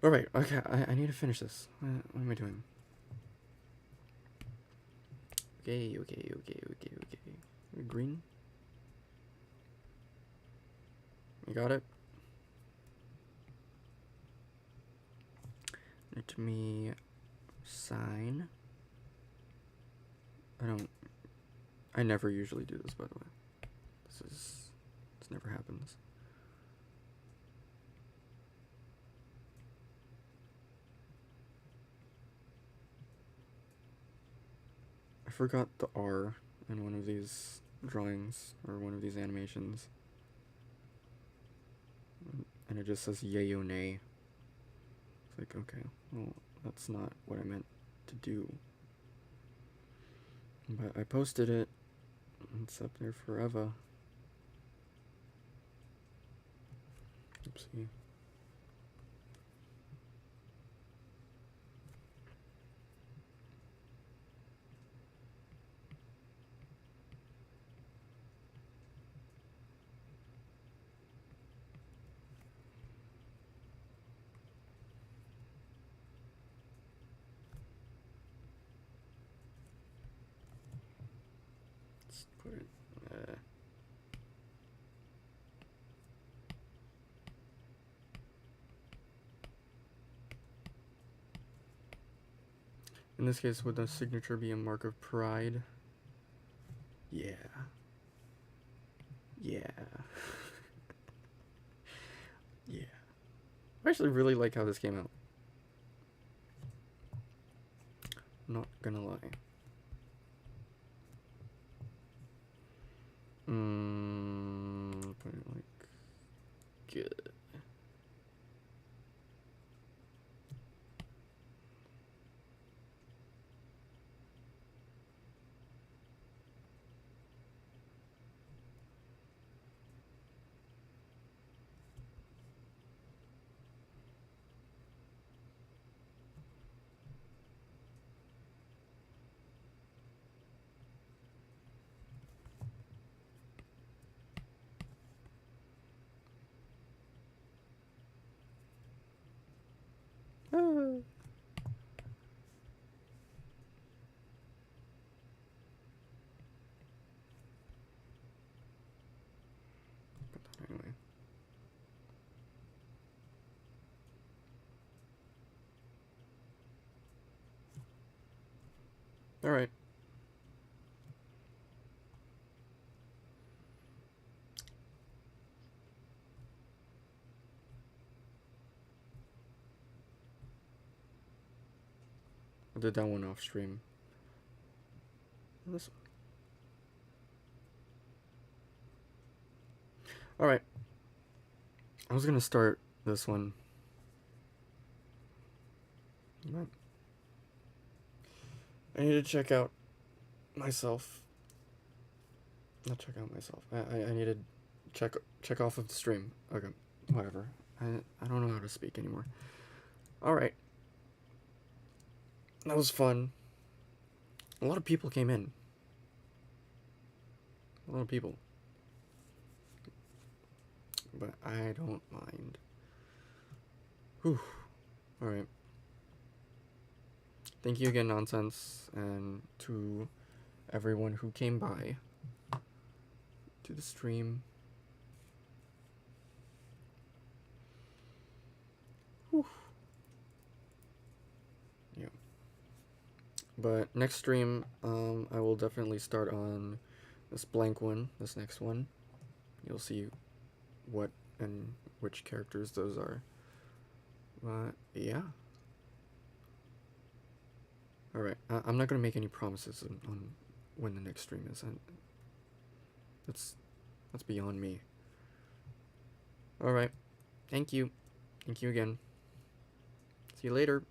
Alright, okay, I need to finish this. What am I doing? Okay. Green? You got it? Let me sign. I never usually do this, by the way. This never happens. I forgot the R in one of these drawings or one of these animations. And it just says yay or nay. It's like, okay, well, that's not what I meant to do. But I posted it. It's up there forever. Oopsie. Let's put it. In this case, would the signature be a mark of pride? Yeah. Yeah. Yeah. I actually really like how this came out. Not gonna lie. Put it like good. Ah. But anyway. All right. I did that one off stream. This one. All right. I was gonna start this one. But I need to check out myself. Not check out myself. I need to check off of the stream. Okay, whatever. I don't know how to speak anymore. All right. That was fun. A lot of people came in. A lot of people. But I don't mind. Whew. Alright. Thank you again, Nonsense, and to everyone who came by to the stream. Whew. Yeah. But next stream, I will definitely start on this blank one, this next one. You'll see what and which characters those are. But yeah. Alright, I'm not gonna make any promises on when the next stream is. That's beyond me. Alright, thank you. Thank you again. See you later.